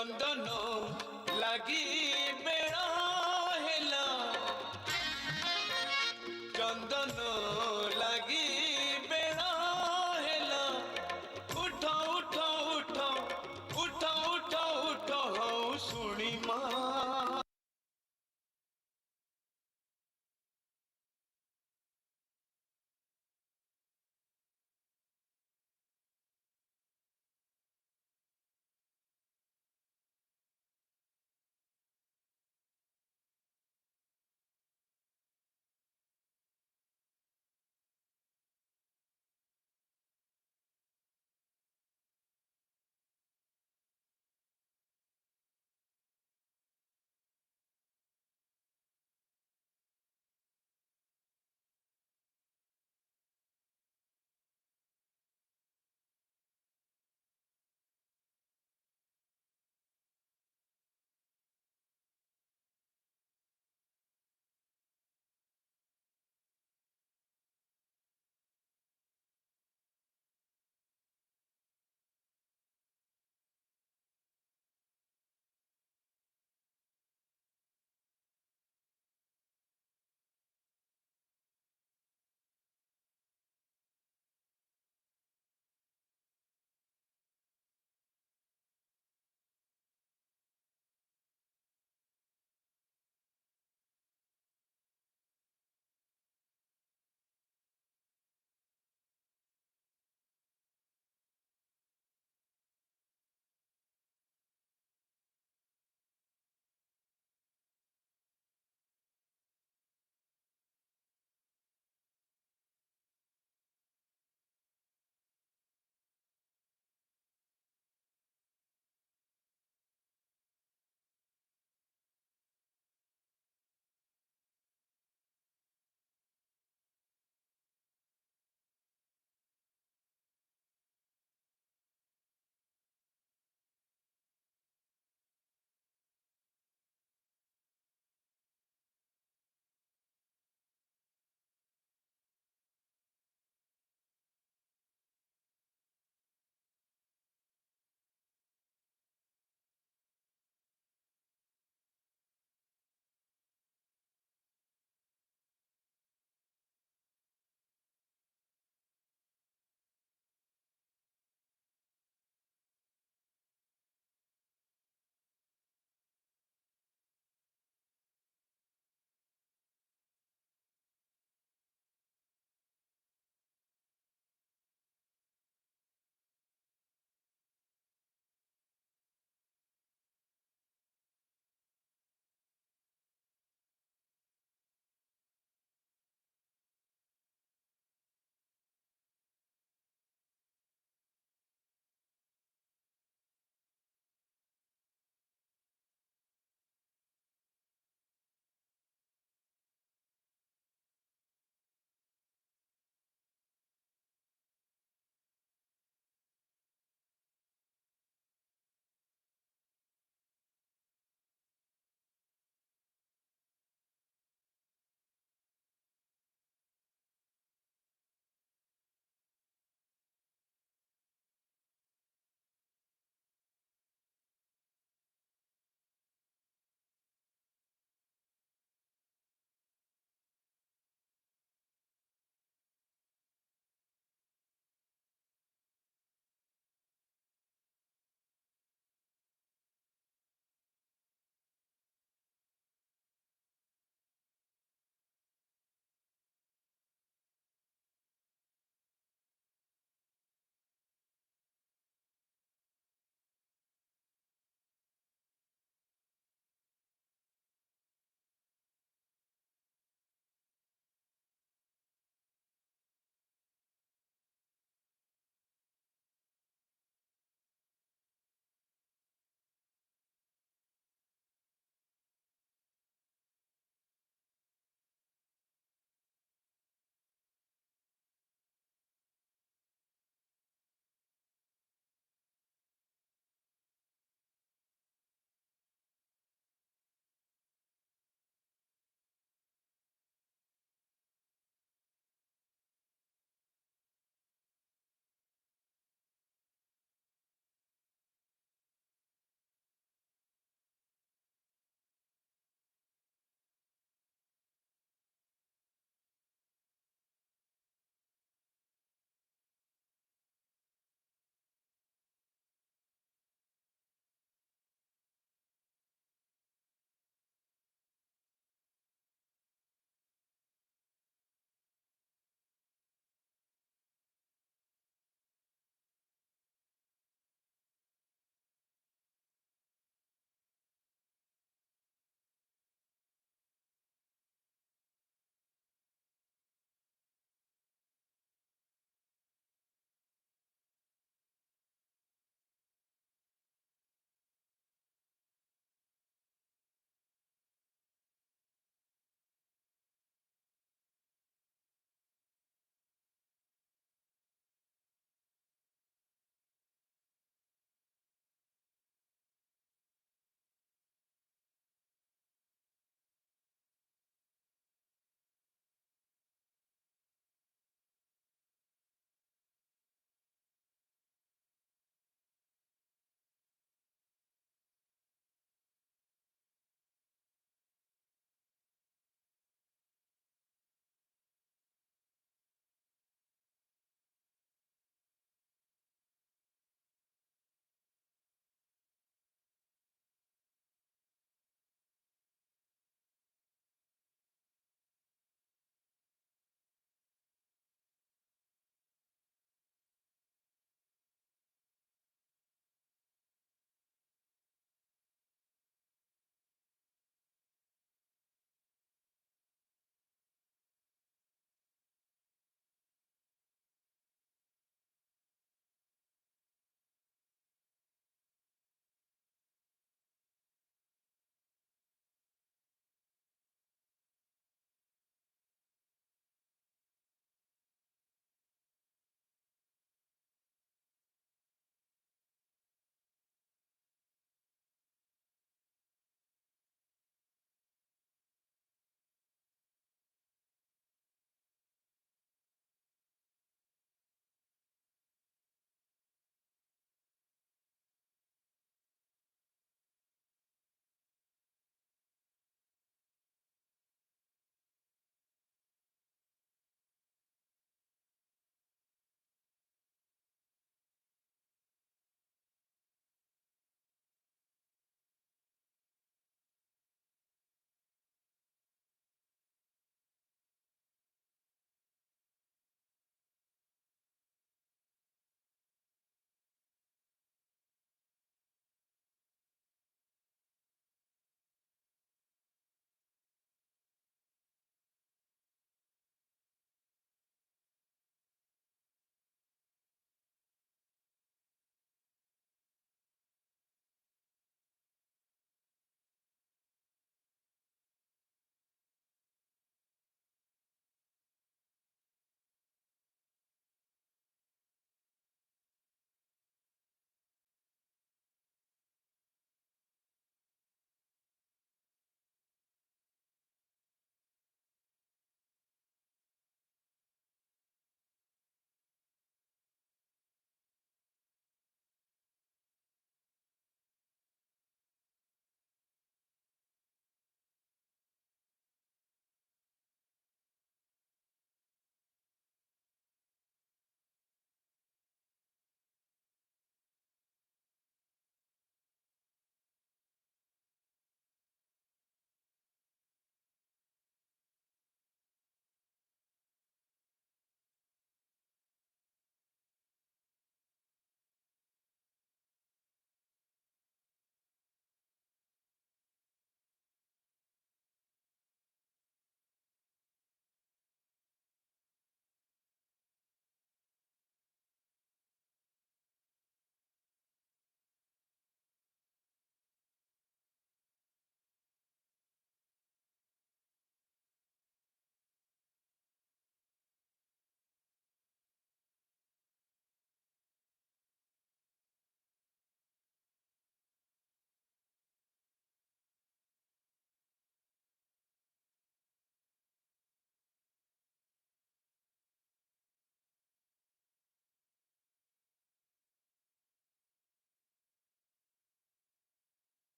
चंदन लगी बेड़ा हेला चंदन लगी बेड़ा हेला उठ उठ उठ उठ उठ उठ हऊ सुनी माँ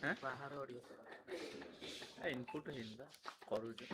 ବାହାର ଅଡ଼ିଓ ଇନପୁଟ୍ ହେଇନି ବା କରୁଛୁ।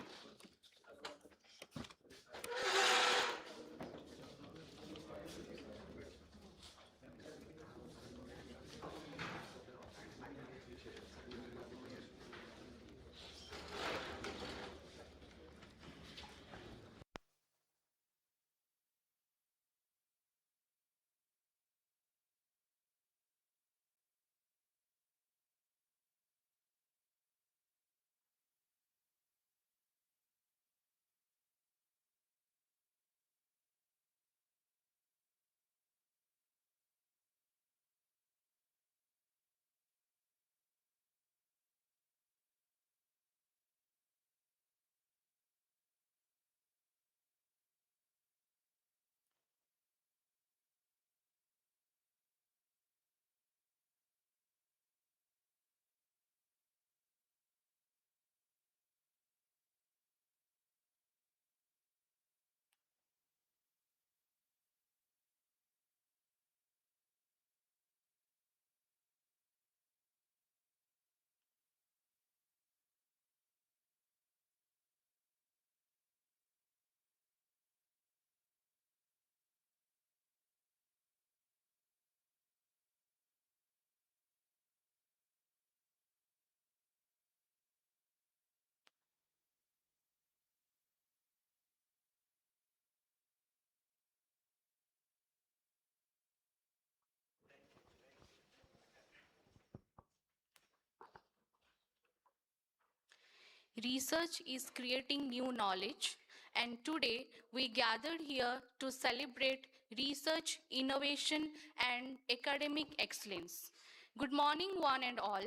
Research is creating new knowledge, and today we gathered here to celebrate research, innovation, and academic excellence. Good morning, one and all.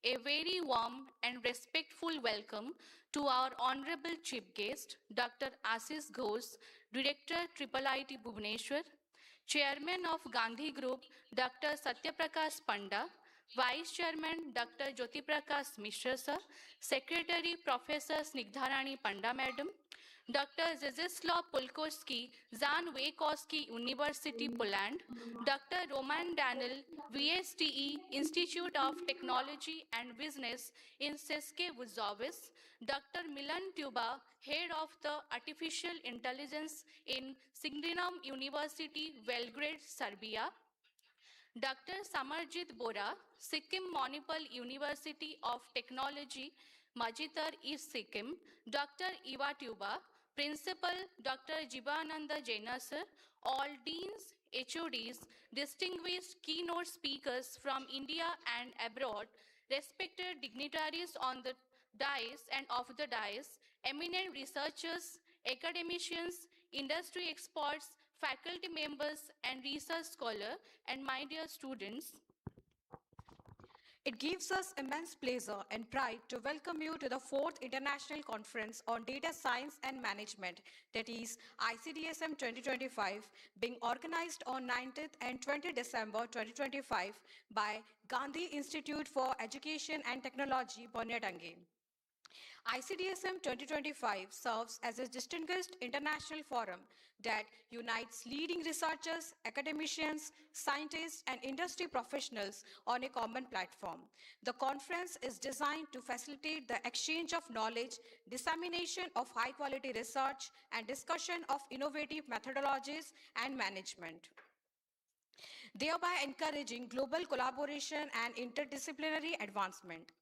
A very warm and respectful welcome to our honorable chief guest, Dr. Ashish Ghosh, Director IIIT Bhubaneswar, Chairman of Gandhi Group, Dr. Satyaprakash Panda, Vice Chairman Dr. Jyoti Prakash Mishra sir, Secretary Professor Snigdharani Panda Madam, Dr. Zdzislaw Polkowski, Jan Waykoski University, Poland, Dr. Roman Daniel, VSTE Institute of Technology and Business in Seske Wuzovice, Dr. Milan Tuba, Head of the Artificial Intelligence in Signinam University, Belgrade, Serbia, Dr. Samarjit Bora, Sikkim Manipal University of Technology, Majitar East Sikkim, Dr. Eva Tuba, Principal Dr. Jibananda Jaina sir, all deans, HODs, distinguished keynote speakers from India and abroad, respected dignitaries on the dais and off the dais, eminent researchers, academicians, industry experts, faculty members, and research scholars, and my dear students. It gives us immense pleasure and pride to welcome you to the 4th International Conference on Data Science and Management, that is ICDSM 2025, being organized on 19th and 20th December 2025 by Gandhi Institute for Education and Technology, Bonyatangi. ICDSM 2025 serves as a distinguished international forum that unites leading researchers, academicians, scientists, and industry professionals on a common platform. The conference is designed to facilitate the exchange of knowledge, dissemination of high-quality research, and discussion of innovative methodologies and management, thereby encouraging global collaboration and interdisciplinary advancement.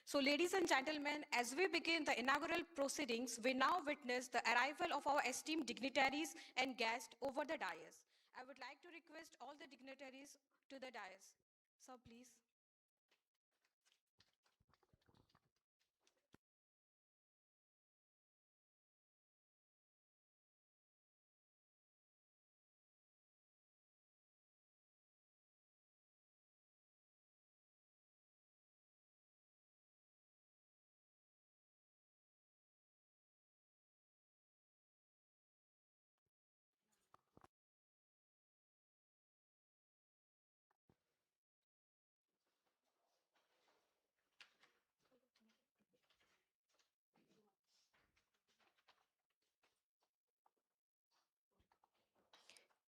So, ladies and gentlemen, as we begin the inaugural proceedings, we now witness the arrival of our esteemed dignitaries and guests over the dais. I would like to request all the dignitaries to the dais. So, please.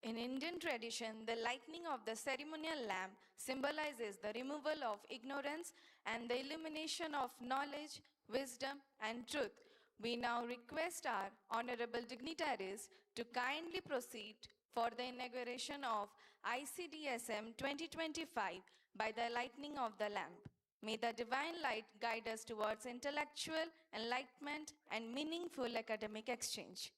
In Indian tradition, the lighting of the ceremonial lamp symbolizes the removal of ignorance and the illumination of knowledge, wisdom, and truth. We now request our honorable dignitaries to kindly proceed for the inauguration of ICDSM 2025 by the lightning of the lamp. May the divine light guide us towards intellectual enlightenment and meaningful academic exchange.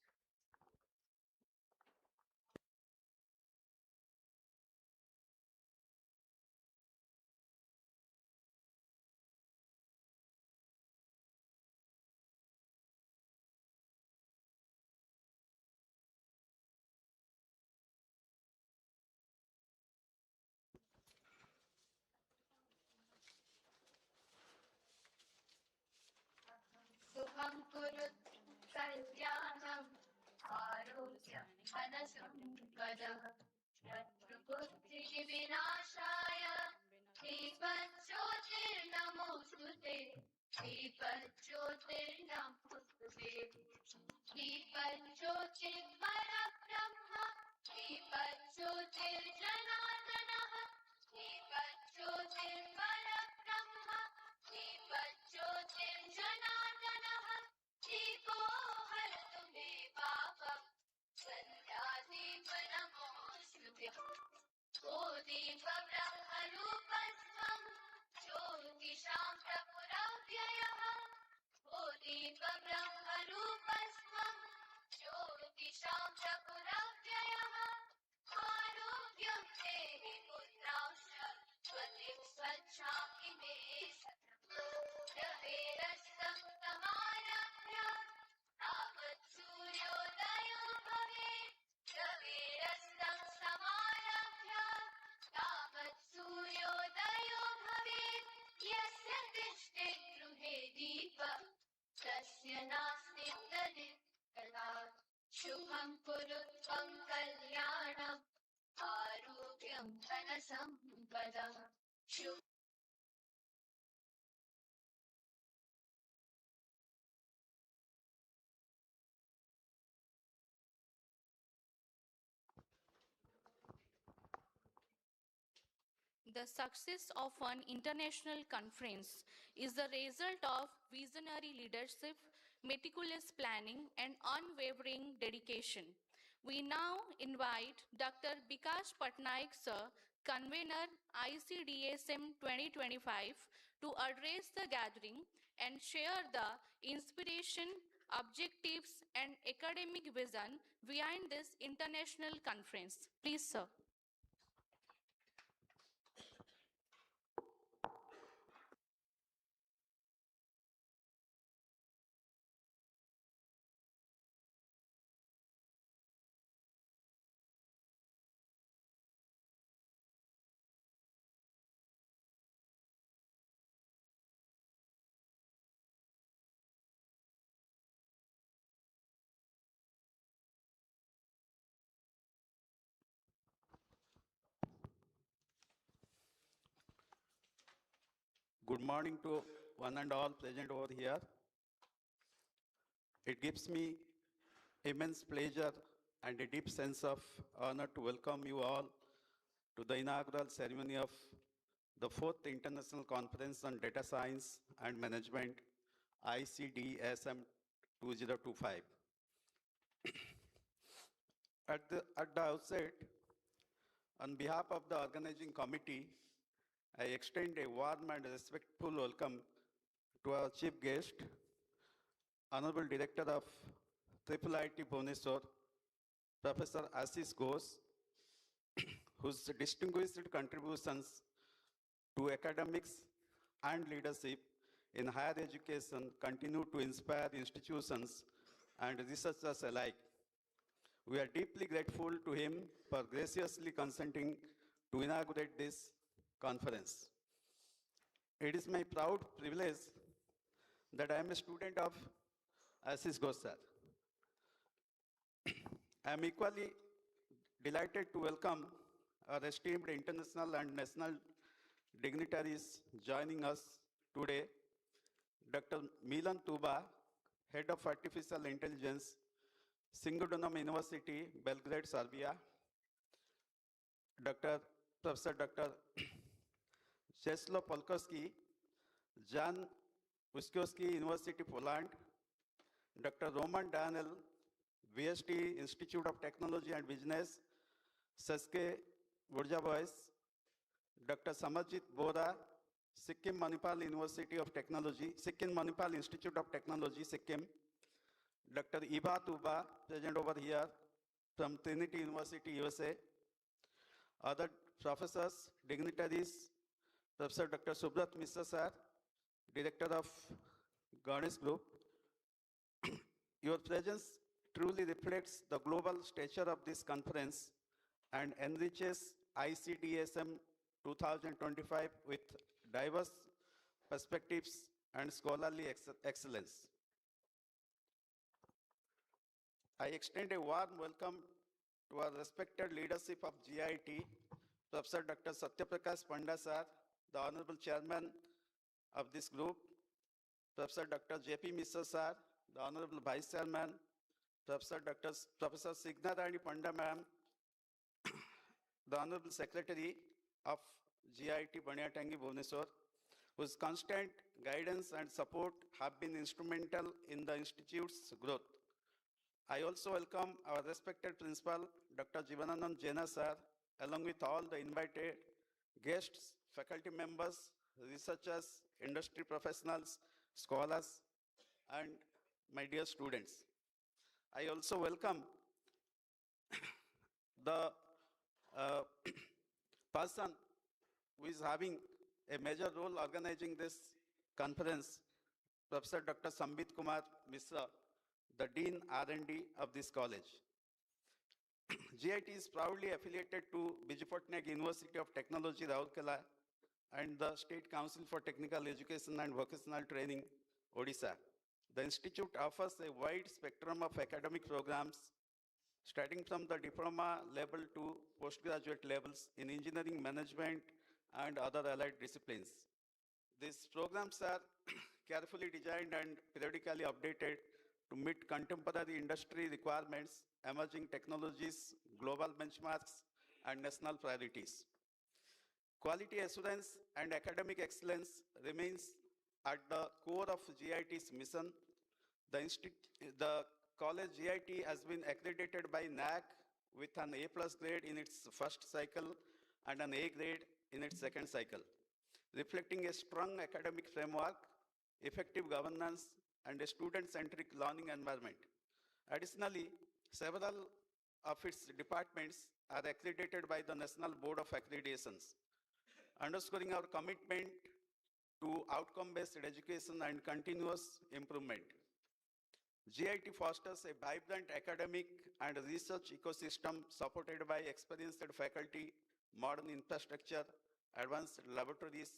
शुभं कुरु कल्याणम् आरोग्यं धनसम्पदः शत्रुबुद्धिविनाशाय दीपज्योतिर्नमोऽस्तु ते दीपज्योतिर्नमोऽस्तु ते दीपज्योतिर्परब्रह्म दीपज्योतिर्जनार्दनः दीपज्योतिर्परब्रह्म दीपज्योतिर्जनार्दनः दीपो हरतु मे पापम् सन्ध्यादीपनमोऽस्तु ते ओ दीपब्रह्मरूपस्त्वं ज्योतिषां प्रपुरव्ययः ओ दीपब्रह्मरूपस्त्वं ज्योतिषां प्रपुरव्ययः आरोग्यं देहि पुत्रांश्च त्वतिं स्वच्छामि मे रवेरस्तं समारभ्य तावत् सूर्योदयो भवेत् रवेरस्तं समारभ्य तावत् सूर्योदयो भवेत् यस्य तिष्ठे गृहे दीपः तस्य नास्ति तदिकला शुभं कुरु त्वं कल्याणम् आरोग्यं धनसम्पदः The success of an international conference is the result of visionary leadership, meticulous planning, and unwavering dedication. We now invite Dr. Bikash Patnaik sir, convener ICDSM 2025, to address the gathering and share the inspiration, objectives, and academic vision behind this international conference. Please, sir. Good morning to one and all present over here. It gives me immense pleasure and a deep sense of honor to welcome you all to the inaugural ceremony of the 4th International Conference on Data Science and Management, ICDSM 2025. At the outset, on behalf of the organizing committee, I extend a warm and respectful welcome to our chief guest, Honorable Director of IIIT Bhubaneswar, Professor Ashish Ghosh, whose distinguished contributions to academics and leadership in higher education continue to inspire institutions and researchers alike. We are deeply grateful to him for graciously consenting to inaugurate this conference. It is my proud privilege that I am a student of Ashish Ghosh sir. I am equally delighted to welcome our esteemed international and national dignitaries joining us today. Dr. Milan Tuba, Head of Artificial Intelligence, Singudunum University, Belgrade, Serbia. Professor Dr. Czesław Polkowski, Jan Wyszkowski, University, Poland, Dr. Roman Daniel, VST, Institute of Technology and Business, Saske Burjabois, Dr. Samarjit Bora, Sikkim Manipal University of Technology, Sikkim Manipal Institute of Technology, Sikkim, Dr. Iba Tuba, present over here from Trinity University, USA, other professors, dignitaries, Professor Dr. Subrat Mishra sir, Director of Ganesh Group. Your presence truly reflects the global stature of this conference and enriches ICDSM 2025 with diverse perspectives and scholarly excellence. I extend a warm welcome to our respected leadership of GIT, Professor Dr. Satyaprakash Panda sir, the Honorable Chairman of this group, Professor Dr. J.P. Mishra sir, the Honorable Vice Chairman, Professor Signarani Panda ma'am, the Honorable Secretary of GIT Baniatangi Bhubaneswar, whose constant guidance and support have been instrumental in the Institute's growth. I also welcome our respected principal, Dr. Jivananand Jaina sir, along with all the invited guests, faculty members, researchers, industry professionals, scholars, and my dear students. I also welcome the person who is having a major role organizing this conference, Professor Dr. Sambit Kumar Mishra, the Dean R&D of this college. GIT is proudly affiliated to Biju Patnaik University of Technology, Rourkela, and the State Council for Technical Education and Vocational Training, Odisha. The institute offers a wide spectrum of academic programs, starting from the diploma level to postgraduate levels in engineering, management, and other allied disciplines. These programs are carefully designed and periodically updated to meet contemporary industry requirements, emerging technologies, global benchmarks, and national priorities. Quality assurance and academic excellence remains at the core of GIT's mission. The college GIT has been accredited by NAAC with an A+ grade in its first cycle and an A grade in its second cycle, reflecting a strong academic framework, effective governance, and a student-centric learning environment. Additionally, several of its departments are accredited by the National Board of Accreditations, underscoring our commitment to outcome-based education and continuous improvement. GIT fosters a vibrant academic and research ecosystem supported by experienced faculty, modern infrastructure, advanced laboratories,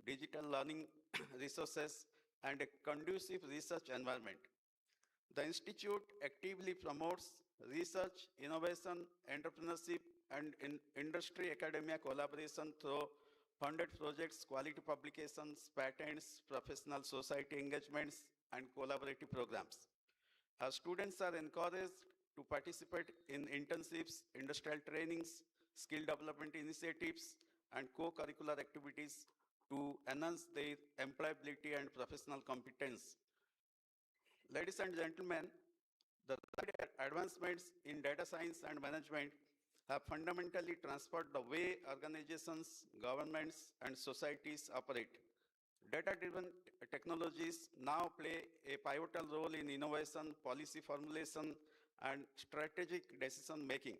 digital learning resources, and a conducive research environment. The Institute actively promotes research, innovation, entrepreneurship, and industry-academia collaboration through funded projects, quality publications, patents, professional society engagements, and collaborative programs. Our students are encouraged to participate in internships, industrial trainings, skill development initiatives, and co-curricular activities to enhance their employability and professional competence. Ladies and gentlemen, the rapid advancements in data science and management have fundamentally transformed the way organizations, governments, and societies operate. Data-driven technologies now play a pivotal role in innovation, policy formulation, and strategic decision-making.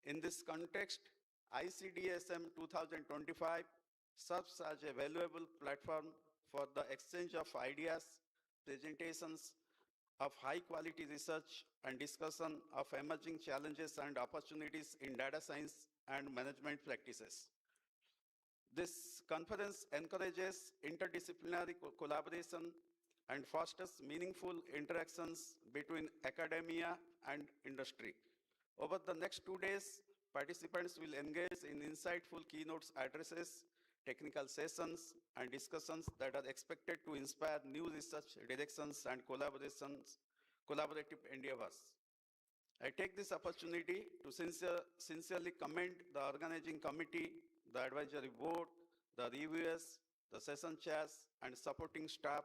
In this context, ICDSM 2025 serves as a valuable platform for the exchange of ideas, presentations of high-quality research, and discussion of emerging challenges and opportunities in data science and management practices. This conference encourages interdisciplinary collaboration and fosters meaningful interactions between academia and industry. Over the next 2 days, participants will engage in insightful keynote addresses, technical sessions, and discussions that are expected to inspire new research directions and collaborative endeavors. I take this opportunity to sincerely commend the organizing committee, the advisory board, the reviewers, the session chairs, and supporting staff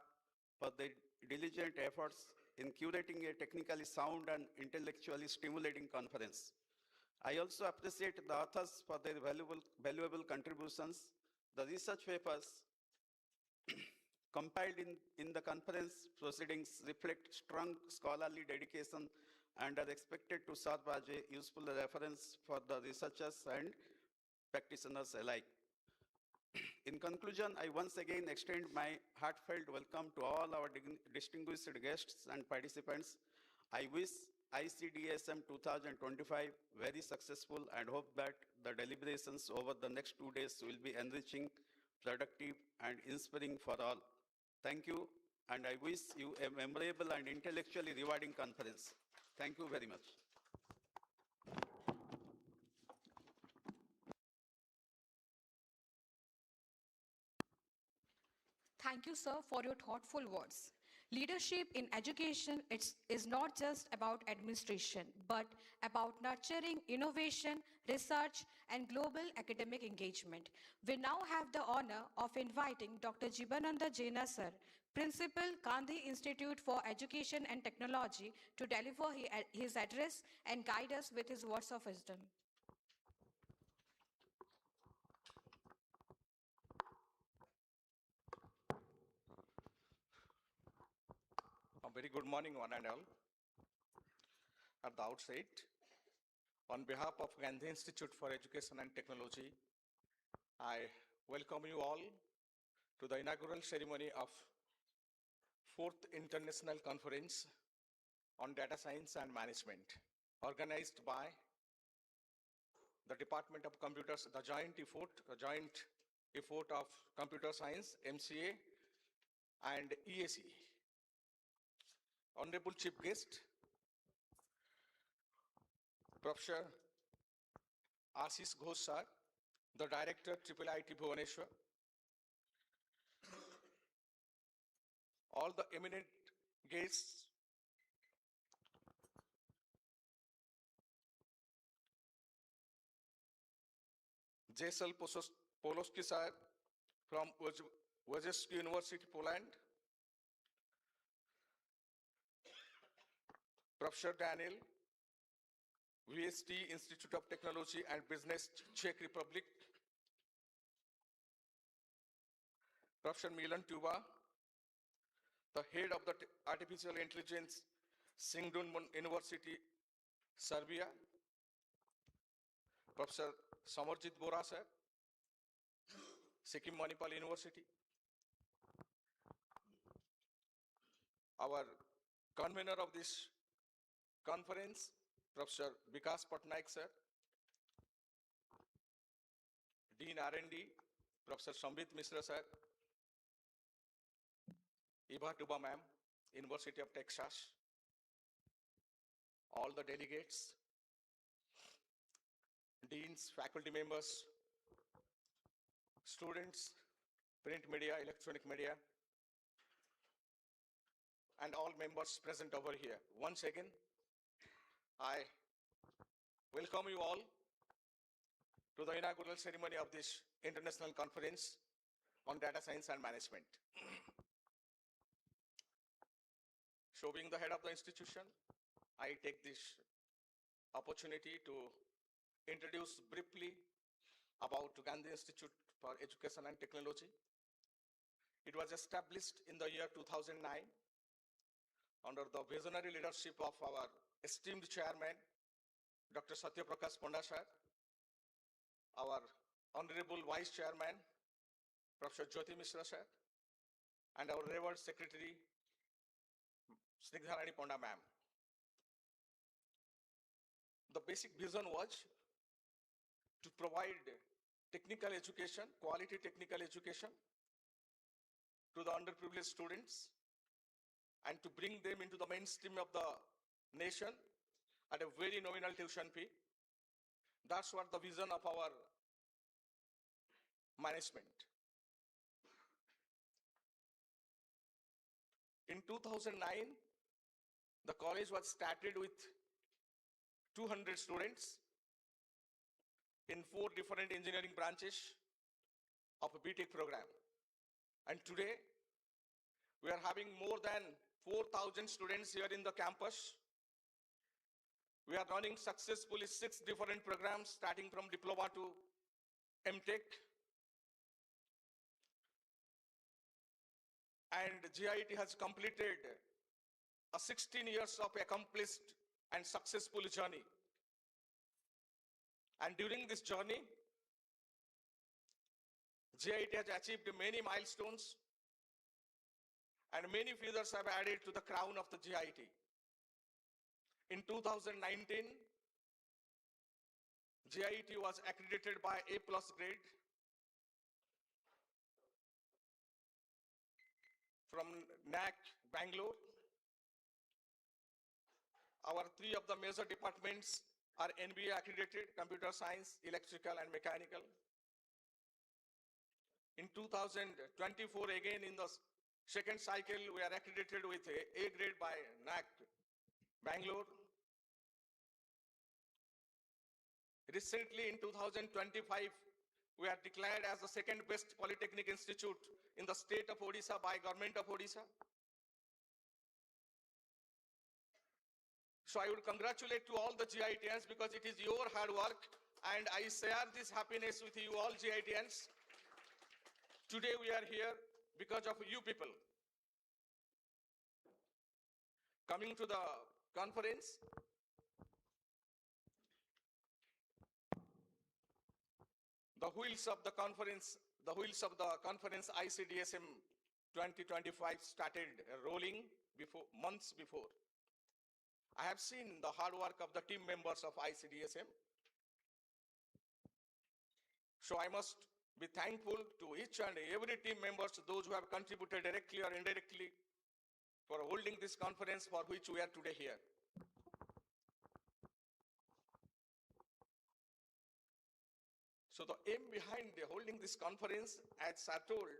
for their diligent efforts in curating a technically sound and intellectually stimulating conference. I also appreciate the authors for their valuable contributions. The research papers compiled in the conference proceedings reflect strong scholarly dedication and are expected to serve as a useful reference for the researchers and practitioners alike. In conclusion, I once again extend my heartfelt welcome to all our distinguished guests and participants. I wish ICDSM 2025 very successful and hope that the deliberations over the next 2 days will be enriching, productive, and inspiring for all. Thank you, and I wish you a memorable and intellectually rewarding conference. Thank you very much. Thank you, sir, for your thoughtful words. Leadership in education is not just about administration, but about nurturing innovation, research, and global academic engagement. We now have the honor of inviting Dr. Jibananda Jaina, sir, Principal, Gandhi Institute for Education and Technology, to deliver his address and guide us with his words of wisdom. A very good morning, one and all. At the outset, on behalf of Gandhi Institute for Education and Technology, I welcome you all to the inaugural ceremony of 4th International Conference on Data Science and Management, organized by the Department of Computers, the joint effort of Computer Science, MCA, and EAC. Honorable Chief Guest, Professor Ashish Ghosh sir, the Director, IIIT Bhubaneswar, all the eminent guests, Jesel Poloski sir from Łódzkie University, Poland, Professor Daniel, VST Institute of Technology and Business, Czech Republic, Professor Milan Tuba, the head of the Artificial Intelligence, Singdun University, Serbia, Professor Samarjit Bora sir, Sikkim Manipal University, our convener of this conference, Professor Vikas Patnaik sir, Dean R&D, Professor Sambit Mishra sir, Eva Tuba ma'am, University of Texas, all the delegates, deans, faculty members, students, print media, electronic media, and all members present over here. Once again, I welcome you all to the inaugural ceremony of this international conference on data science and management. So being the head of the institution, I take this opportunity to introduce briefly about Gandhi Institute for Education and Technology. It was established in the year 2009 under the visionary leadership of our esteemed chairman, Dr. Satya Prakash Panda sir, our honorable vice chairman, Professor Jyoti Mishra sir, and our revered secretary, Snigdharani Panda ma'am. The basic vision was to provide technical education, quality technical education to the underprivileged students and to bring them into the mainstream of the nation at a very nominal tuition fee. That's what the vision of our management. In 2009, the college was started with 200 students in 4 different engineering branches of a BTech program. And today, we are having more than 4,000 students here in the campus. We are running successfully 6 different programs, starting from diploma to MTech. And GIT has completed a 16 years of accomplished and successful journey. And during this journey, GIT has achieved many milestones, and many feathers have added to the crown of the GIT. In 2019, GIT was accredited by A+ grade from NAC Bangalore. Our 3 of the major departments are NBA accredited: computer science, electrical, and mechanical. In 2024, again in the second cycle, we are accredited with A grade by NAC Bangalore. Recently, in 2025, we are declared as the second best polytechnic institute in the state of Odisha by Government of Odisha. So I would congratulate to all the GITians, because it is your hard work, and I share this happiness with you all GITians. Today we are here because of you people. Coming to the conference, the wheels of the conference ICDSM 2025 started rolling months before. I have seen the hard work of the team members of ICDSM. So I must be thankful to each and every team members, those who have contributed directly or indirectly for holding this conference, for which we are today here. So the aim behind holding this conference, as I told,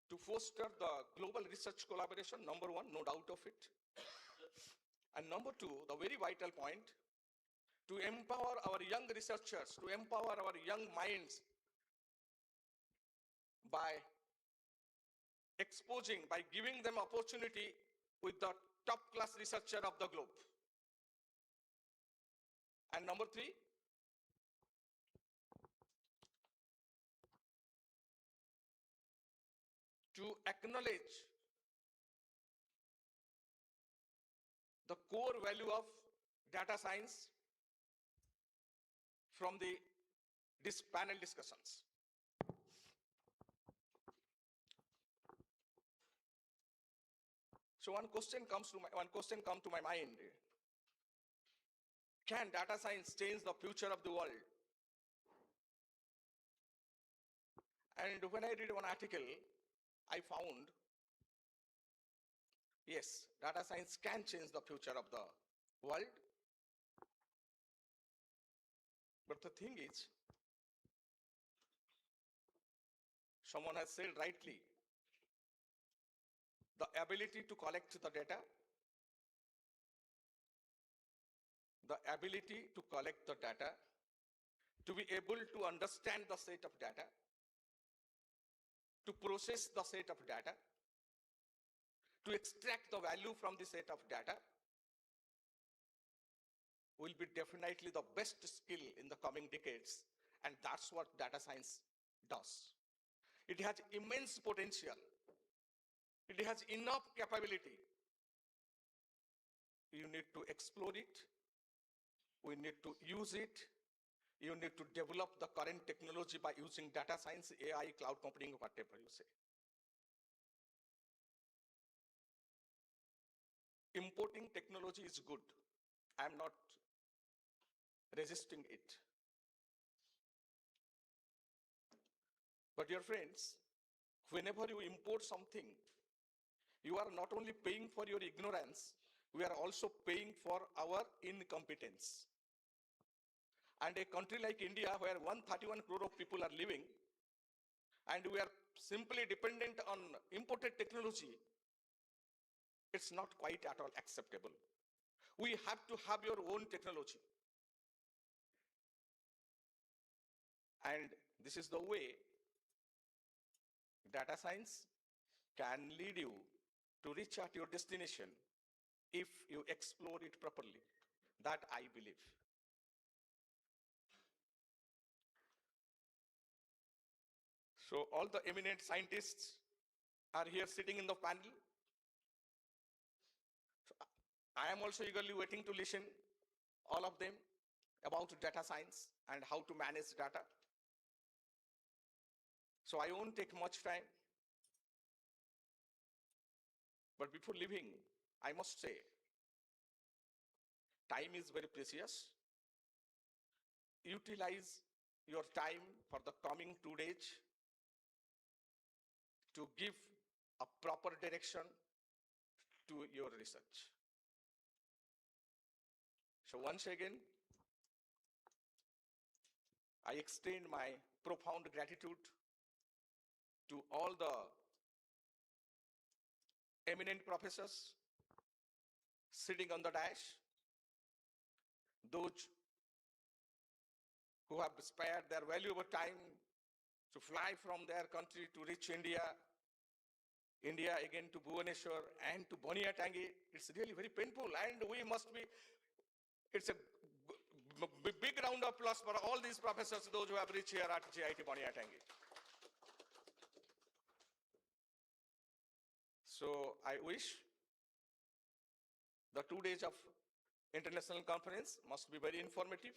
to foster the global research collaboration, number one, no doubt of it. And number two, the very vital point, to empower our young researchers, to empower our young minds by giving them opportunity with the top class researcher of the globe. And number three, to acknowledge the core value of data science from this panel discussions. So one question comes to my mind. Can data science change the future of the world? And when I read one article, I found, yes, data science can change the future of the world. But the thing is, someone has said rightly, the ability to collect the data, to be able to understand the set of data, to process the set of data, to extract the value from the set of data, will be definitely the best skill in the coming decades, and that's what data science does. It has immense potential. It has enough capability. You need to explore it. We need to use it. You need to develop the current technology by using data science, AI, cloud computing, whatever you say. Importing technology is good. I'm not resisting it. But dear friends, whenever you import something, you are not only paying for your ignorance, we are also paying for our incompetence. And a country like India, where 131 crore of people are living, and we are simply dependent on imported technology, it's not quite at all acceptable. We have to have your own technology. And this is the way Data science can lead you to reach at your destination if you explore it properly. That I believe. So all the eminent scientists are here sitting in the panel. So I am also eagerly waiting to listen all of them about data science and how to manage data. So I won't take much time. But before leaving, I must say, time is very precious. Utilize your time for the coming 2 days to give a proper direction to your research. So once again, I extend my profound gratitude to all the eminent professors sitting on the dais, those who have spared their valuable time to fly from their country to reach India again to Bhubaneswar and to Boniatangi. It's really very painful, and we must be, it's a big round of applause for all these professors, those who have reached here at GIT Boniatangi. So I wish the 2 days of international conference must be very informative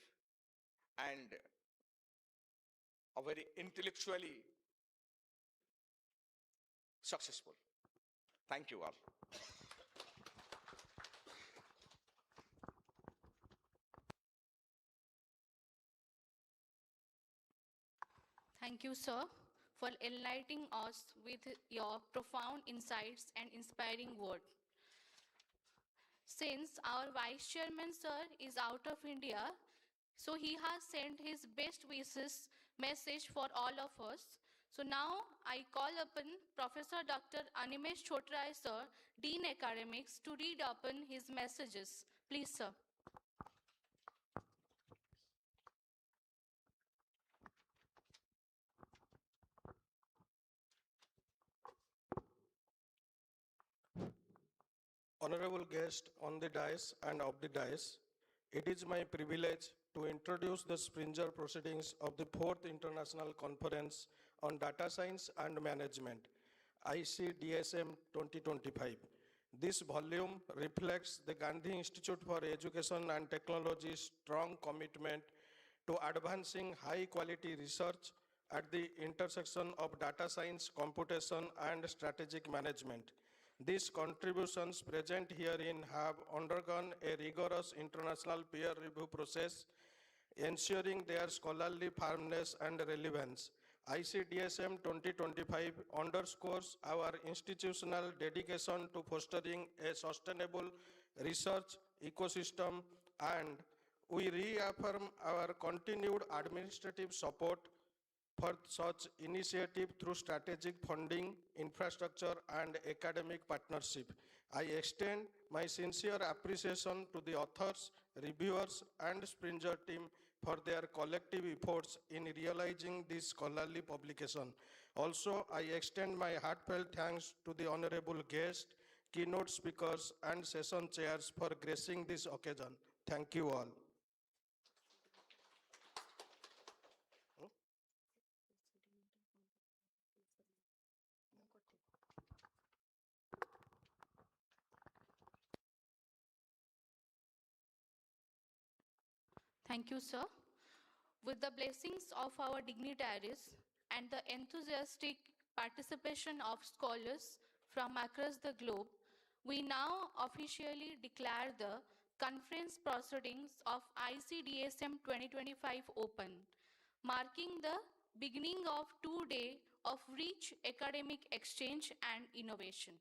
and a very intellectually successful. Thank you all. Thank you, sir, for enlightening us with your profound insights and inspiring word. Since our Vice Chairman, sir, is out of India, so he has sent his best wishes message for all of us. So now I call upon Professor Dr. Animesh Chotrai, sir, Dean Academics, to read upon his messages. Please, sir. Honorable guest on the dais and of the dais, it is my privilege to introduce the Springer proceedings of the 4th International Conference on Data Science and Management, ICDSM 2025. This volume reflects the Gandhi Institute for Education and Technology's strong commitment to advancing high-quality research at the intersection of data science, computation, and strategic management. These contributions present herein have undergone a rigorous international peer review process, ensuring their scholarly firmness and relevance. ICDSM 2025 underscores our institutional dedication to fostering a sustainable research ecosystem, and we reaffirm our continued administrative support for such initiative through strategic funding, infrastructure, and academic partnership. I extend my sincere appreciation to the authors, reviewers, and Springer team for their collective efforts in realizing this scholarly publication. Also, I extend my heartfelt thanks to the honorable guests, keynote speakers, and session chairs for gracing this occasion. Thank you all. Thank you, sir. With the blessings of our dignitaries and the enthusiastic participation of scholars from across the globe, we now officially declare the conference proceedings of ICDSM 2025 open, marking the beginning of 2 days of rich academic exchange and innovation.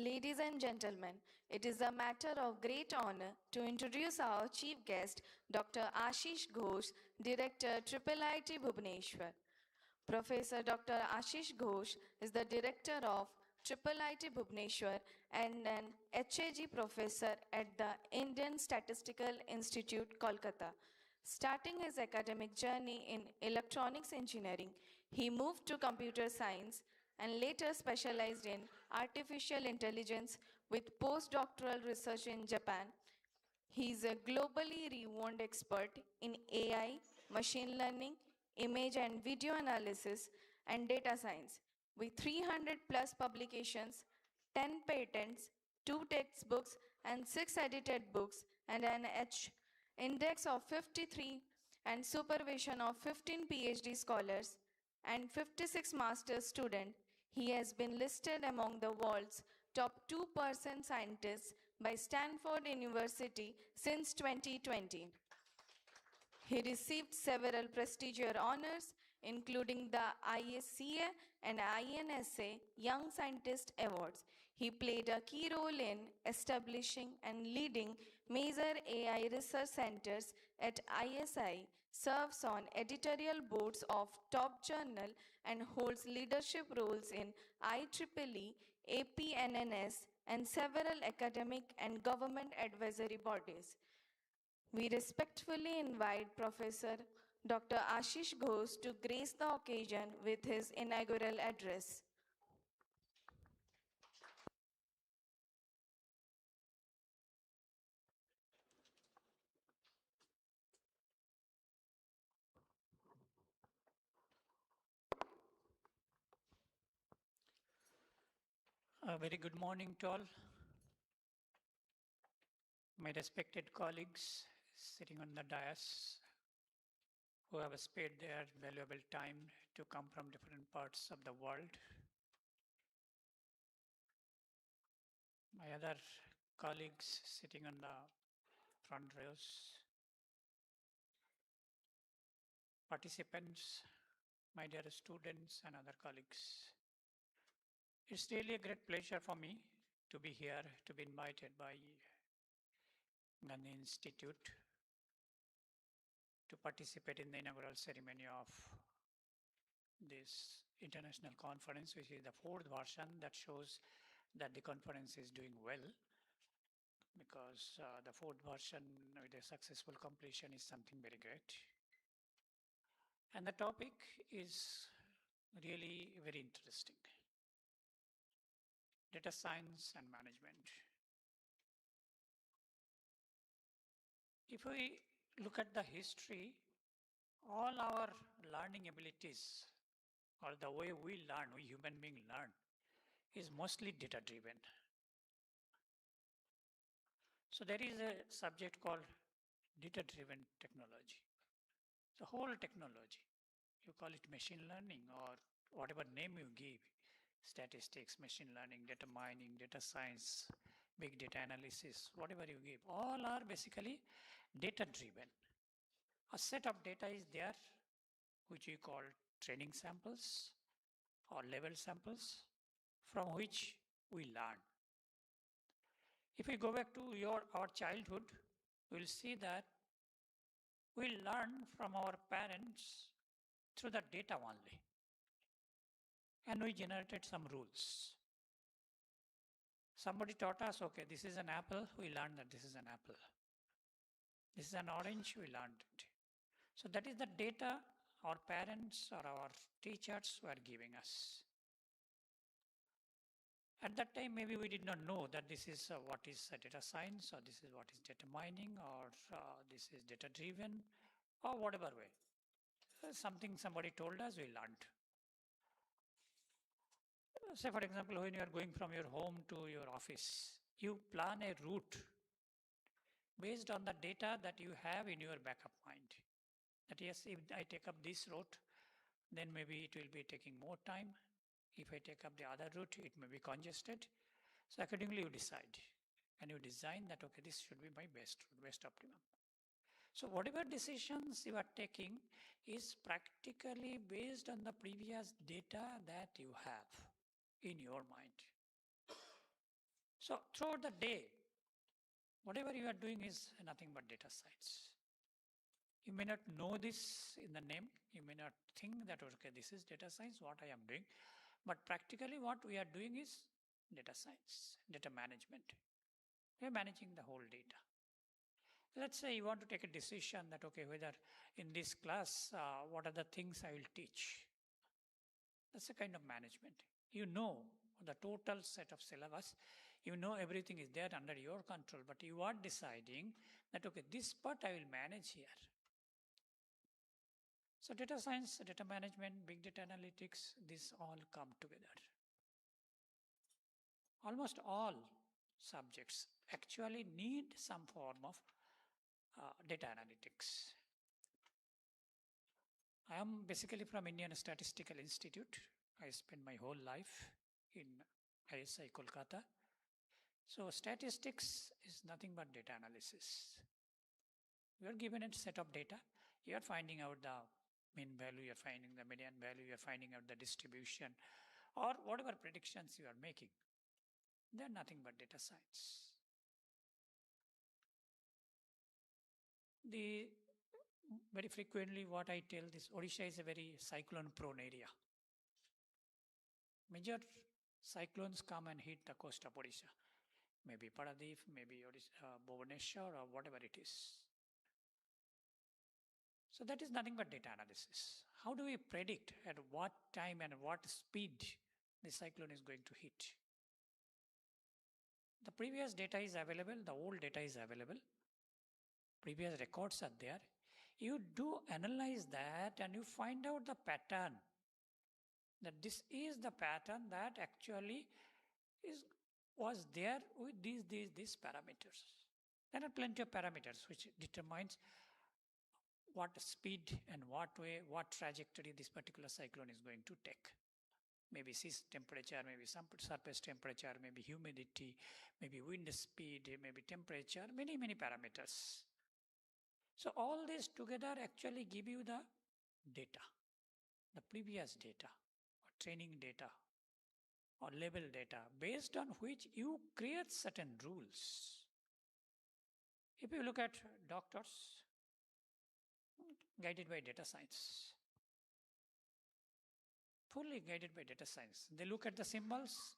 Ladies and gentlemen, it is a matter of great honor to introduce our chief guest, Dr. Ashish Ghosh, Director, IIIT Bhubaneswar. Professor Dr. Ashish Ghosh is the Director of IIIT Bhubaneswar and an HAG professor at the Indian Statistical Institute, Kolkata. Starting his academic journey in electronics engineering, he moved to computer science and later specialized in artificial intelligence with postdoctoral research in Japan. He is a globally renowned expert in AI, machine learning, image and video analysis, and data science. With 300 plus publications, 10 patents, 2 textbooks, and 6 edited books, and an index of 53 and supervision of 15 PhD scholars and 56 master's students, he has been listed among the world's top 2% scientists by Stanford University since 2020. He received several prestigious honors, including the ISCA and INSA Young Scientist Awards. He played a key role in establishing and leading major AI research centers at ISI, serves on editorial boards of top journal, and holds leadership roles in IEEE, APNNS, and several academic and government advisory bodies. We respectfully invite Professor Dr. Ashish Ghosh to grace the occasion with his inaugural address. A very good morning to all. My respected colleagues sitting on the dais who have spared their valuable time to come from different parts of the world. My other colleagues sitting on the front rows. Participants, my dear students and other colleagues. It's really a great pleasure for me to be here, to be invited by Gandhi Institute to participate in the inaugural ceremony of this international conference, which is the 4th version that shows that the conference is doing well, because the 4th version with a successful completion is something very great. And the topic is really very interesting. Data science and management. If we look at the history, all our learning abilities, or the way we learn, we human beings learn, is mostly data-driven. So there is a subject called data-driven technology. The whole technology, you call it machine learning or whatever name you give, statistics, machine learning, data mining, data science, big data analysis, whatever you give, all are basically data-driven. A set of data is there, which we call training samples or level samples, from which we learn. If we go back to our childhood, we'll see that we learn from our parents through the data only. And we generated some rules. Somebody taught us, okay, this is an apple, we learned that this is an apple. This is an orange, we learned it. So that is the data our parents or our teachers were giving us. At that time, maybe we did not know that this is what is data science, or this is what is data mining, or this is data-driven, or whatever way. Something somebody told us, we learned. Say, for example, when you are going from your home to your office, you plan a route based on the data that you have in your backup mind. That yes, if I take up this route, then maybe it will be taking more time. If I take up the other route, it may be congested. So accordingly, you decide. And you design that, okay, this should be my best route, best optimum. So whatever decisions you are taking is practically based on the previous data that you have in your mind. So throughout the day, whatever you are doing is nothing but data science. You may not know this in the name. You may not think that, okay, this is data science, what I am doing. But practically what we are doing is data science, data management. We are managing the whole data. Let's say you want to take a decision that, okay, whether in this class, what are the things I will teach? That's a kind of management. You know the total set of syllabus. You know everything is there under your control, but you are deciding that, okay, this part I will manage here. So data science, data management, big data analytics, these all come together. Almost all subjects actually need some form of data analytics. I am basically from Indian Statistical Institute. I spent my whole life in ISI Kolkata. So statistics is nothing but data analysis. You are given a set of data. You are finding out the mean value, you are finding the median value, you are finding out the distribution, or whatever predictions you are making. They are nothing but data science. Very frequently what I tell this, Odisha is a very cyclone prone area. Major cyclones come and hit the coast of Odisha. Maybe Paradip, maybe Bhubaneswar, or whatever it is. So that is nothing but data analysis. How do we predict at what time and what speed the cyclone is going to hit? The previous data is available, the old data is available, previous records are there. You do analyze that and you find out the pattern, that this is the pattern that actually was there with these parameters. There are plenty of parameters which determines what speed and what way, what trajectory this particular cyclone is going to take. Maybe sea temperature, maybe some surface temperature, maybe humidity, maybe wind speed, maybe temperature, many parameters. So all this together actually give you the data, the previous data, or training data, or level data, based on which you create certain rules. If you look at doctors, guided by data science, fully guided by data science. They look at the symptoms.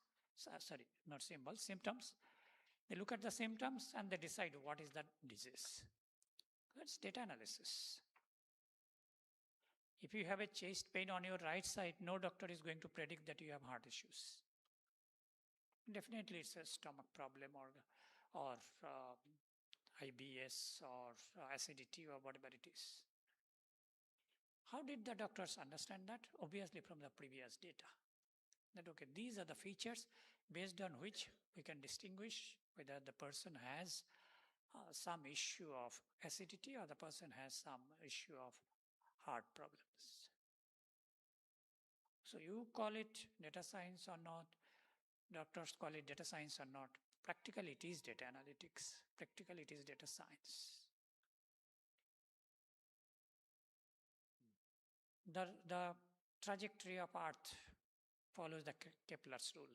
They look at the symptoms and they decide what is that disease. That's data analysis. If you have a chest pain on your right side, no doctor is going to predict that you have heart issues. Definitely it's a stomach problem or IBS or acidity or whatever it is. How did the doctors understand that? Obviously from the previous data. That, okay, these are the features based on which we can distinguish whether the person has some issue of acidity or the person has some issue of heart problems. So you call it data science or not, doctors call it data science or not, practically it is data analytics, practically it is data science. The trajectory of Earth follows the Kepler's rule.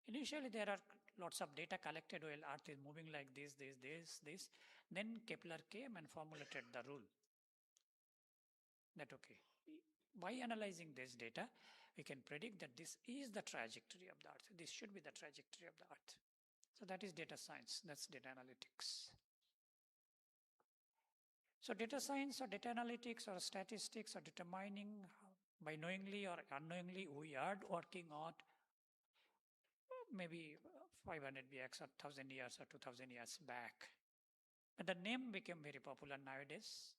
Initially, there are lots of data collected while Earth is moving like this. Then Kepler came and formulated the rule that, okay, by analyzing this data, we can predict that this is the trajectory of the Earth. This should be the trajectory of the Earth. So that is data science. That's data analytics. So data science or data analytics or statistics or determining by knowingly or unknowingly we are working on maybe 500 years or 1,000 years or 2,000 years back. But the name became very popular nowadays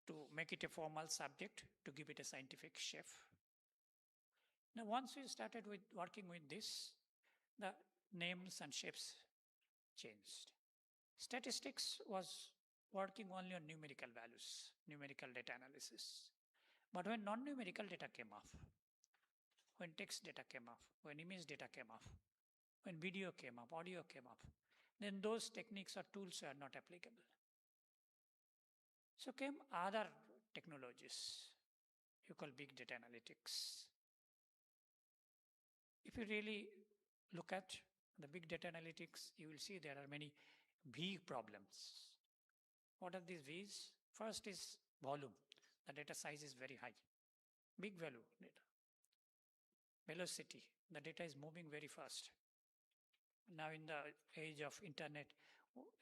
to make it a formal subject, to give it a scientific shape. Now once we started with working with this, the names and shapes changed. Statistics was working only on numerical values, numerical data analysis. But when non-numerical data came up, when text data came up, when image data came up, when video came up, audio came up, then those techniques or tools are not applicable. So came other technologies, you call big data analytics. If you really look at the big data analytics, you will see there are many big problems. What are these V's? First is volume. The data size is very high. Big value data. Velocity. The data is moving very fast. Now in the age of internet,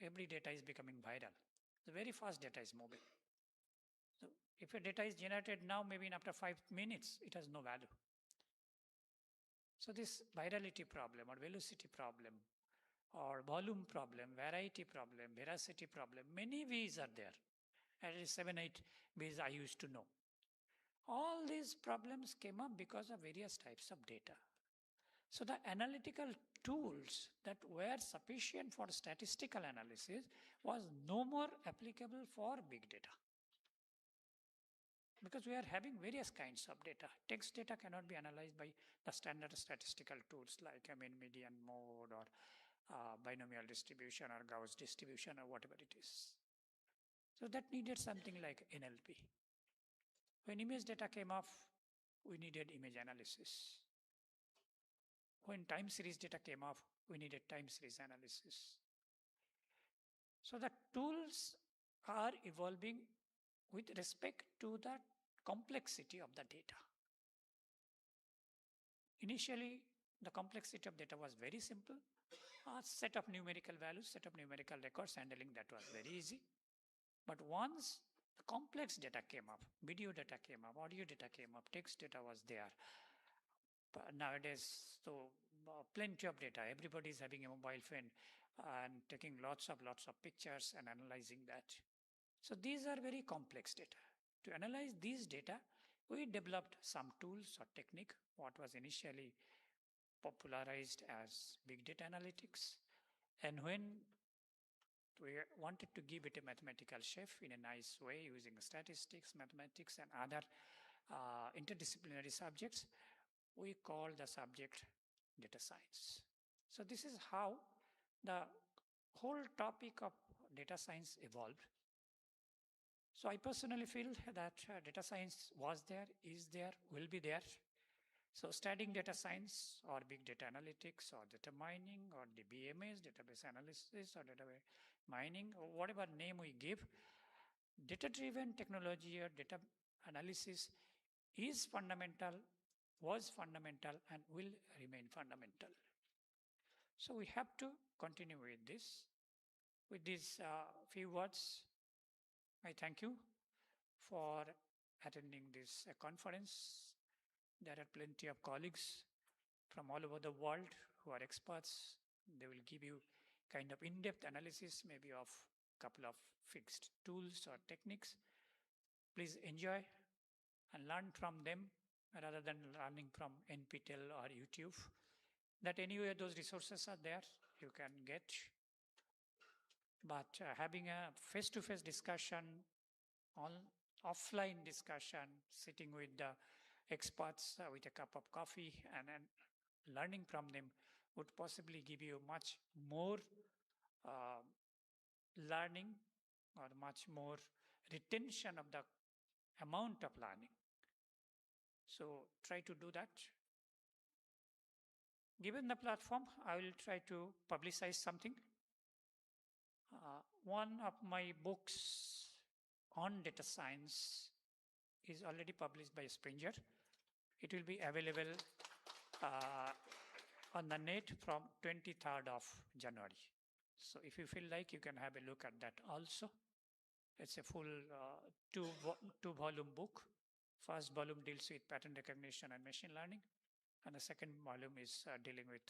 every data is becoming viral. The very fast data is moving. So if your data is generated now, maybe after 5 minutes, it has no value. So this virality problem or velocity problem or volume problem, variety problem, veracity problem, many V's are there. At least 7, 8 V's I used to know. All these problems came up because of various types of data. So the analytical tools that were sufficient for statistical analysis was no more applicable for big data. Because we are having various kinds of data. Text data cannot be analyzed by the standard statistical tools like mean, median, mode, or binomial distribution, or Gauss distribution, or whatever it is. So that needed something like NLP. When image data came off, we needed image analysis. When time series data came off, we needed time series analysis. So the tools are evolving with respect to the complexity of the data. Initially, the complexity of data was very simple. A set of numerical values, set of numerical records, handling that was very easy. But once the complex data came up, video data came up, audio data came up, text data was there. But nowadays, so plenty of data. Everybody is having a mobile phone and taking lots of pictures and analyzing that. So these are very complex data. To analyze these data, we developed some tools or technique, what was initially popularized as big data analytics. And when we wanted to give it a mathematical shape in a nice way using statistics, mathematics, and other interdisciplinary subjects, we call the subject data science. So this is how the whole topic of data science evolved. So I personally feel that data science was there, is there, will be there. So studying data science or big data analytics or data mining or DBMS, database analysis or data mining, or whatever name we give, data-driven technology or data analysis is fundamental, was fundamental, and will remain fundamental. So we have to continue with this. With these few words, I thank you for attending this conference. There are plenty of colleagues from all over the world who are experts. They will give you kind of in-depth analysis, maybe of a couple of fixed tools or techniques. Please enjoy and learn from them rather than learning from NPTEL or YouTube. That anyway, those resources are there, you can get. But having a face-to-face discussion, offline discussion, sitting with the experts with a cup of coffee and learning from them would possibly give you much more learning or much more retention of the amount of learning. So try to do that. Given the platform, I will try to publicize something. One of my books on data science is already published by Springer. It will be available on the net from 23rd of January. So if you feel like, you can have a look at that also. It's a full two-volume book. First volume deals with pattern recognition and machine learning, and the second volume is dealing with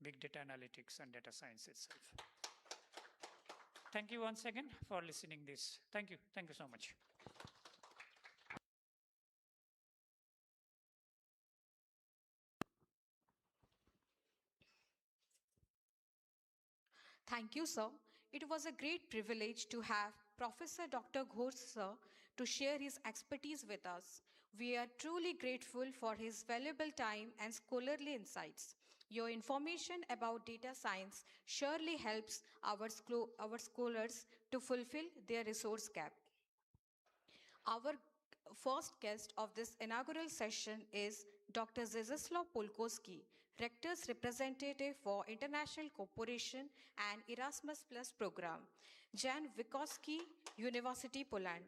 big data analytics and data science itself. Thank you once again for listening this. Thank you so much. Thank you, sir. It was a great privilege to have Professor Dr. Ghosh, sir, to share his expertise with us. We are truly grateful for his valuable time and scholarly insights. Your information about data science surely helps our scholars to fulfill their resource gap. Our first guest of this inaugural session is Dr. Zezislaw Polkowski, Rector's Representative for International Cooperation and Erasmus Plus Program, Jan Wikowski, University, Poland.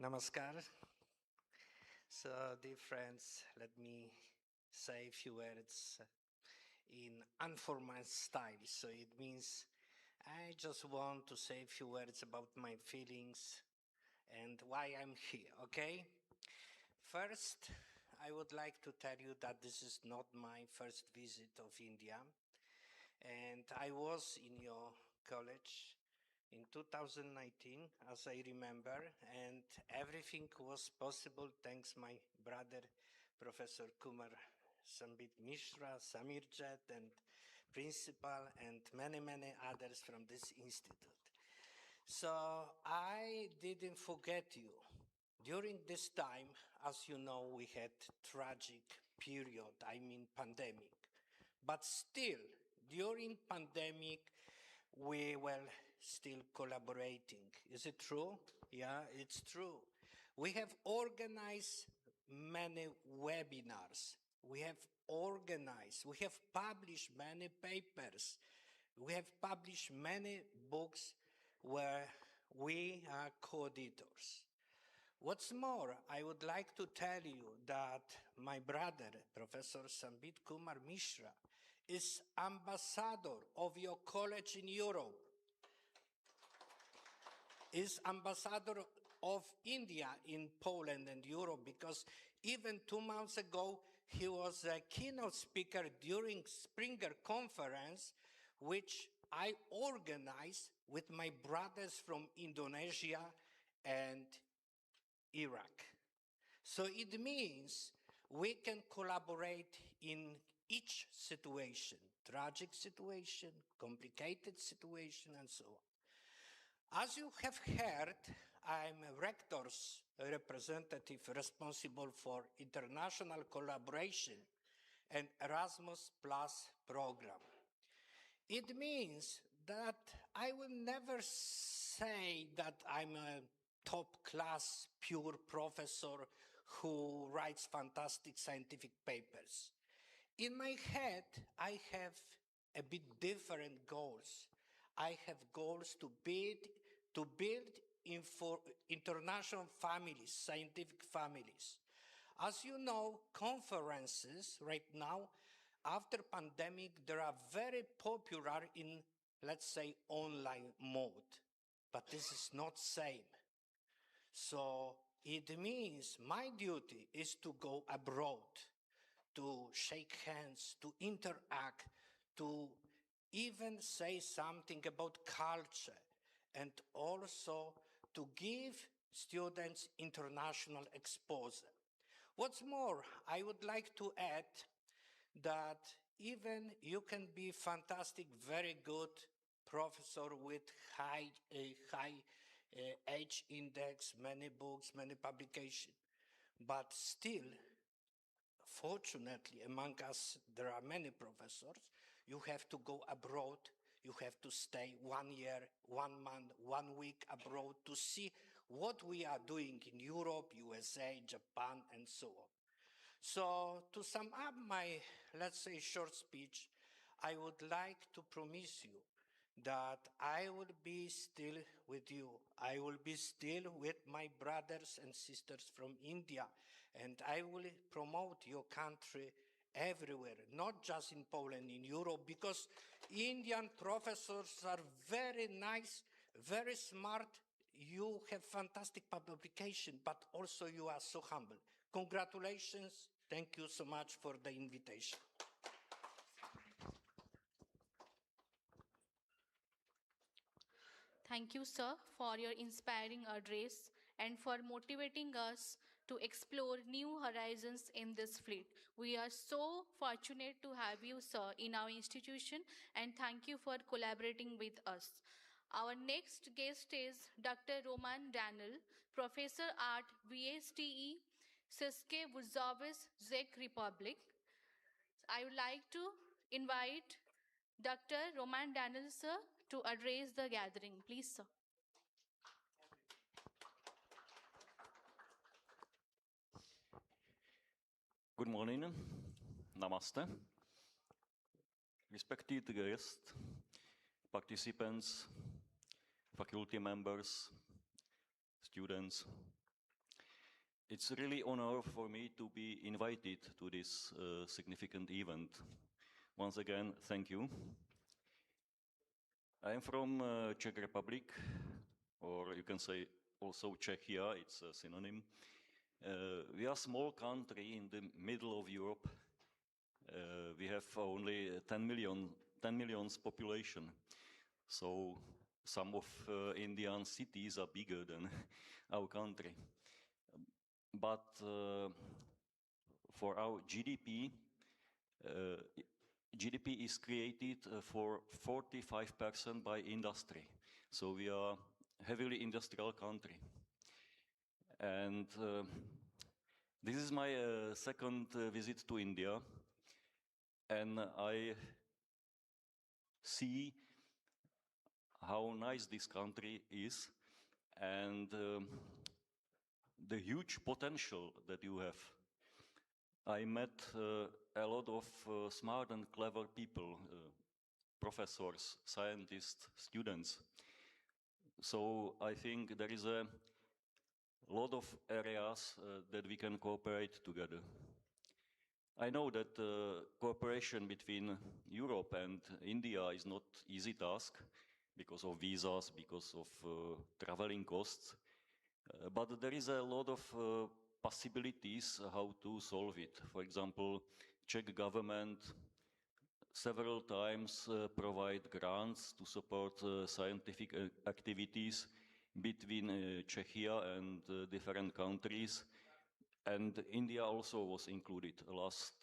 Namaskar. So, dear friends, let me say a few words in informal style. So it means I just want to say a few words about my feelings and why I'm here, okay? First, I would like to tell you that this is not my first visit of India. And I was in your college in 2019, as I remember, and everything was possible thanks my brother, Professor Kumar Sambit Mishra, Samir Jet, and principal, and many, many others from this institute. So I didn't forget you. During this time, as you know, we had tragic period, I mean pandemic. But still, during pandemic, we were still collaborating. Is it true? Yeah, it's true. We have organized many webinars. We have published many papers. We have published many books where we are co-editors. What's more, I would like to tell you that my brother, Professor Sambit Kumar Mishra, is ambassador of your college in Europe, is ambassador of India in Poland and Europe, because even 2 months ago, he was a keynote speaker during Springer conference, which I organized with my brothers from Indonesia and Iraq. So it means we can collaborate in each situation, tragic situation, complicated situation, and so on. As you have heard, I'm a rector's representative responsible for international collaboration and Erasmus Plus program. It means that I will never say that I'm a top-class pure professor who writes fantastic scientific papers. In my head, I have a bit different goals. I have goals to build international families, scientific families. As you know, conferences right now, after pandemic, they are very popular in, let's say, online mode. But this is not same. So it means my duty is to go abroad, to shake hands, to interact, to even say something about culture, and also to give students international exposure. What's more, I would like to add that even you can be fantastic, very good professor with high age index, many books, many publications, but still, fortunately, among us, there are many professors. You have to go abroad. You have to stay 1 year, 1 month, 1 week abroad to see what we are doing in Europe, USA, Japan, and so on. So to sum up my, let's say, short speech, I would like to promise you that I will be still with you. I will be still with my brothers and sisters from India, and I will promote your country everywhere, not just in Poland, in Europe, because Indian professors are very nice, very smart. You have fantastic publication, but also you are so humble. Congratulations. Thank you so much for the invitation. Thank you, sir, for your inspiring address and for motivating us to explore new horizons in this field. We are so fortunate to have you, sir, in our institution, and thank you for collaborating with us. Our next guest is Dr. Roman Daniel, Professor at VSTE, Siske Wurzowice, Czech Republic. I would like to invite Dr. Roman Daniel, sir, to address the gathering. Please, sir. Good morning, namaste. Respected guests, participants, faculty members, students. It's really honor for me to be invited to this significant event. Once again, thank you. I am from Czech Republic, or you can say also Czechia, it's a synonym. We are a small country in the middle of Europe. We have only 10 million population. So some of Indian cities are bigger than our country. But for our GDP, GDP is created for 45% by industry. So we are a heavily industrial country. And this is my second visit to India. And I see how nice this country is and the huge potential that you have. I met a lot of smart and clever people, professors, scientists, students. So I think there is a lot of areas that we can cooperate together. I know that cooperation between Europe and India is not easy task because of visas, because of traveling costs, but there is a lot of possibilities how to solve it. For example, Czech government several times provide grants to support scientific activities between Czechia and different countries. And India also was included. Last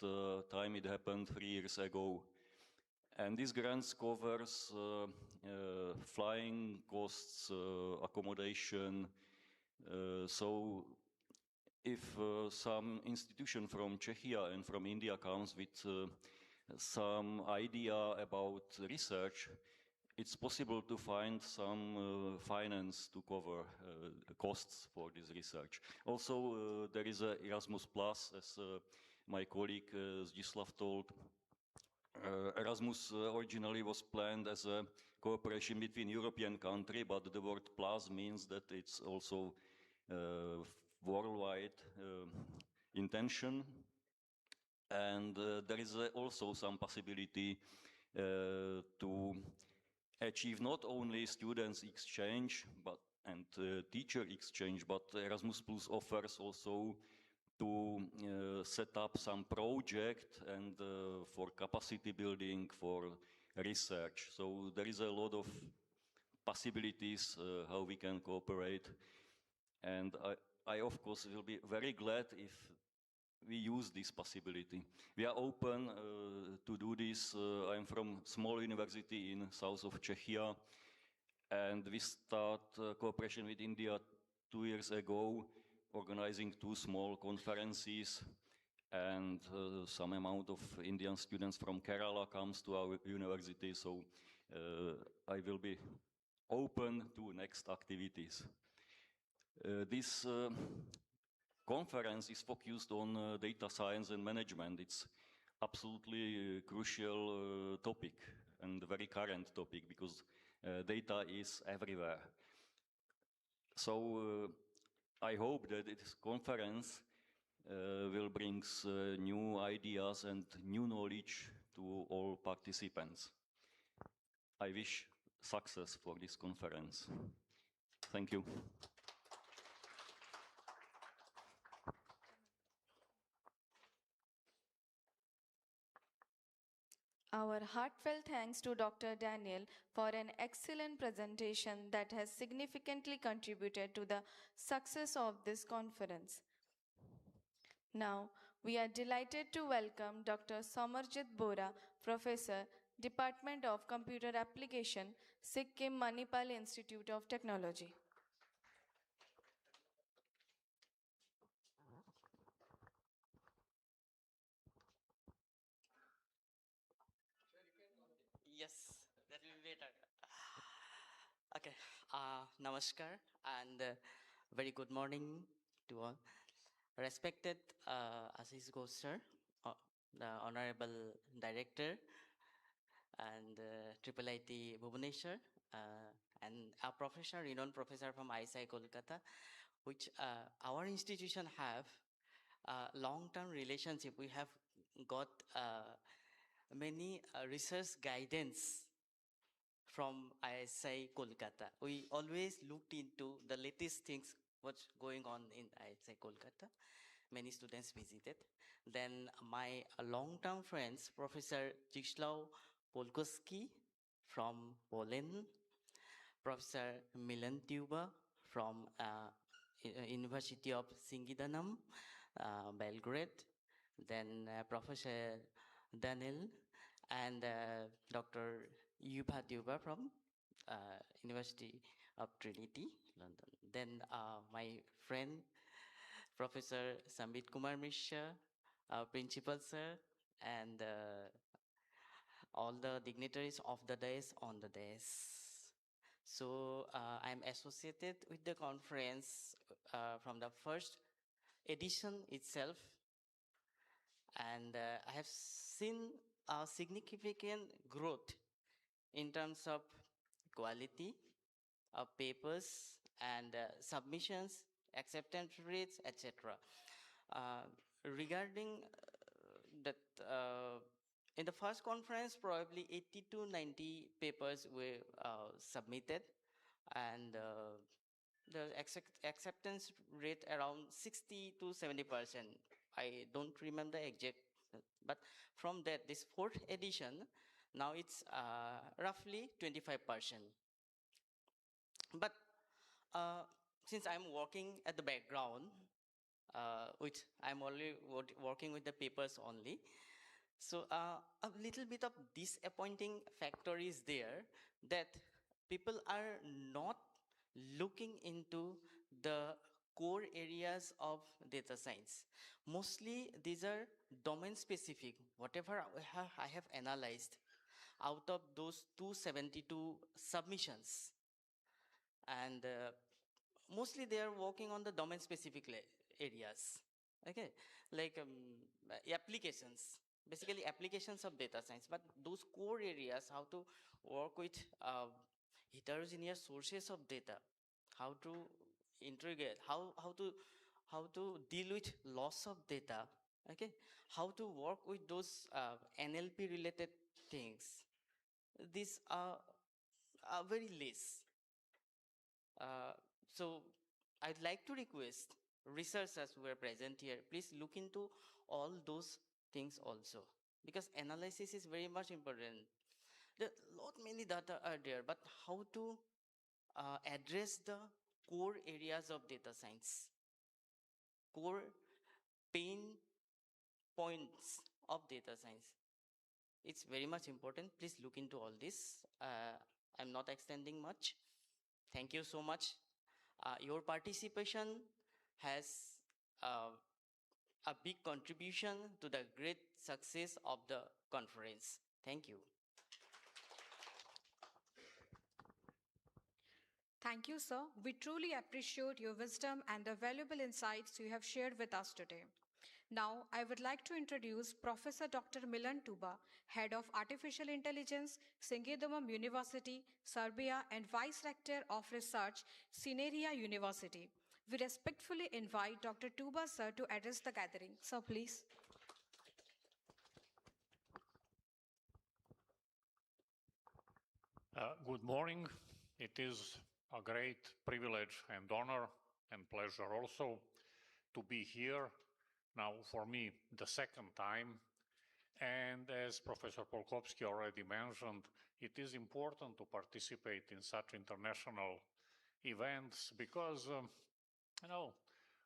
time it happened 3 years ago. And these grants covers flying costs, accommodation. So if some institution from Czechia and from India comes with some idea about research, it's possible to find some finance to cover costs for this research. Also, there is a Erasmus Plus, as my colleague Zdislav told. Erasmus originally was planned as a cooperation between European countries, but the word plus means that it's also worldwide intention. And there is also some possibility to achieve not only students exchange and teacher exchange, but Erasmus Plus offers also to set up some project and for capacity building, for research. So there is a lot of possibilities how we can cooperate. And I of course will be very glad if we use this possibility. We are open to do this. I'm from small university in south of Czechia, and we start cooperation with India 2 years ago, organizing 2 small conferences, and some amount of Indian students from Kerala comes to our university, so I will be open to next activities. This conference is focused on data science and management. It's absolutely crucial topic and very current topic because data is everywhere. So I hope that this conference will bring new ideas and new knowledge to all participants. I wish success for this conference. Thank you. Our heartfelt thanks to Dr. Daniel for an excellent presentation that has significantly contributed to the success of this conference. Now, we are delighted to welcome Dr. Samarjit Bora, Professor, Department of Computer Application, Sikkim Manipal Institute of Technology. Yes, that will be better. Okay, namaskar and very good morning to all. Respected Assis Ghosh sir, the Honorable Director, and Triple IT Bhubaneswar, and a professor, renowned professor from ISI Kolkata, which our institution have a long-term relationship. We have got many research guidance from ISI Kolkata. We always looked into the latest things, what's going on in ISI Kolkata. Many students visited. Then my long-term friends, Professor Czislaw Polkowski from Poland, Professor Milan Tuba from University of Singidanam, Belgrade, then Professor Daniel and Dr. Yuba Tuba from University of Trinity, London. Then my friend, Professor Sambit Kumar Mishra, Principal Sir, and all the dignitaries of the dais on the dais. So I'm associated with the conference from the first edition itself, and I have seen a significant growth in terms of quality of papers and submissions, acceptance rates, etc. Regarding that, in the first conference, probably 80 to 90 papers were submitted, and the acceptance rate around 60 to 70%. I don't remember the exact, but from that, this fourth edition, now it's roughly 25%. But since I'm working at the background, which I'm only working with the papers only, so a little bit of disappointing factor is there that people are not looking into the core areas of data science. Mostly these are domain specific. Whatever I have analyzed, out of those 272 submissions, and mostly they are working on the domain specific areas, okay, like applications, basically applications of data science. But those core areas, how to work with heterogeneous sources of data, how to integrate, how to deal with loss of data, okay, how to work with those NLP related things, these are very less. So I'd like to request researchers who are present here, please look into all those things also, because analysis is very much important. There are lot many data are there, but how to address the core areas of data science, core pain points of data science. It's very much important. Please look into all this. I'm not extending much. Thank you so much. Your participation has a big contribution to the great success of the conference. Thank you. Thank you, sir. We truly appreciate your wisdom and the valuable insights you have shared with us today. Now, I would like to introduce Professor Dr. Milan Tuba, Head of Artificial Intelligence, Singidamam University, Serbia, and Vice Rector of Research, Sineria University. We respectfully invite Dr. Tuba, sir, to address the gathering. Sir, please. Good morning. It is a great privilege and honor and pleasure also to be here now for me the second time. And as Professor Polkowski already mentioned, it is important to participate in such international events because,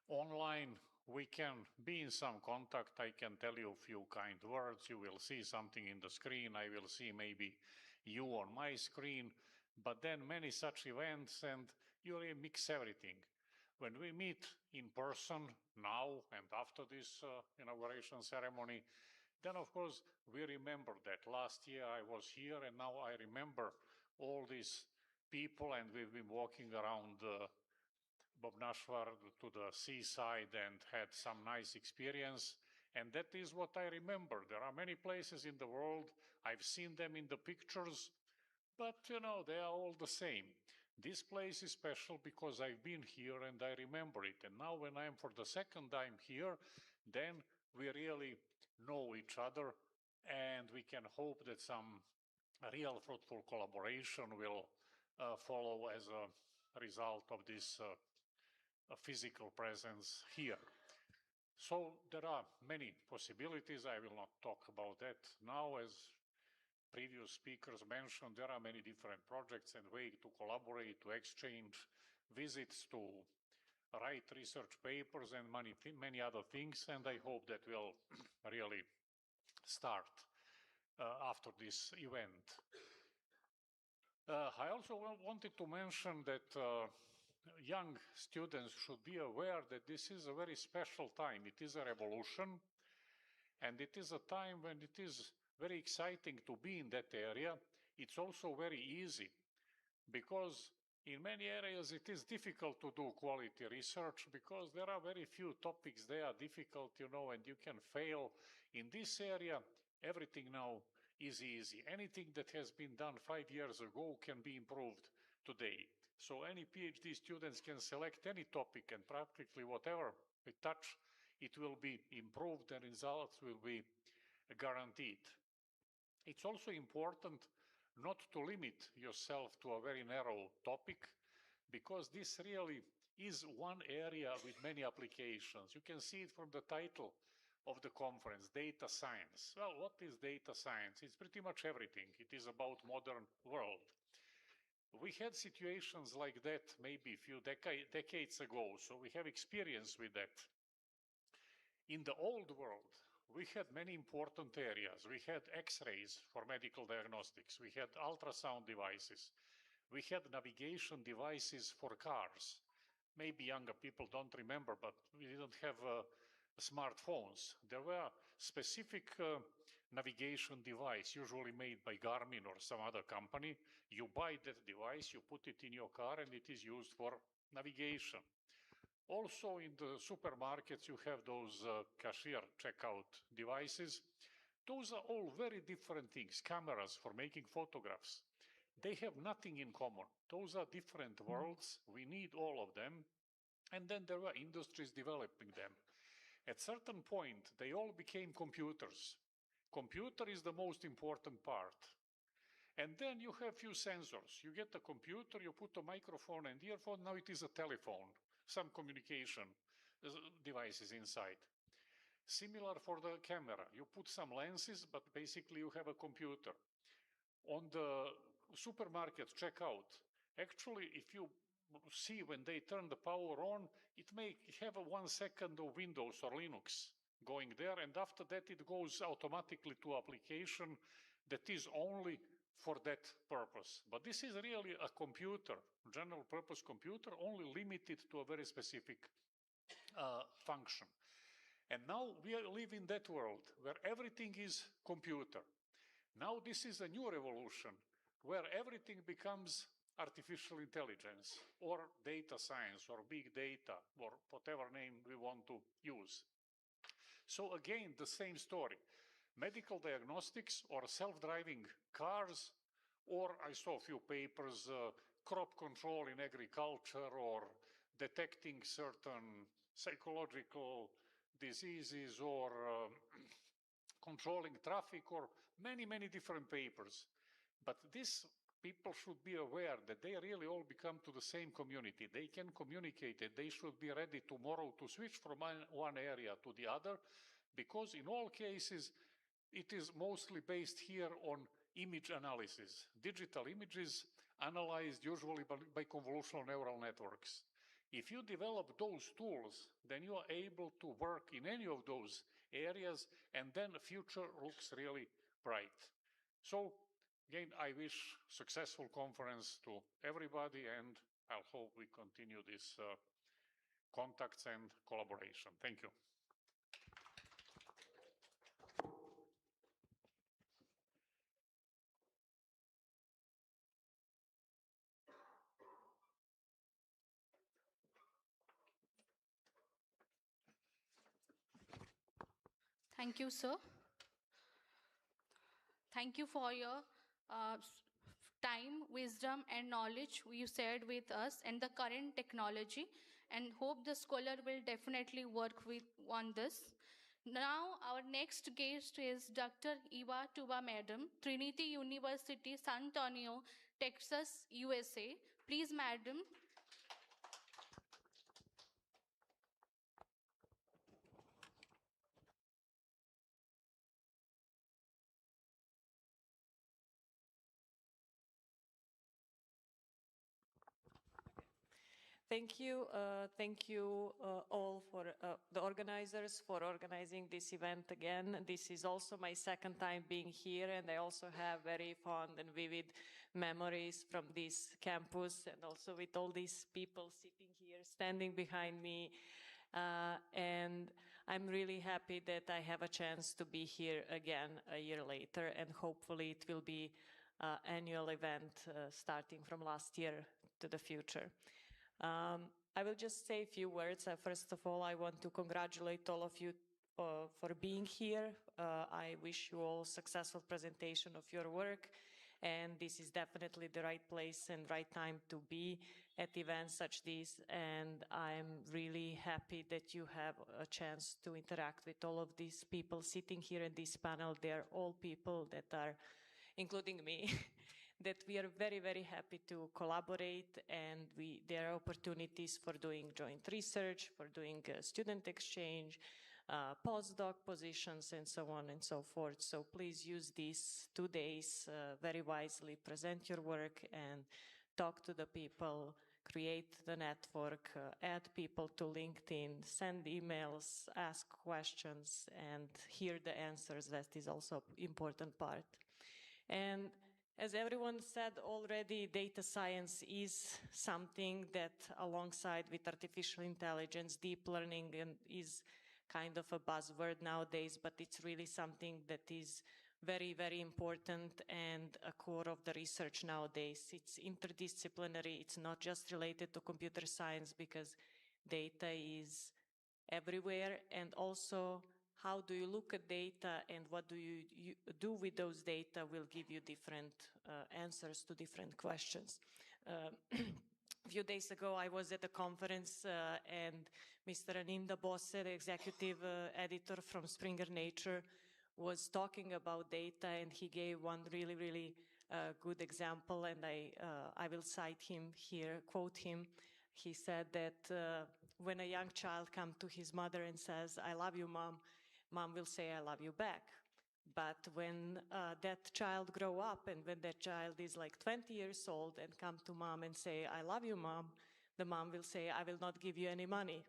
online we can be in some contact. I can tell you a few kind words. You will see something in the screen. I will see maybe you on my screen. But then many such events and you really mix everything. When we meet in person now and after this inauguration ceremony, then of course we remember that last year I was here and now I remember all these people and we've been walking around Bobnashvar to the seaside and had some nice experience. And that is what I remember. There are many places in the world, I've seen them in the pictures, but they are all the same. This place is special because I've been here and I remember it. And now when I'm for the second time here, then we really know each other and we can hope that some real fruitful collaboration will follow as a result of this physical presence here. So there are many possibilities. I will not talk about that now. As previous speakers mentioned, there are many different projects and ways to collaborate, to exchange visits, to write research papers and many other things. And I hope that will really start after this event. I also wanted to mention that young students should be aware that this is a very special time. It is a revolution, and it is a time when it is very exciting to be in that area. It's also very easy, because in many areas it is difficult to do quality research because there are very few topics. They are difficult, and you can fail. In this area, everything now is easy. Anything that has been done 5 years ago can be improved today. So any PhD students can select any topic, and practically whatever we touch, it will be improved and results will be guaranteed. It's also important not to limit yourself to a very narrow topic, because this really is one area with many applications. You can see it from the title of the conference, data science. Well, what is data science? It's pretty much everything. It is about modern world. We had situations like that maybe a few decades ago, so we have experience with that. In the old world, we had many important areas. We had X-rays for medical diagnostics. We had ultrasound devices. We had navigation devices for cars. Maybe younger people don't remember, but we didn't have smartphones. There were specific navigation device, usually made by Garmin or some other company. You buy that device, you put it in your car, and it is used for navigation. Also in the supermarkets, you have those cashier checkout devices. Those are all very different things. Cameras for making photographs. They have nothing in common. Those are different worlds. We need all of them. And then there were industries developing them. At certain point, they all became computers. Computer is the most important part. And then you have few sensors. You get a computer, you put a microphone and earphone, now it is a telephone, some communication devices inside. Similar for the camera. You put some lenses, but basically you have a computer. On the supermarket checkout, actually, if you see when they turn the power on, it may have a 1 second of Windows or Linux going there, and after that it goes automatically to application that is only for that purpose. But this is really a computer, general purpose computer, only limited to a very specific function. And now we live in that world where everything is computer. Now this is a new revolution where everything becomes artificial intelligence or data science or big data or whatever name we want to use. So again, the same story. Medical diagnostics or self-driving cars, or I saw a few papers, crop control in agriculture or detecting certain psychological diseases or controlling traffic, or many, many different papers. But these people should be aware that they really all become to the same community. They can communicate it. They should be ready tomorrow to switch from one area to the other, because in all cases, it is mostly based here on image analysis. Digital images analyzed usually by convolutional neural networks. If you develop those tools, then you are able to work in any of those areas, and then the future looks really bright. So again, I wish successful conference to everybody, and I hope we continue this contacts and collaboration. Thank you. Thank you, sir. Thank you for your time, wisdom, and knowledge you shared with us and the current technology, and hope the scholar will definitely work on this. Now, our next guest is Dr. Eva Tuba Madam, Trinity University, San Antonio, Texas, USA. Please, Madam. Thank you. Thank you all for the organizers for organizing this event again. This is also my second time being here, and I also have very fond and vivid memories from this campus, and also with all these people sitting here, standing behind me. And I'm really happy that I have a chance to be here again a year later, and hopefully it will be an annual event starting from last year to the future. I will just say a few words. First of all, I want to congratulate all of you for being here. I wish you all successful presentation of your work, and this is definitely the right place and right time to be at events such this. And I'm really happy that you have a chance to interact with all of these people sitting here in this panel. They are all people that are, including me, that we are very, very happy to collaborate, and there are opportunities for doing joint research, for doing student exchange, postdoc positions, and so on and so forth. So please use these 2 days very wisely, present your work and talk to the people, create the network, add people to LinkedIn, send emails, ask questions, and hear the answers. That is also an important part. And as everyone said already, data science is something that, alongside with artificial intelligence, deep learning is kind of a buzzword nowadays, but it's really something that is very, very important and a core of the research nowadays. It's interdisciplinary. It's not just related to computer science, because data is everywhere, and also how do you look at data and what do you do with those data will give you different answers to different questions. A few days ago, I was at a conference and Mr. Aninda Bosse, the executive editor from Springer Nature, was talking about data, and he gave one really, really good example, and I will cite him here, quote him. He said that when a young child comes to his mother and says, "I love you, Mom," Mom will say, "I love you back." But when that child grow up, and when that child is like 20 years old and come to Mom and say, "I love you, Mom," the mom will say, "I will not give you any money."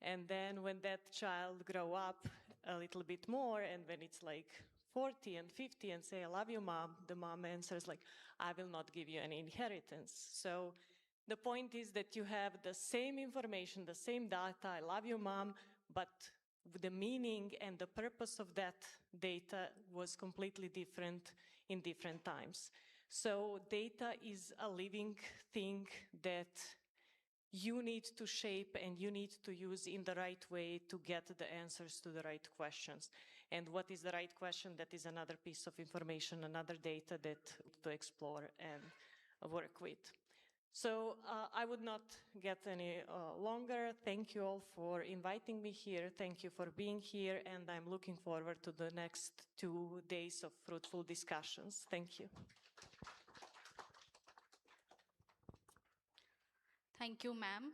And then when that child grow up a little bit more, and when it's like 40 and 50 and say, "I love you, Mom," the mom answers like, "I will not give you any inheritance." So the point is that you have the same information, the same data, "I love you, Mom," but the meaning and the purpose of that data was completely different in different times. So data is a living thing that you need to shape and you need to use in the right way to get the answers to the right questions. And what is the right question? That is another piece of information, another data that to explore and work with. So I would not get any longer. Thank you all for inviting me here. Thank you for being here, and I'm looking forward to the next 2 days of fruitful discussions. Thank you. Thank you, ma'am,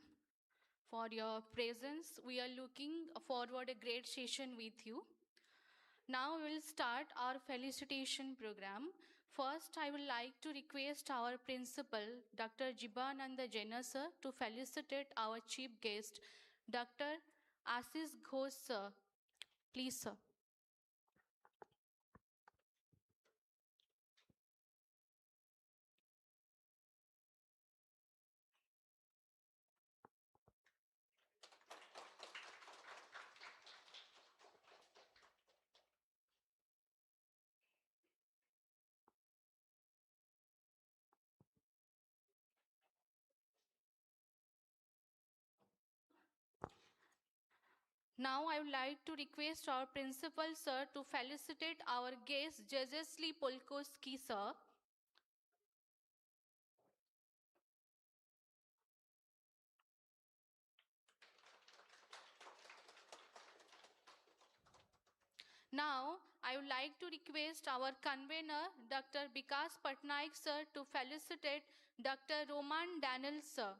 for your presence. We are looking forward a great session with you. Now we will start our felicitation program. First, I would like to request our principal, Dr. Jibananda Jaina sir, to felicitate our chief guest, Dr. Ashish Ghosh sir. Please, sir. Now I would like to request our principal sir to felicitate our guest Jezesli Polkowski sir. Now I would like to request our convener Dr. Vikas Patnaik sir to felicitate Dr. Roman Daniel sir.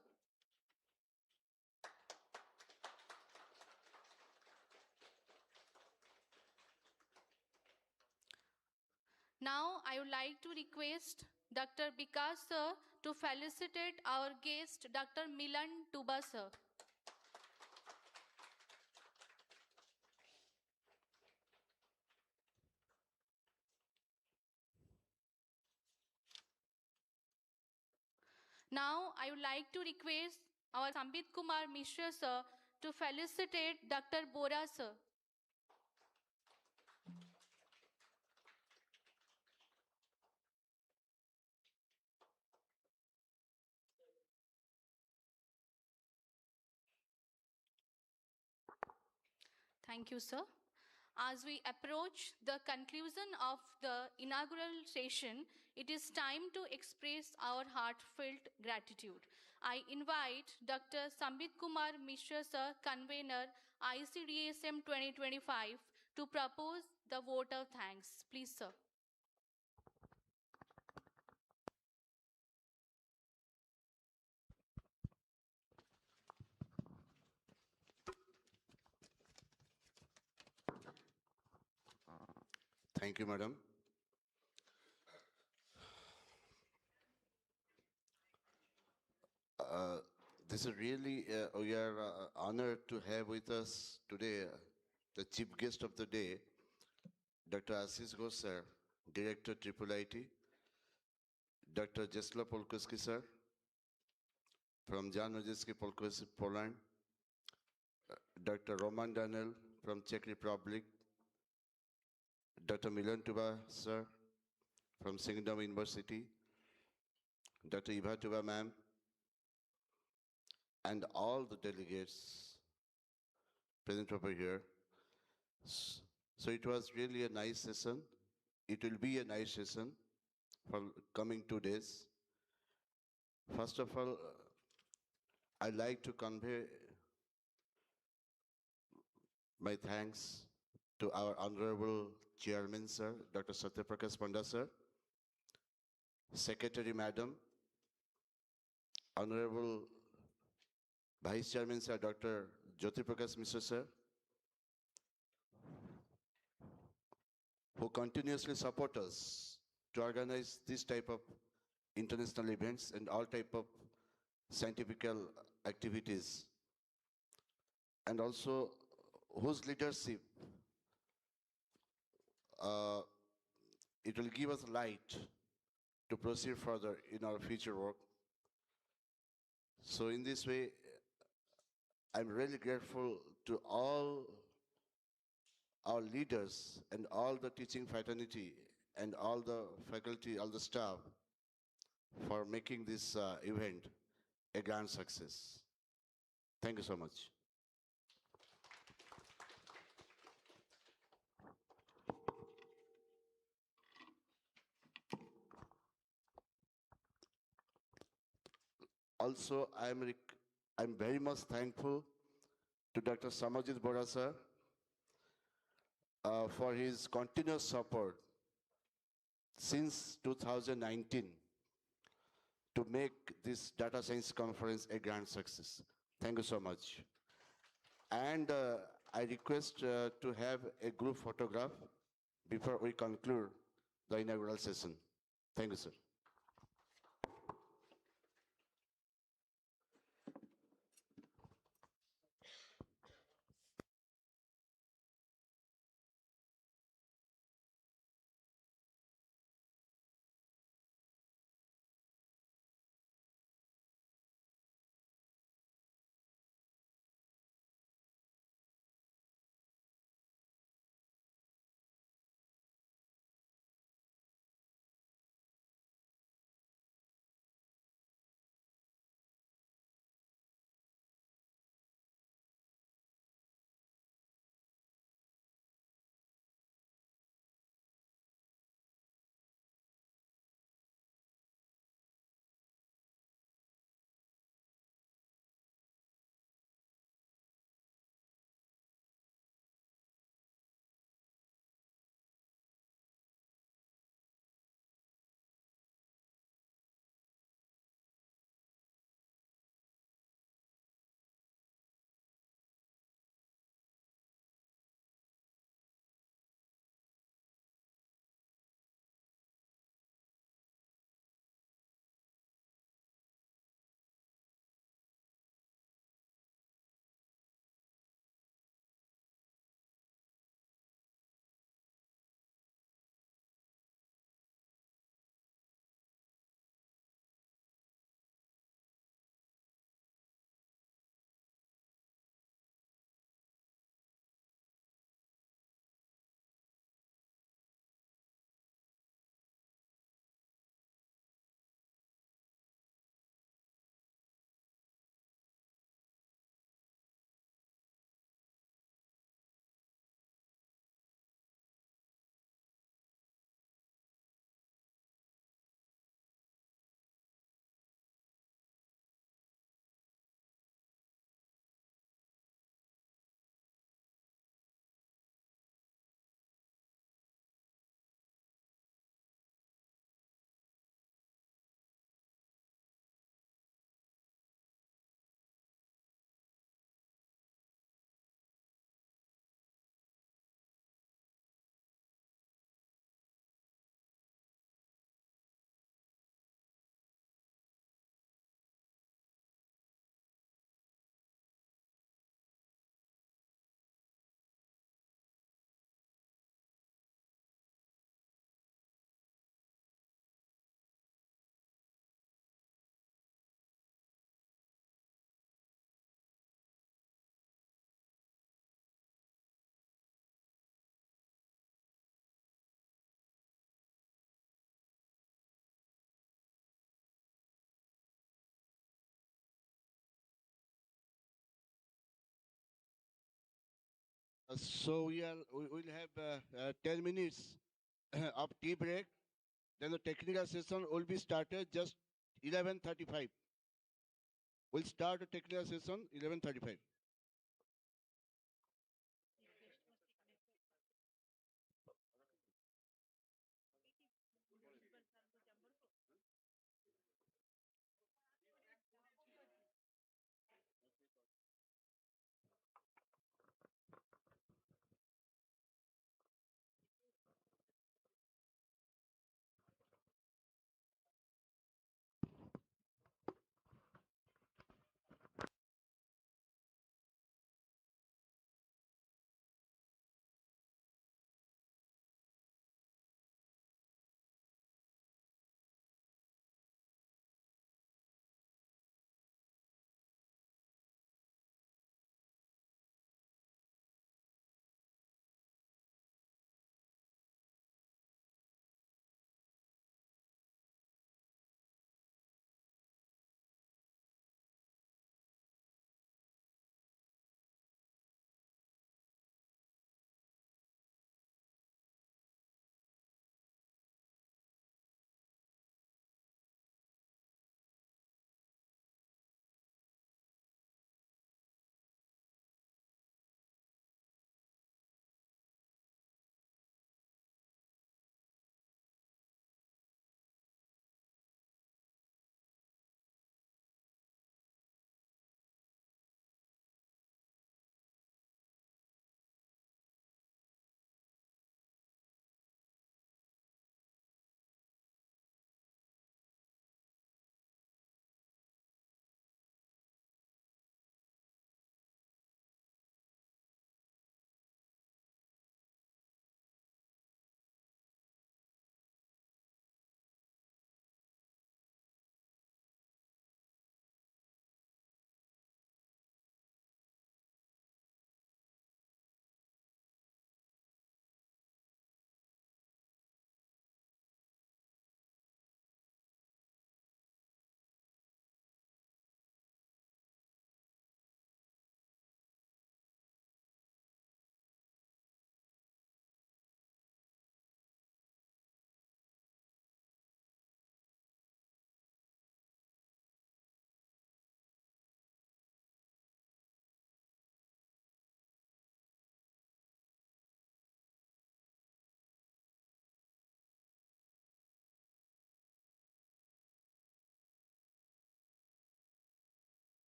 Now I would like to request Dr. Vikas sir to felicitate our guest Dr. Milan Tuba sir. Now I would like to request our Sambit Kumar Mishra sir to felicitate Dr. Bora sir. Thank you, sir. As we approach the conclusion of the inaugural session, it is time to express our heartfelt gratitude. I invite Dr. Sambit Kumar Mishra, sir, convener ICDSM 2025, to propose the vote of thanks. Please, sir. Thank you, madam. This is really, we are honored to have with us today the chief guest of the day, Dr. Ashish Ghosh, sir, Director IIIT, Dr. Jesla Polkowski, sir, from Jan Majeski Polkowski, Poland, Dr. Roman Daniel from Czech Republic, Dr. Milan Tuba, sir, from Singdom University, Dr. Eva Tuba, ma'am, and all the delegates present over here. So it was really a nice session. It will be a nice session for coming 2 days. First of all, I'd like to convey my thanks to our Honorable Chairman, sir, Dr. Satyaprakash Panda, sir, Secretary, Madam, Honorable Vice Chairman, sir, Dr. Jyoti Prakash Mishra, sir, who continuously support us to organize this type of international events and all type of scientific activities, and also whose leadership it will give us light to proceed further in our future work. So in this way, I'm really grateful to all our leaders and all the teaching fraternity and all the faculty, all the staff for making this event a grand success. Thank you so much. Also, I'm very much thankful to Dr. Samajit Bora, sir, for his continuous support since 2019 to make this data science conference a grand success. Thank you so much. And I request to have a group photograph before we conclude the inaugural session. Thank you, sir. So we will have 10 minutes of tea break. Then the technical session will be started just 11:35. We'll start the technical session 11:35.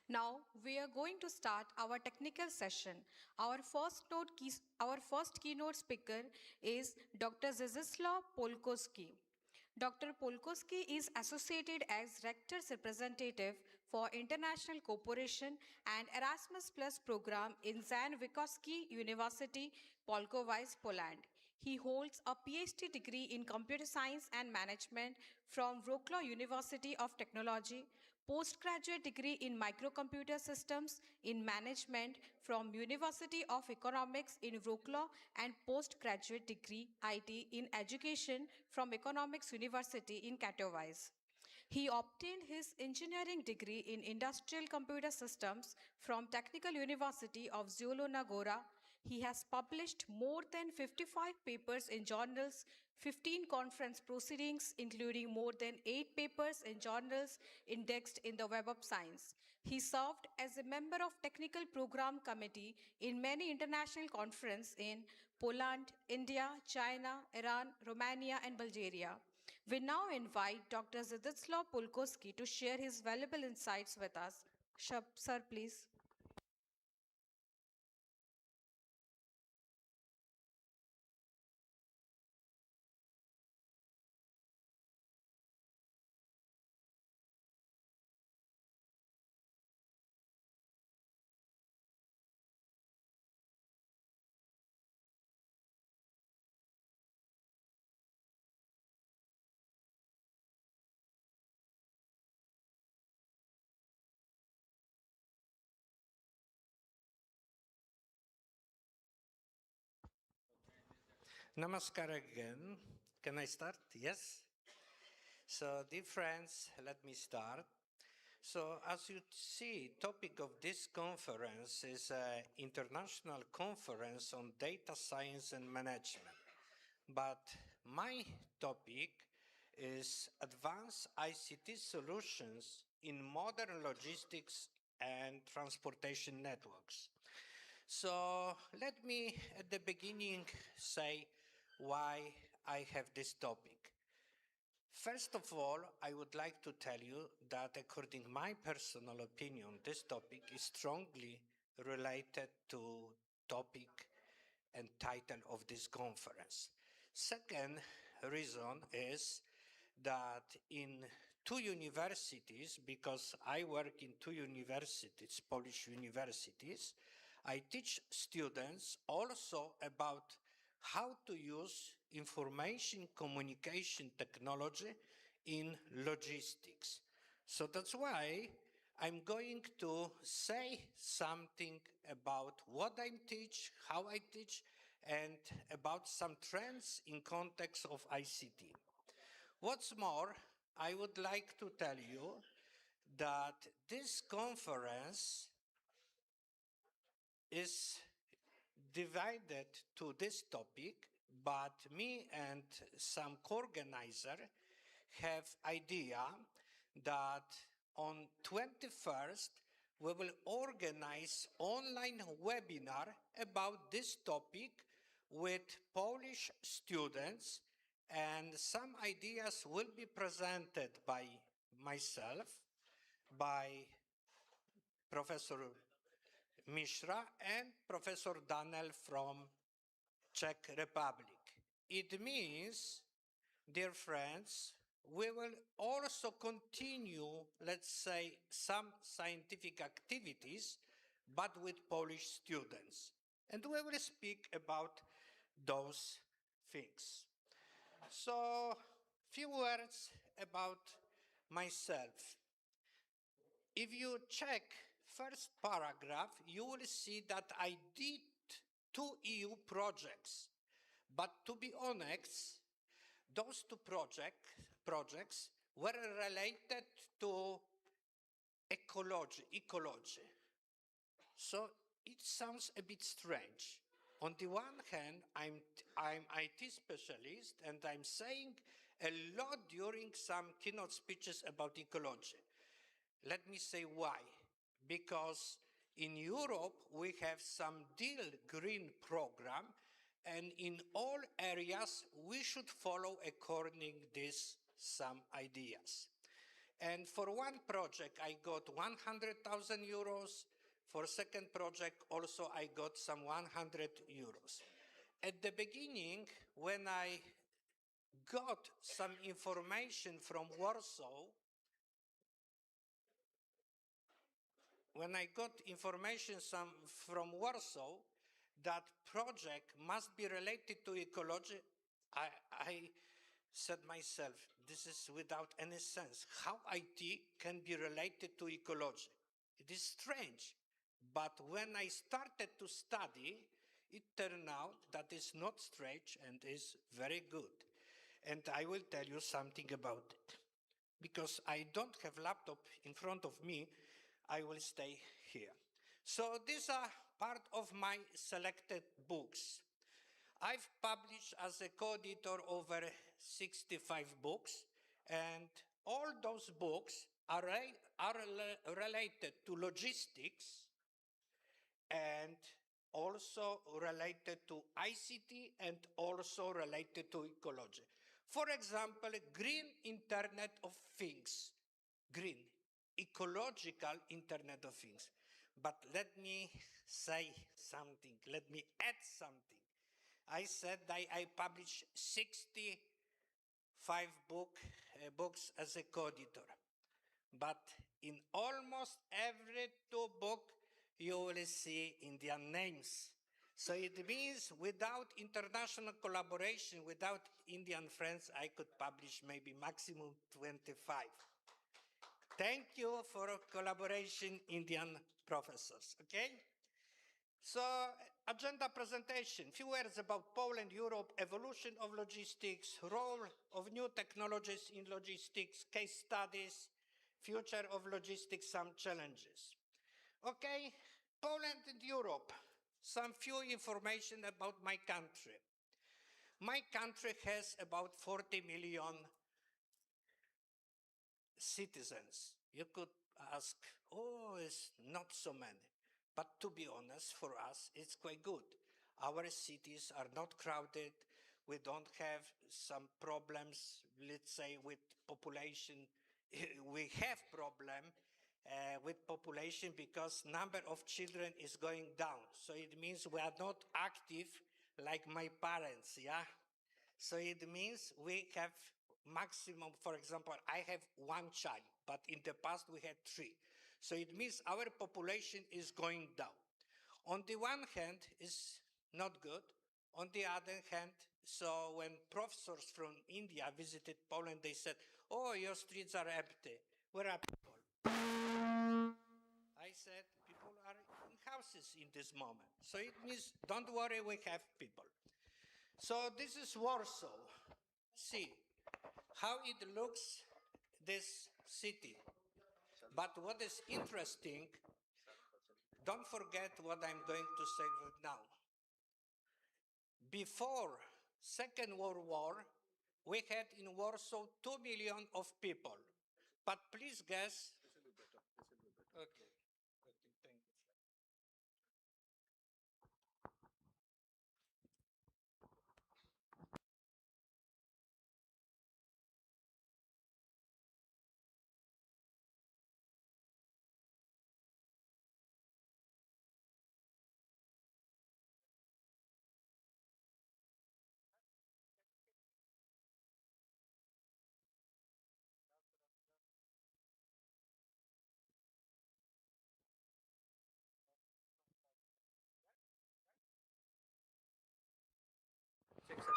Now we are going to start our technical session. Our first keynote speaker is Dr. Zdzislaw Polkowski. Dr. Polkowski is associated as Rector's representative for International Cooperation and Erasmus Plus program in Jan Wykowski University, Polkowice, Poland. He holds a PhD degree in Computer Science and Management from Wrocław University of Technology, postgraduate degree in Microcomputer Systems in Management from University of Economics in Wrocław, and postgraduate degree IT in Education from Economics University in Katowice. He obtained his engineering degree in Industrial Computer Systems from Technical University of Zielona Góra. He has published more than 55 papers in journals, 15 conference proceedings, including more than 8 papers in journals indexed in the Web of Science. He served as a member of Technical Program Committee in many international conferences in Poland, India, China, Iran, Romania, and Bulgaria. We now invite Dr. Zdzislaw Polkowski to share his valuable insights with us. Sir, please. Namaskar again. Can I start? Yes? So, dear friends, let me start. So, as you see, topic of this conference is an international conference on data science and management. But my topic is advanced ICT solutions in modern logistics and transportation networks. So let me at the beginning say why I have this topic. First of all, I would like to tell you that according to my personal opinion, this topic is strongly related to topic and title of this conference. Second reason is that in two universities, because I work in two universities, Polish universities, I teach students also about how to use information communication technology in logistics. So that's why I'm going to say something about what I teach, how I teach, and about some trends in context of ICT. What's more, I would like to tell you that this conference is divided to this topic, but me and some co-organizer have idea that on 21st we will organize online webinar about this topic with Polish students, and some ideas will be presented by myself, by Professor Mishra and Professor Daniel from Czech Republic. It means, dear friends, we will also continue, let's say, some scientific activities, but with Polish students. And we will speak about those things. So, few words about myself. If you check first paragraph, you will see that I did 2 EU projects. But to be honest, those 2 projects were related to ecology. So it sounds a bit strange. On the one hand, I'm IT specialist and I'm saying a lot during some keynote speeches about ecology. Let me say why. Because in Europe, we have some deal green program, and in all areas, we should follow according this some ideas. And for one project, I got 100,000 euros. For second project, also I got some 100 euros. At the beginning, when I got some information from Warsaw, that project must be related to ecology, I said myself, this is without any sense. How IT can be related to ecology? It is strange. But when I started to study, it turned out that it's not strange and is very good. And I will tell you something about it. Because I don't have laptop in front of me, I will stay here. So these are part of my selected books. I've published as a co-editor over 65 books, and all those books are related to logistics and also related to ICT and also related to ecology. For example, Green Internet of Things. Green, ecological Internet of Things. But let me say something, let me add something. I said I published 65 books as a co-editor. But in almost every 2 books, you will see Indian names. So it means without international collaboration, without Indian friends, I could publish maybe maximum 25. Thank you for collaboration, Indian professors, okay? So, agenda presentation, few words about Poland, Europe, evolution of logistics, role of new technologies in logistics, case studies, future of logistics, some challenges. Okay, Poland and Europe, some few information about my country. My country has about 40 million citizens. You could ask, oh, it's not so many. But to be honest, for us, it's quite good. Our cities are not crowded. We don't have some problems, let's say, with population. We have problem with population because number of children is going down. So it means we are not active like my parents, yeah? So it means we have maximum, for example, I have 1 child, but in the past we had 3. So it means our population is going down. On the one hand, it's not good. On the other hand, so when professors from India visited Poland, they said, oh, your streets are empty. Where are people? I said people are in houses in this moment. So it means, don't worry, we have people. So this is Warsaw. See how it looks, this city. But what is interesting, don't forget what I'm going to say right now. Before Second World War, we had in Warsaw 2 million of people. But please guess. Okay. Thank you.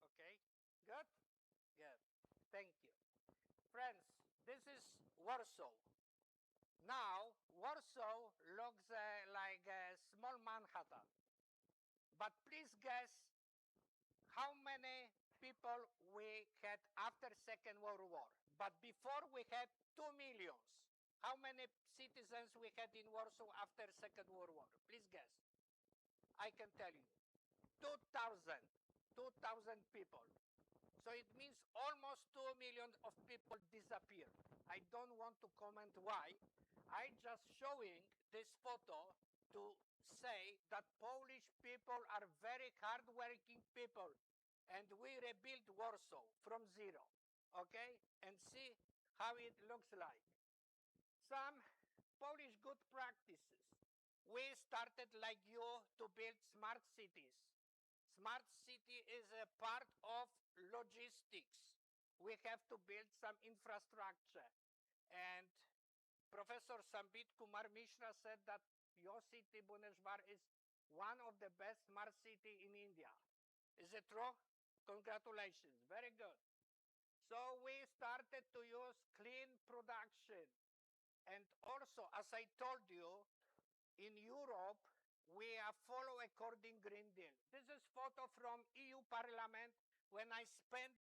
Okay, good? Good. Thank you. Friends, this is Warsaw. Now, Warsaw looks like a small Manhattan. But please guess how many people we had after Second World War. But before we had 2 millions. How many citizens we had in Warsaw after Second World War? Please guess. I can tell you. 2,000 people. So it means almost 2 million of people disappeared. I don't want to comment why. I just showing this photo to say that Polish people are very hardworking people and we rebuilt Warsaw from zero. Okay? And see how it looks like. Some Polish good practices. We started like you to build smart cities. Smart city is a part of logistics. We have to build some infrastructure. And Professor Sambit Kumar Mishra said that your city, Bhubaneswar, is one of the best smart city in India. Is it true? Congratulations. Very good. So we started to use clean production. And also, as I told you, in Europe, we are follow according Green Deal. This is photo from EU Parliament when I spent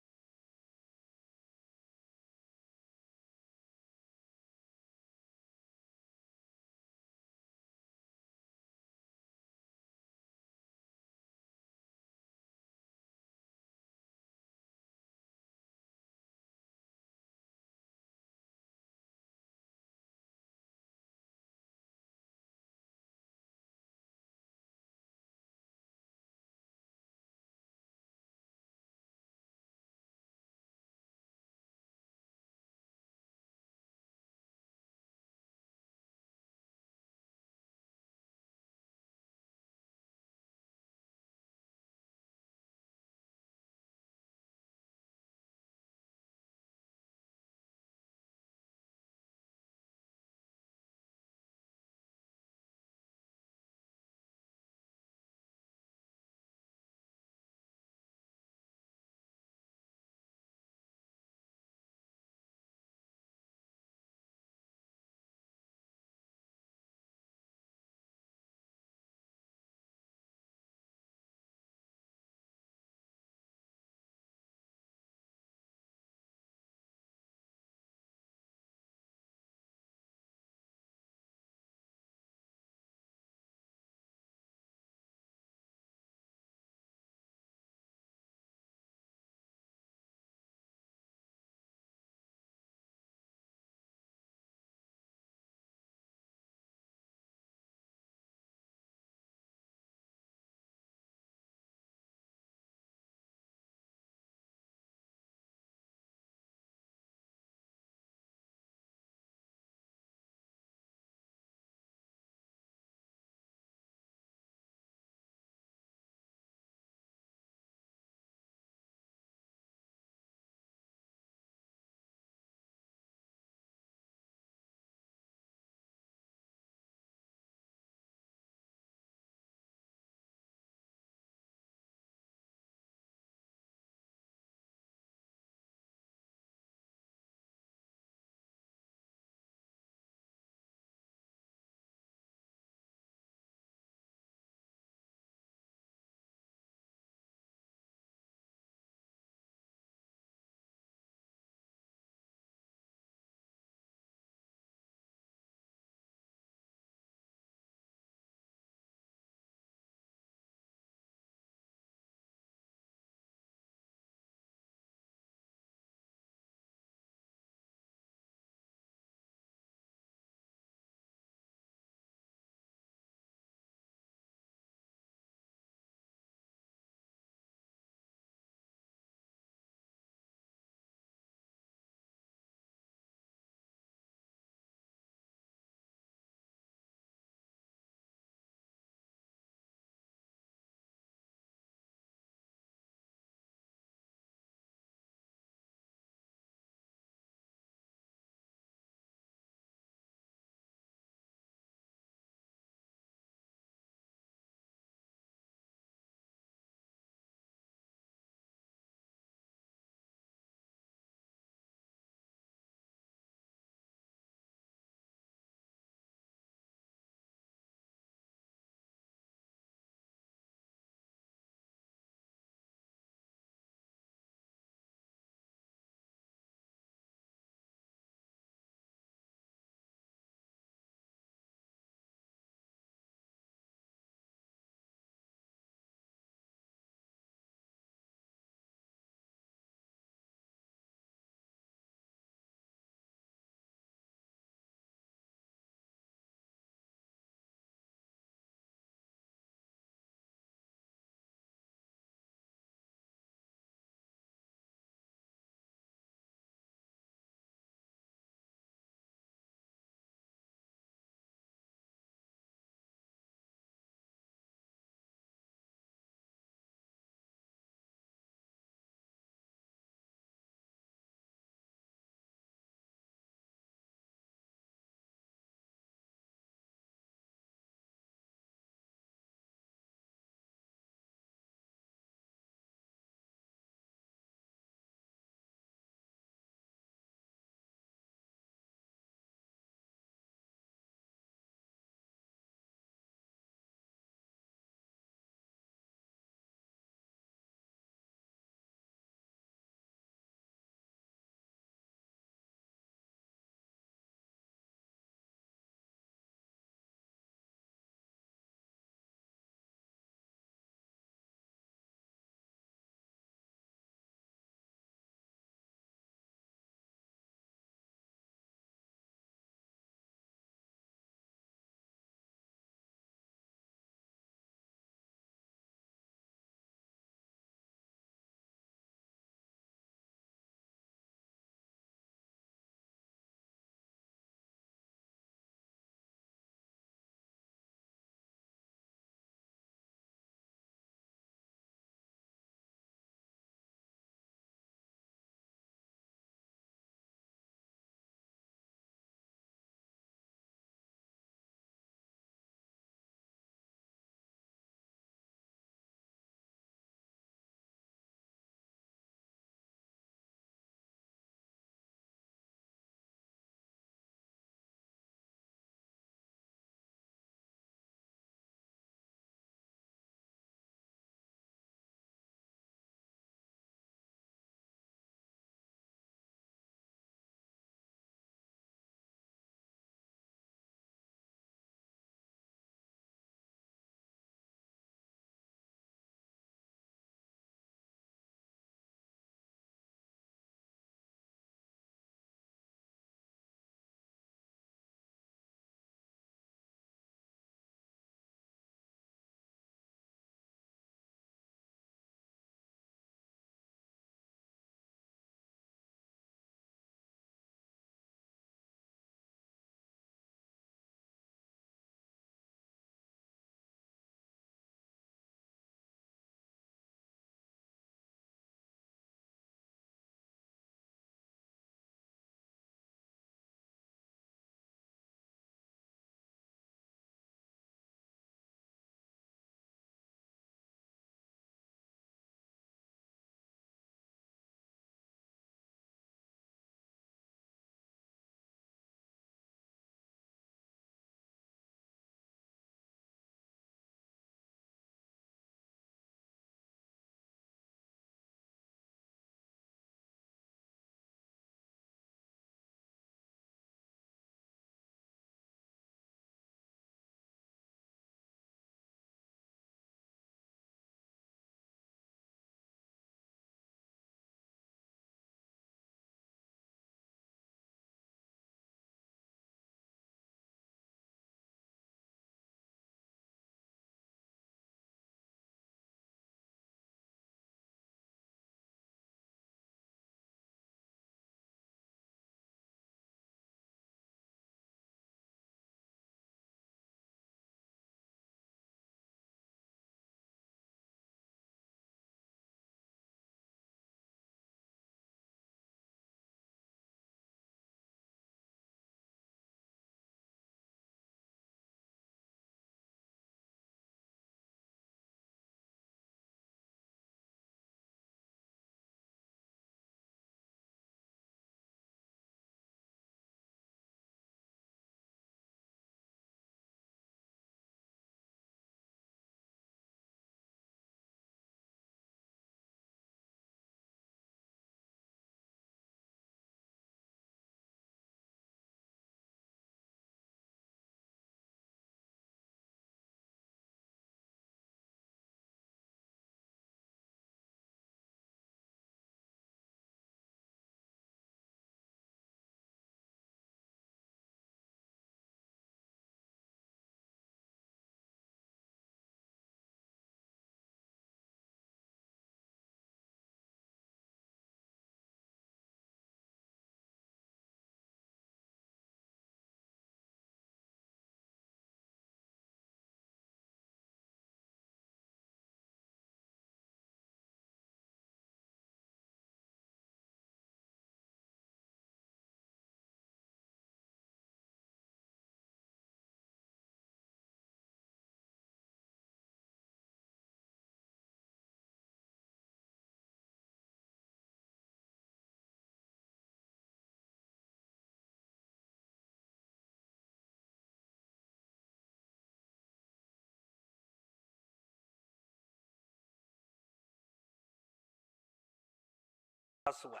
as well.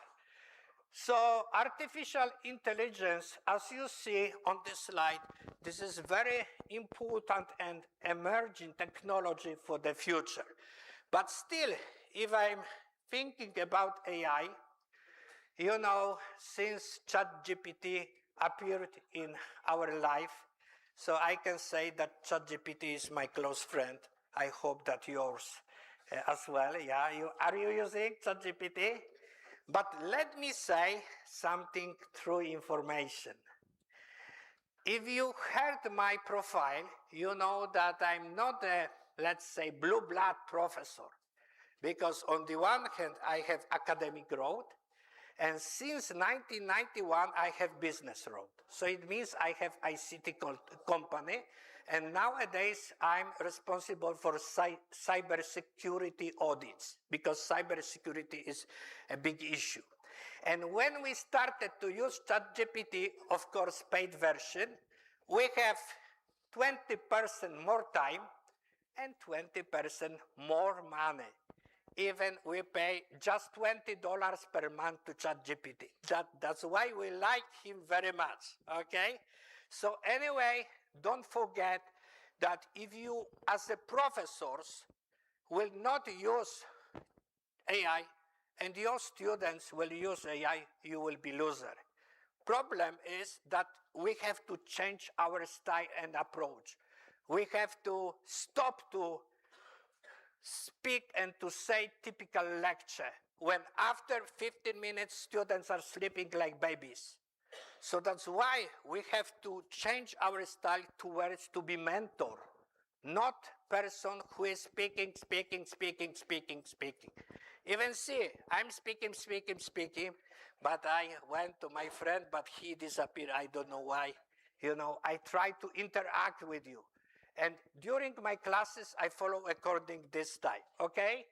So artificial intelligence, as you see on this slide, this is very important and emerging technology for the future. But still, if I'm thinking about AI, you know, since ChatGPT appeared in our life, so I can say that ChatGPT is my close friend. I hope that yours as well. Yeah, are you using ChatGPT? But let me say something through information. If you heard my profile, you know that I'm not a, let's say, blue blood professor, because on the one hand, I have academic growth, and since 1991, I have business road. So it means I have ICT company, and nowadays I'm responsible for cybersecurity audits, because cybersecurity is a big issue. And when we started to use ChatGPT, of course, paid version, we have 20% more time and 20% more money. Even we pay just $20 per month to ChatGPT. That's why we like him very much, okay? So anyway, don't forget that if you, as a professors, will not use AI, and your students will use AI, you will be loser. Problem is that we have to change our style and approach. We have to stop to speak and to say typical lecture when after 15 minutes students are sleeping like babies. So that's why we have to change our style towards to be mentor, not person who is speaking. Even see, I'm speaking, but I went to my friend, but he disappeared. I don't know why. You know, I try to interact with you. And during my classes, I follow according this style, okay?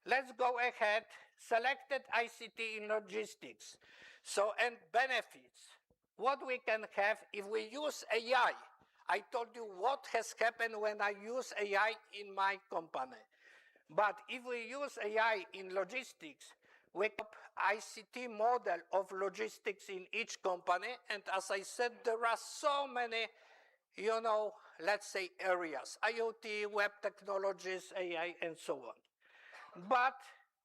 Let's go ahead. Selected ICT in logistics. So, and benefits. What we can have if we use AI. I told you what has happened when I use AI in my company. But if we use AI in logistics, we have ICT model of logistics in each company. And as I said, there are so many, you know, let's say areas, IoT, web technologies, AI, and so on. But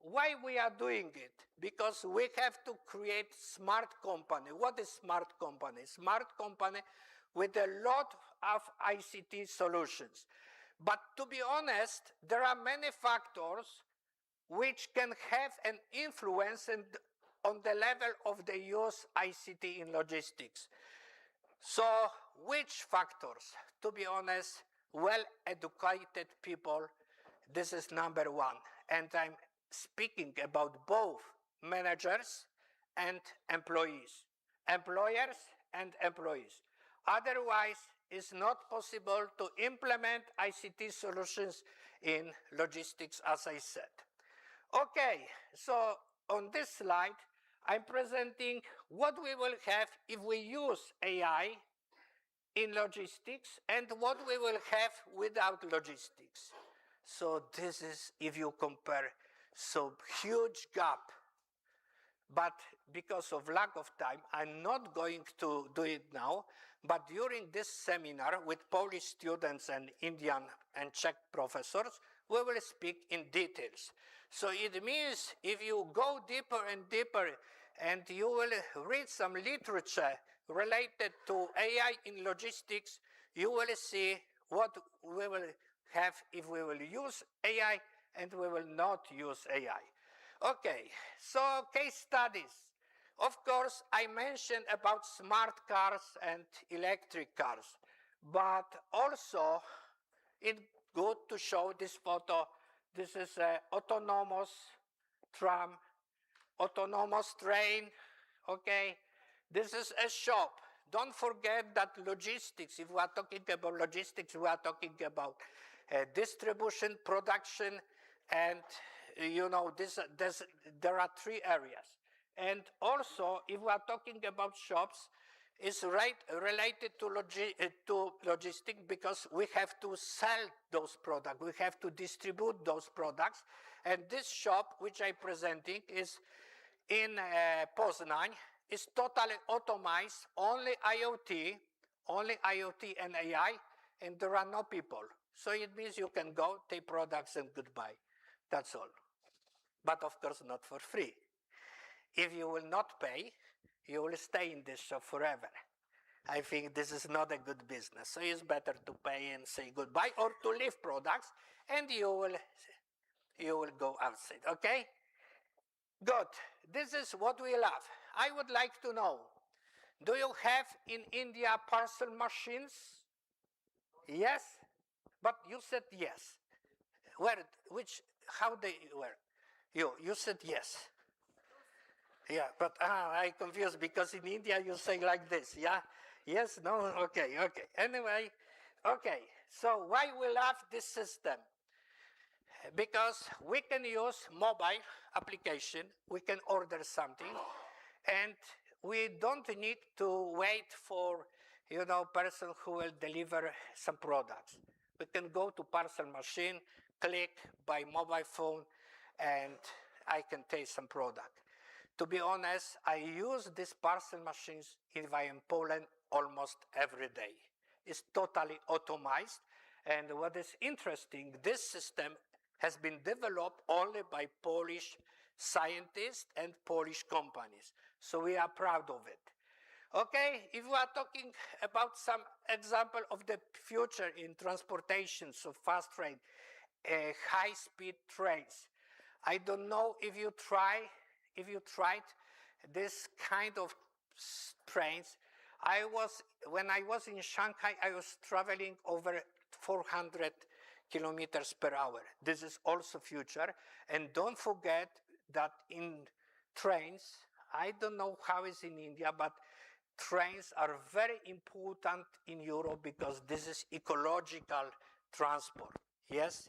why we are doing it? Because we have to create smart company. What is smart company? Smart company with a lot of ICT solutions. But to be honest, there are many factors which can have an influence on the level of the use ICT in logistics. So which factors? To be honest, well-educated people, this is number one. And I'm speaking about both managers and employees, employers and employees. Otherwise, it's not possible to implement ICT solutions in logistics, as I said. Okay, so on this slide, I'm presenting what we will have if we use AI in logistics and what we will have without logistics. So this is, if you compare, so huge gap. But because of lack of time, I'm not going to do it now. But during this seminar with Polish students and Indian and Czech professors, we will speak in details. So it means if you go deeper and deeper and you will read some literature related to AI in logistics, you will see what we will have if we will use AI and we will not use AI. Okay, so case studies. Of course, I mentioned about smart cars and electric cars, but also it's good to show this photo. This is an autonomous tram, autonomous train, okay? This is a shop. Don't forget that logistics, if we are talking about logistics, we are talking about distribution, production, and you know, there are three areas. And also, if we are talking about shops, it's related to logistics because we have to sell those products. We have to distribute those products. And this shop, which I'm presenting, is in Poznan is totally automized, only IoT and AI, and there are no people. So it means you can go, take products, and goodbye. That's all. But of course, not for free. If you will not pay, you will stay in this shop forever. I think this is not a good business. So it's better to pay and say goodbye or to leave products, and you will go outside, okay? Good. This is what we love. I would like to know, do you have in India parcel machines? Yes? But you said yes. How they were? You said yes. Yeah, but I confused because in India you say like this, yeah? Yes, no, okay. Anyway, okay, so why we love this system? Because we can use mobile application, we can order something, and we don't need to wait for, person who will deliver some products. We can go to parcel machine, click by mobile phone, and I can take some product. To be honest, I use these parcel machines if I am in Poland almost every day. It's totally automized, and what is interesting, this system has been developed only by Polish scientists and Polish companies. So we are proud of it. Okay, if we are talking about some example of the future in transportation, so fast train, high-speed trains. I don't know if you tried this kind of trains. When I was in Shanghai, I was traveling over 400 kilometers per hour. This is also future. And don't forget that in trains, I don't know how it's in India, but trains are very important in Europe because this is ecological transport. Yes?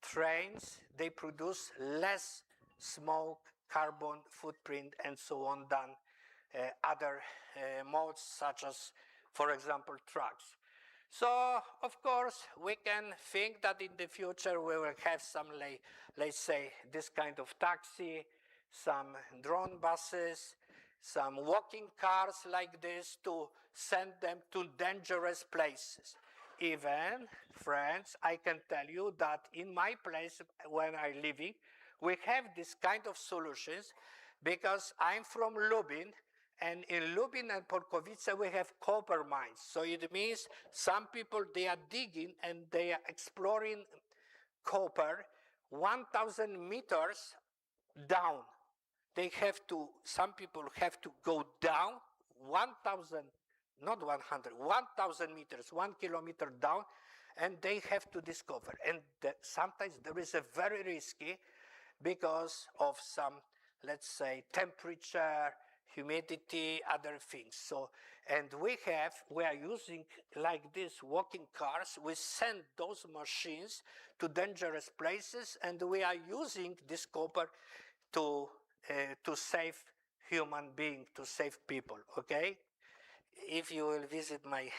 Trains, they produce less smoke, carbon footprint, and so on than other modes such as, for example, trucks. So, of course, we can think that in the future we will have some, let's say, this kind of taxi, some drone buses, some walking cars like this to send them to dangerous places. Even, friends, I can tell you that in my place when I'm living, we have this kind of solutions because I'm from Lubin, and in Lubin and Polkowice we have copper mines. So it means some people, they are digging and they are exploring copper 1,000 meters down. Some people have to go down 1,000, not 100, 1,000 meters, 1 kilometer down, and they have to discover. And sometimes there is a very risky because of some, let's say, temperature, humidity, other things. So, and we are using like this walking cars. We send those machines to dangerous places, and we are using this copper to save human beings, to save people, okay? If you will visit my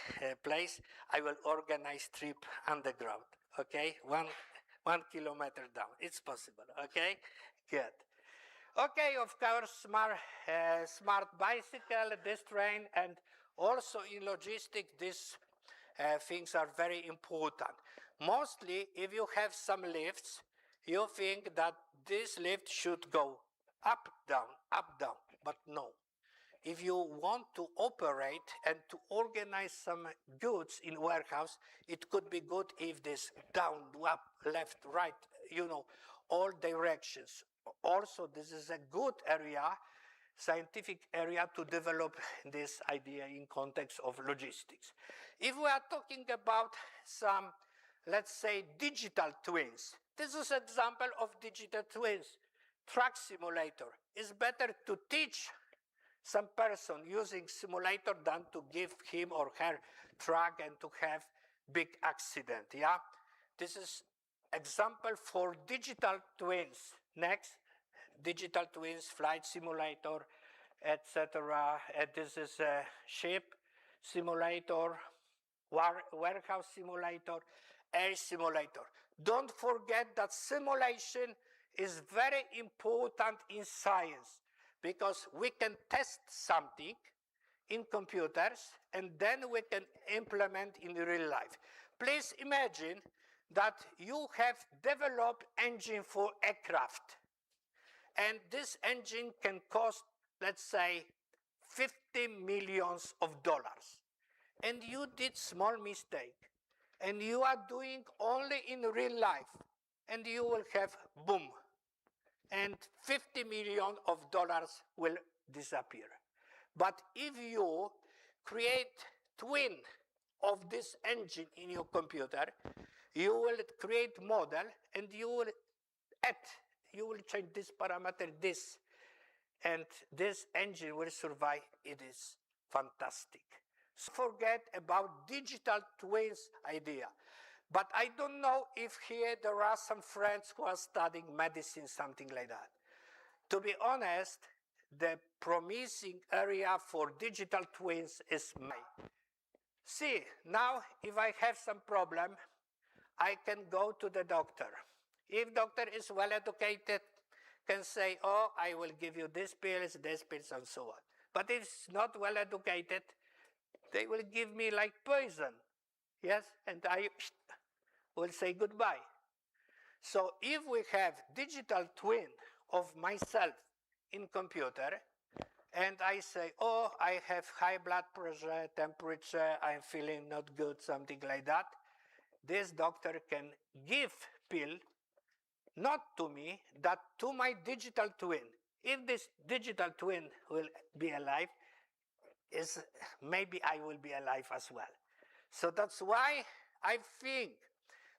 place, I will organize trip underground, okay? One kilometer down. It's possible, okay? Good. Okay, of course, smart bicycle, this train, and also in logistics, these things are very important. Mostly, if you have some lifts, you think that this lift should go up, down, but no. If you want to operate and to organize some goods in warehouse, it could be good if this down, up, left, right, all directions. Also, this is a good area, scientific area to develop this idea in context of logistics. If we are talking about some, let's say, digital twins, this is an example of digital twins. Truck simulator. It's better to teach some person using simulator than to give him or her truck and to have big accident, yeah? This is example for digital twins. Next, digital twins, flight simulator, etc. This is a ship simulator, warehouse simulator, air simulator. Don't forget that simulation is very important in science because we can test something in computers and then we can implement in real life. Please imagine that you have developed engine for aircraft, and this engine can cost, let's say, $50 million, and you did small mistake, and you are doing only in real life, and you will have boom, and $50 million will disappear. But if you create twin of this engine in your computer, you will create model and you will add, you will change this parameter, this, and this engine will survive. It is fantastic. So forget about digital twins idea. But I don't know if here there are some friends who are studying medicine, something like that. To be honest, the promising area for digital twins is mine. See, now if I have some problem, I can go to the doctor. If doctor is well educated, can say, oh, I will give you these pills, and so on. But if it's not well educated, they will give me like poison, yes, and I will say goodbye. So if we have digital twin of myself in computer, and I say, oh, I have high blood pressure, temperature, I'm feeling not good, something like that, this doctor can give pill, not to me, that to my digital twin. If this digital twin will be alive, maybe I will be alive as well. So that's why I think,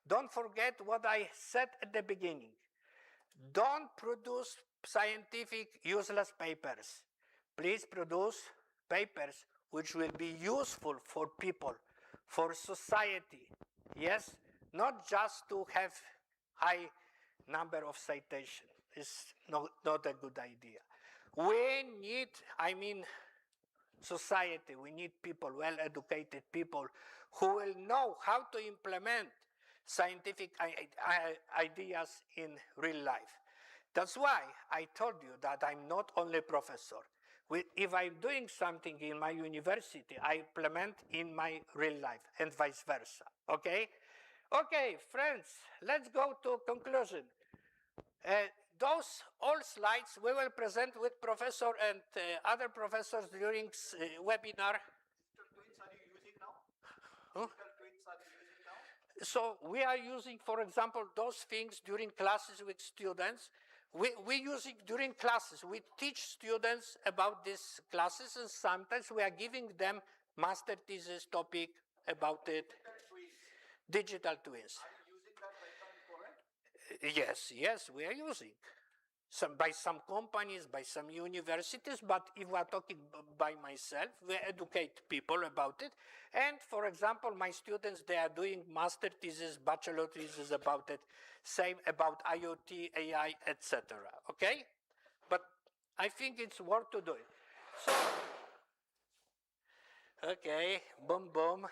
don't forget what I said at the beginning. Don't produce scientific useless papers. Please produce papers which will be useful for people, for society. Yes, not just to have high number of citations. It's not a good idea. We need, society, we need people, well-educated people who will know how to implement scientific ideas in real life. That's why I told you that I'm not only professor. If I'm doing something in my university, I implement in my real life and vice versa, okay? Okay, friends, let's go to conclusion. Those all slides we will present with professor and other professors during webinar. Huh? So we are using, for example, those things during classes with students. We use it during classes. We teach students about these classes, and sometimes we are giving them master thesis topic about it. Digital twins. Are you using that right now in Poland? Yes, we are using. By some companies, by some universities, but if we are talking by myself, we educate people about it. And for example, my students, they are doing master thesis, bachelor thesis about it, same about IoT, AI, etc. Okay? But I think it's worth to do it. So, okay, boom, boom.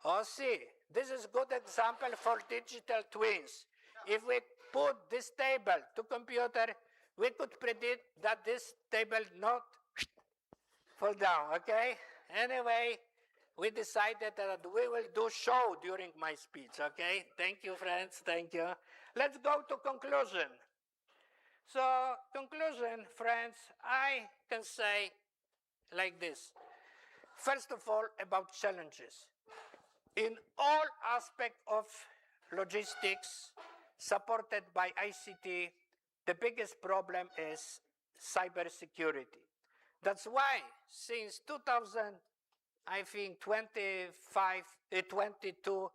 Oh, see, this is a good example for digital twins. If we put this table to computer, we could predict that this table not fall down, okay? Anyway, we decided that we will do show during my speech, okay? Thank you, friends, thank you. Let's go to conclusion. So, conclusion, friends, I can say like this. First of all, about challenges. In all aspects of logistics supported by ICT, the biggest problem is cybersecurity. That's why since 22,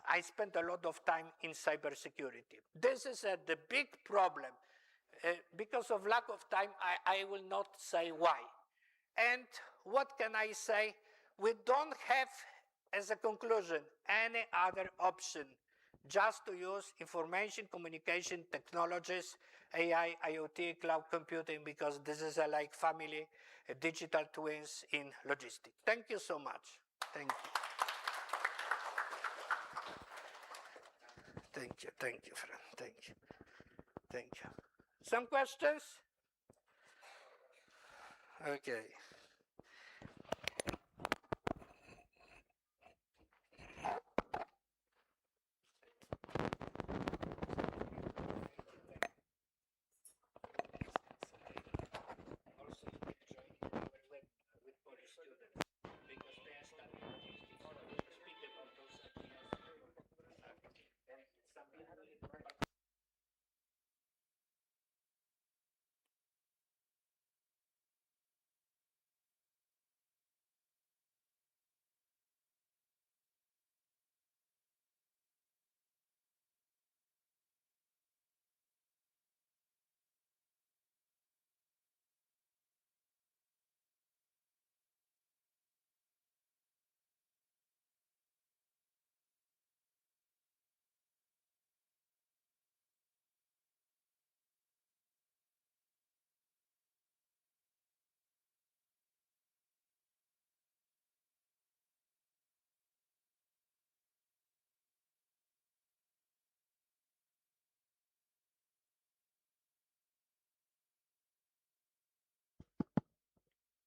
I spent a lot of time in cybersecurity. This is the big problem. Because of lack of time, I will not say why. And what can I say? We don't have, as a conclusion, any other option just to use information communication technologies, AI, IoT, cloud computing, because this is like family digital twins in logistics. Thank you so much. Thank you. Thank you, friend. Thank you. Thank you. Some questions? Okay.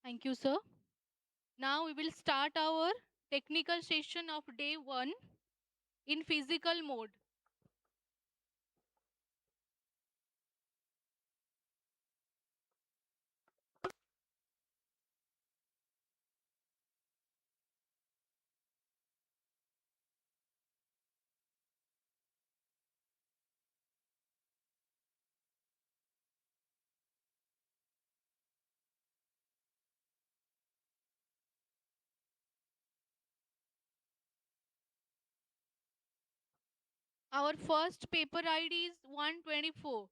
Thank you, sir. Now we will start our technical session of day 1 in physical mode. Our first paper ID is 124.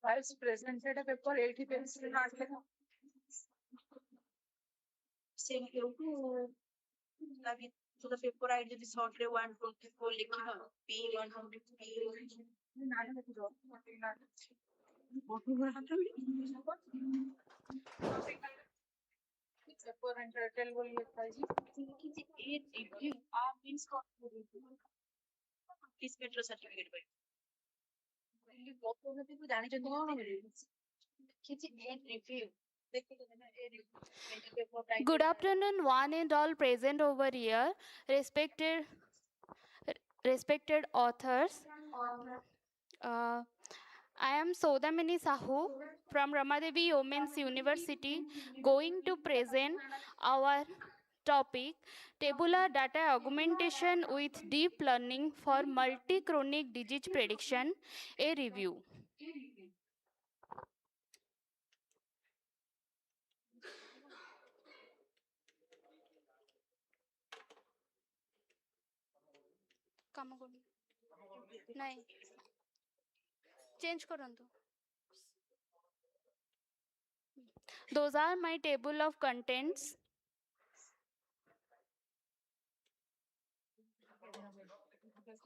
Whilst presented a paper 80 pages same to to the paper I did this hot 124 certificate Good afternoon, one and all present over here, respected authors. I am Sodamini Sahu from Ramadevi Women's University, going to present our topic tabular data augmentation with deep learning for multi-chronic disease prediction, a review. काम करूँ नहीं change करंतु. Those are my table of contents.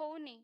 होनी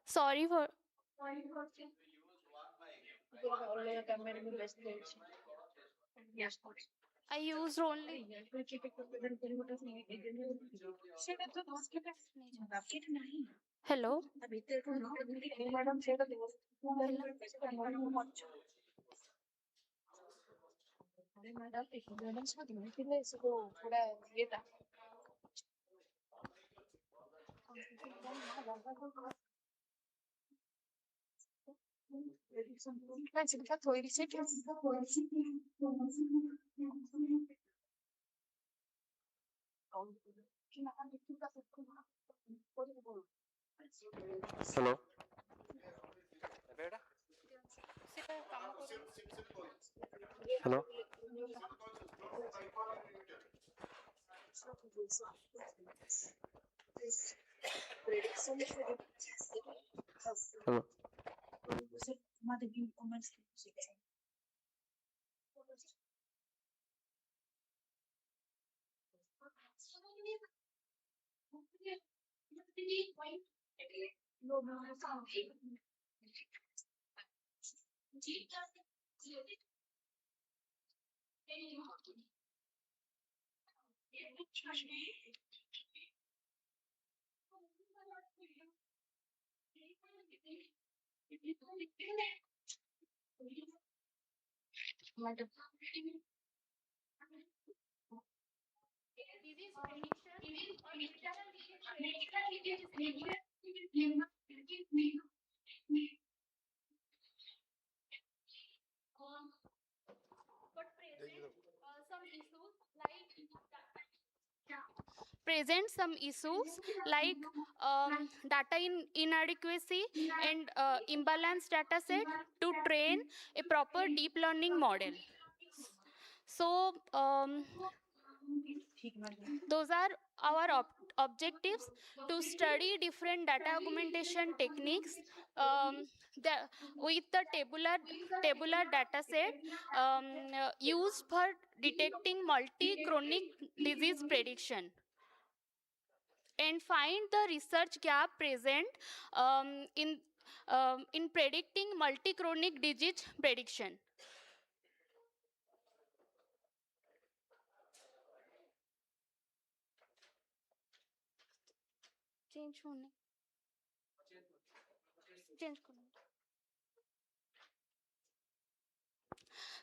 Sorry for. I used only. Hello. Hello. Hello. Hello. present some issues like data inadequacy and imbalanced data set to train a proper deep learning model. So those are our objectives to study different data augmentation techniques the, with the tabular data set used for detecting multi-chronic disease prediction and find the research gap present in predicting multi-chronic disease prediction. Change होने change करना.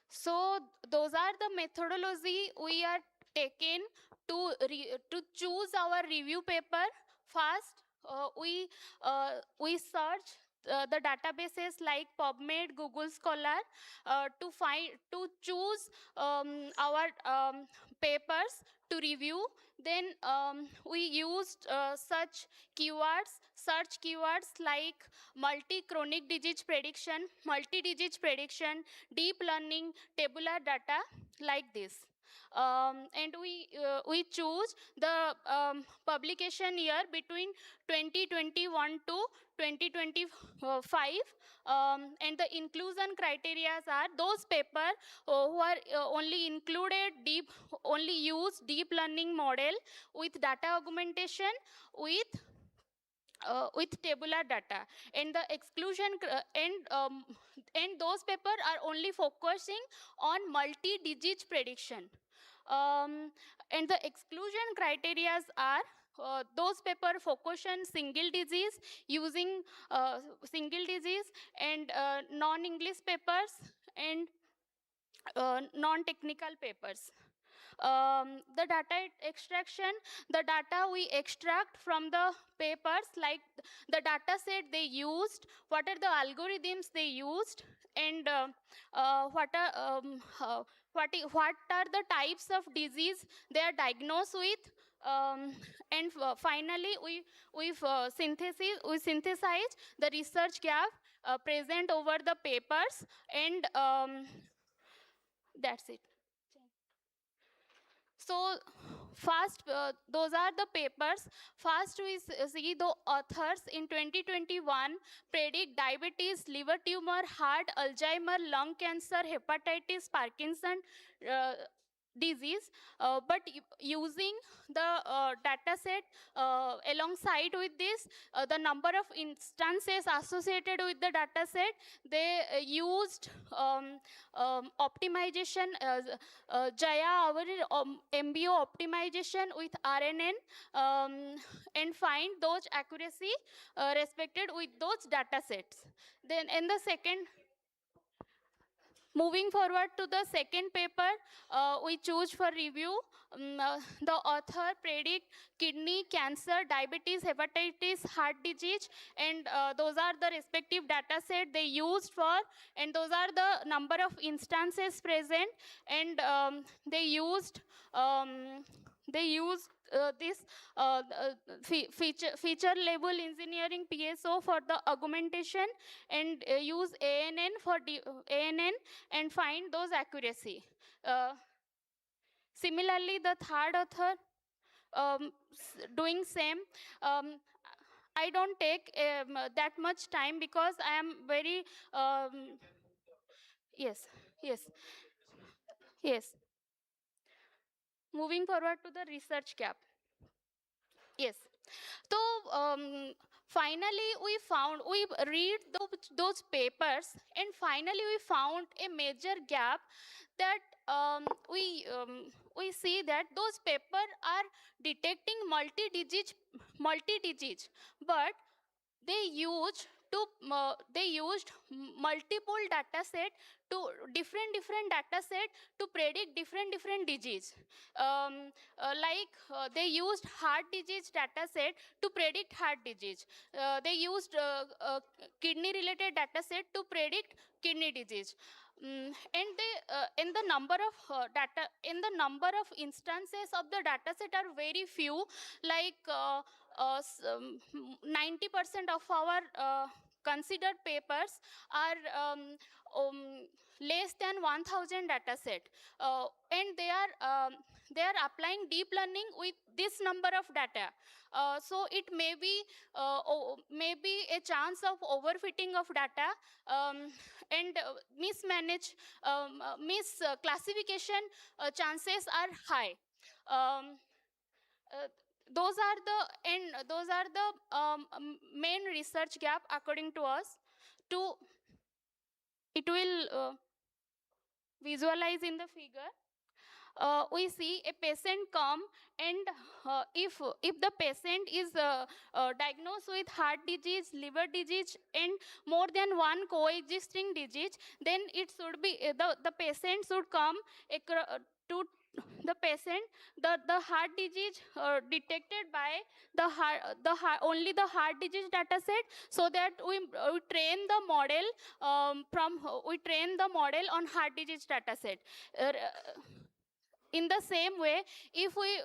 So those are the methodology we are taken to choose our review paper. First, we search the databases like PubMed, Google Scholar to choose our papers to review. Then we used search keywords like multi-chronic disease prediction, multi-disease prediction, deep learning, tabular data, like this. And we choose the publication year between 2021 to 2025, and the inclusion criteria are those papers who are only use deep learning model with data augmentation with tabular data, and the exclusion and those papers are only focusing on multi-disease prediction. And the exclusion criteria are those paper focus on single disease and non-English papers and non-technical papers. The data extraction, the data we extract from the papers, like the data set they used, what are the algorithms they used, and what are the types of disease they are diagnosed with, and finally we synthesize the research gap present over the papers, and that's it. So first, those are the papers. First, we see the authors in 2021 predict diabetes, liver tumor, heart, Alzheimer, lung cancer, hepatitis, Parkinson disease, but using the data set alongside with this, the number of instances associated with the data set, they used optimization, Jaya, our MBO optimization with RNN, and find those accuracy respected with those data sets. Then in the second, moving forward to the second paper, we choose for review. The author predict kidney cancer, diabetes, hepatitis, heart disease, and those are the respective data set they used for, and those are the number of instances present, and they used this feature label engineering PSO for the augmentation, and use ANN for ANN and find those accuracy. Similarly, the third author doing same. I don't take that much time because I am very yes. Moving forward to the research gap. Yes. So finally we read those papers, and finally we found a major gap that we see that those papers are detecting multi-disease, but they use they used multiple data set to different data set to predict different disease. They used heart disease data set to predict heart disease. They used kidney related data set to predict kidney disease. And they in the number of instances of the data set are very few, like 90% of our considered papers are less than 1000 data set, and they are applying deep learning with this number of data. So it may be a chance of overfitting of data, and misclassification chances are high. Those are the main research gap according to us. It will visualize in the figure. We see a patient come, and if the patient is diagnosed with heart disease, liver disease, and more than one coexisting disease, then it should be the patient should come to the patient the heart disease detected by only the heart disease data set, so that we train the model on heart disease data set. In the same way, if we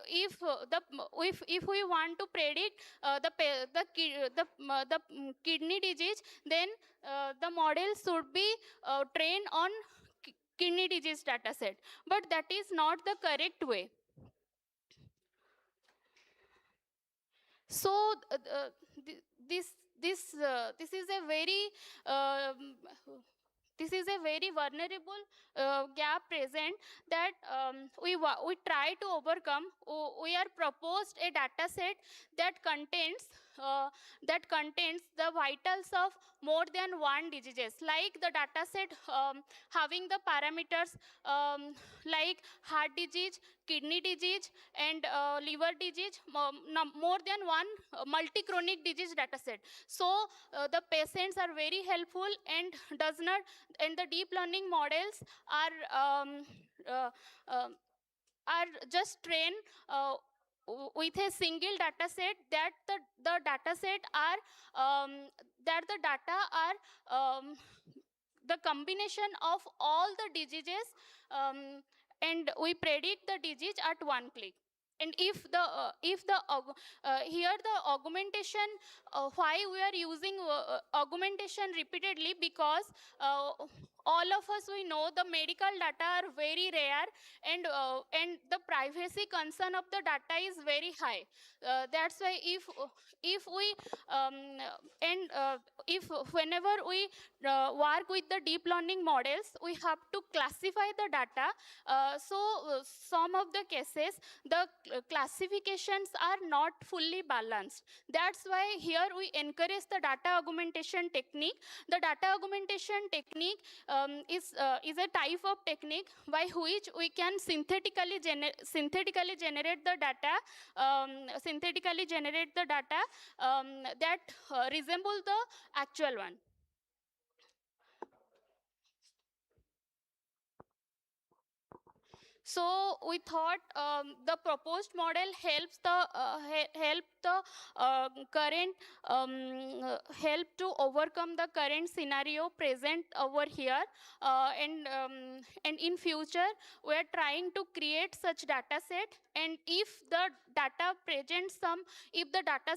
want to predict the kidney disease, then the model should be trained on kidney disease data set, but that is not the correct way. So this is a very vulnerable gap present that we try to overcome. We are proposed a data set that contains the vitals of more than one diseases, like the data set having the parameters like heart disease, kidney disease, and liver disease, more than one multi-chronic disease data set. So the patients are very helpful, and the deep learning models are just trained with a single data set, that the data set are the combination of all the diseases, and we predict the disease at one click. And here the augmentation, why we are using augmentation repeatedly, because all of us, we know the medical data are very rare, and the privacy concern of the data is very high. That's why if whenever we work with the deep learning models, we have to classify the data. Some of the cases, the classifications are not fully balanced. That's why here we encourage the data augmentation technique. The data augmentation technique is a type of technique by which we can synthetically generate the data that resemble the actual one. So we thought the proposed model helps help to overcome the current scenario present over here, and in future we are trying to create such data set. And if the data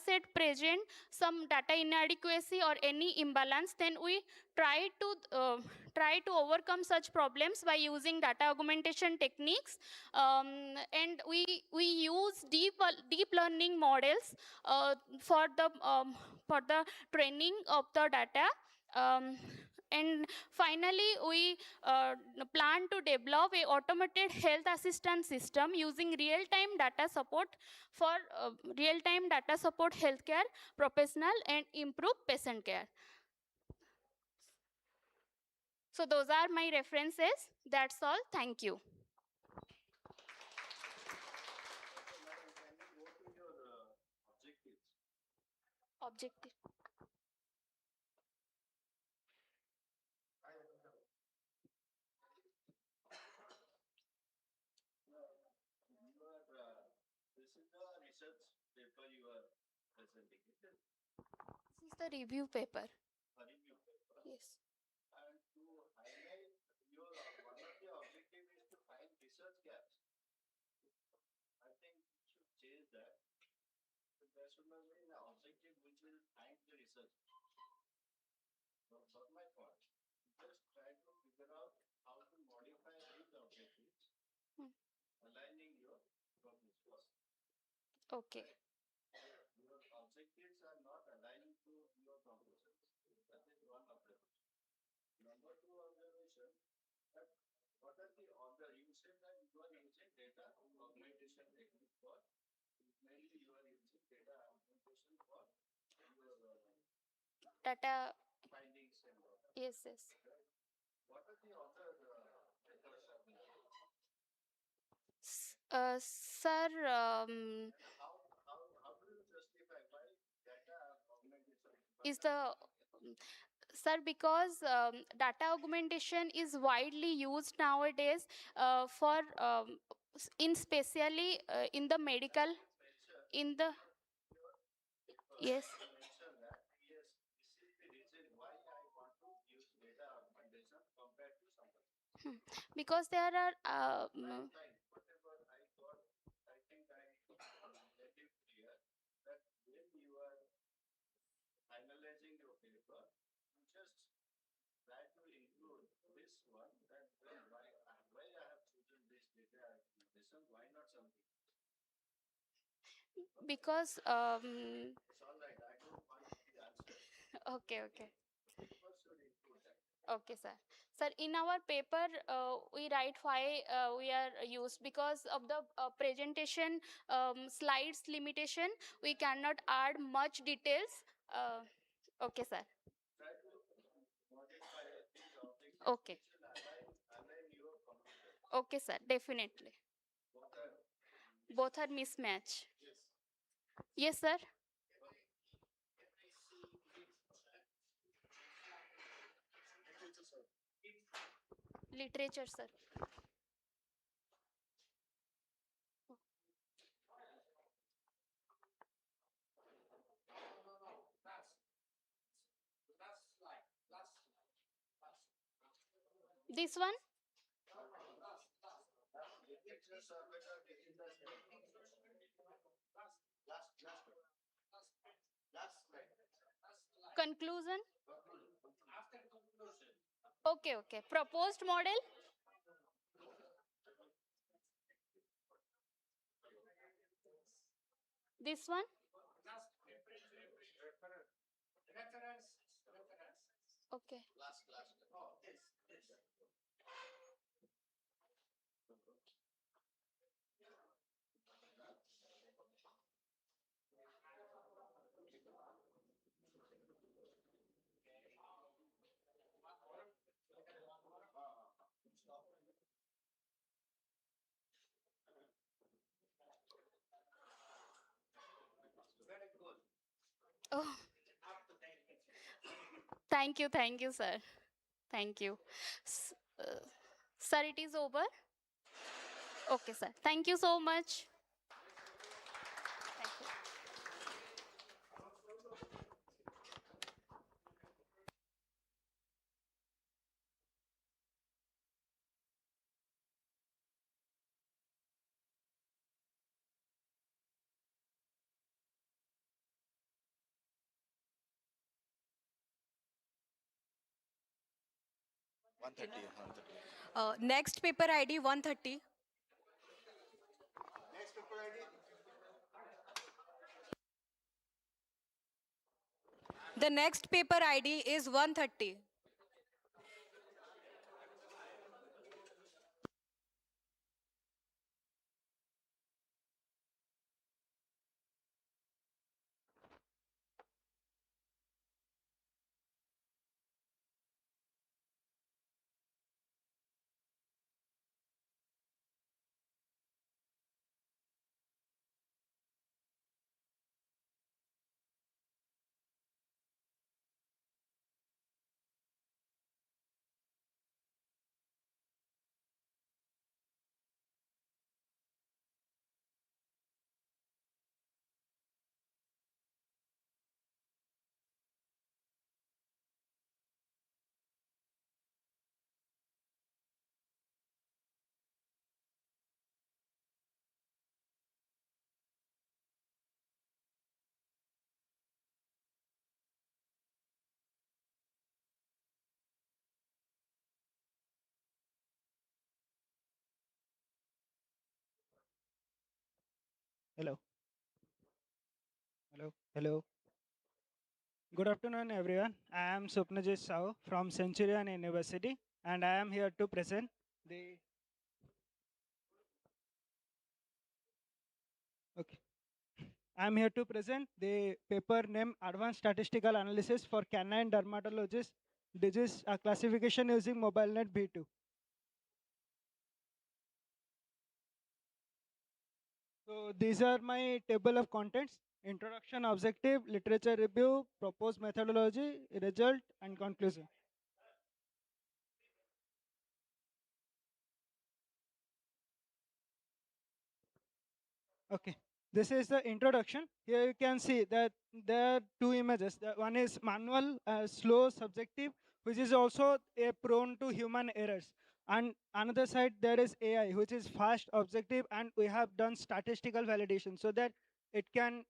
set present some data inadequacy or any imbalance, then we try to overcome such problems by using data augmentation techniques, and we use deep learning models for the training of the data. And finally, we plan to develop a automated health assistance system using real-time data support for healthcare professional and improve patient care. So those are my references. That's all. Thank you. Objective. research paper you are presenting? This is the review paper. A review paper. Yes. And to highlight your one of the objective is to find research gaps. I think you should change that. So there should not be an objective which will find the research. That's not my point. Just try to figure out how to modify these objectives, aligning your propositions. Okay. Your objectives are not aligning to your propositions. That is one observation. Number two observation, that what are the other, you said that you are using data augmentation technique for, mainly you are using data augmentation for your Data. findings and all. Yes, yes. What are the other methods? Sir, How do you justify why data augmentation is the sir, because data augmentation is widely used nowadays for in specially in the medical, in the yes. mention that yes, this is the reason why I want to use data augmentation compared to somebody. Because there are Whatever I got, I think I made it clear that when you are finalizing your paper, you just try to include this one, that why I have chosen this data augmentation, why not something? because It's all right, I don't want the answer. okay, okay. Paper should include that. Okay, sir. Sir, in our paper, we write why we are used because of the presentation slides limitation. We cannot add much details. Okay, sir. Try to modify these objectives Okay. which will align your conclusion. Okay, sir. Definitely. Both Both are are mismatch. yes. Yes, sir. Literature, sir. This one? Conclusion? Okay, okay. Proposed model? This one? Okay. Oh. Thank you, sir. Thank you. Sir, it is over? Okay, sir. Thank you so much. Thank you. Next paper ID 130. Next paper ID. The next paper ID is 130. Hello. Hello. Hello. Good afternoon, everyone. I am Supnajit Sahu from Centurion University, and I am here to present the. Okay. I am here to present the paper named Advanced Statistical Analysis for Canine Dermatologist Disease Classification using MobileNet V2. So these are my table of contents: introduction, objective, literature review, proposed methodology, result, and conclusion. Okay, this is the introduction. Here you can see that there are two images. The one is manual, slow, subjective, which is also prone to human errors. And another side, there is AI, which is fast, objective, and we have done statistical validation so that it can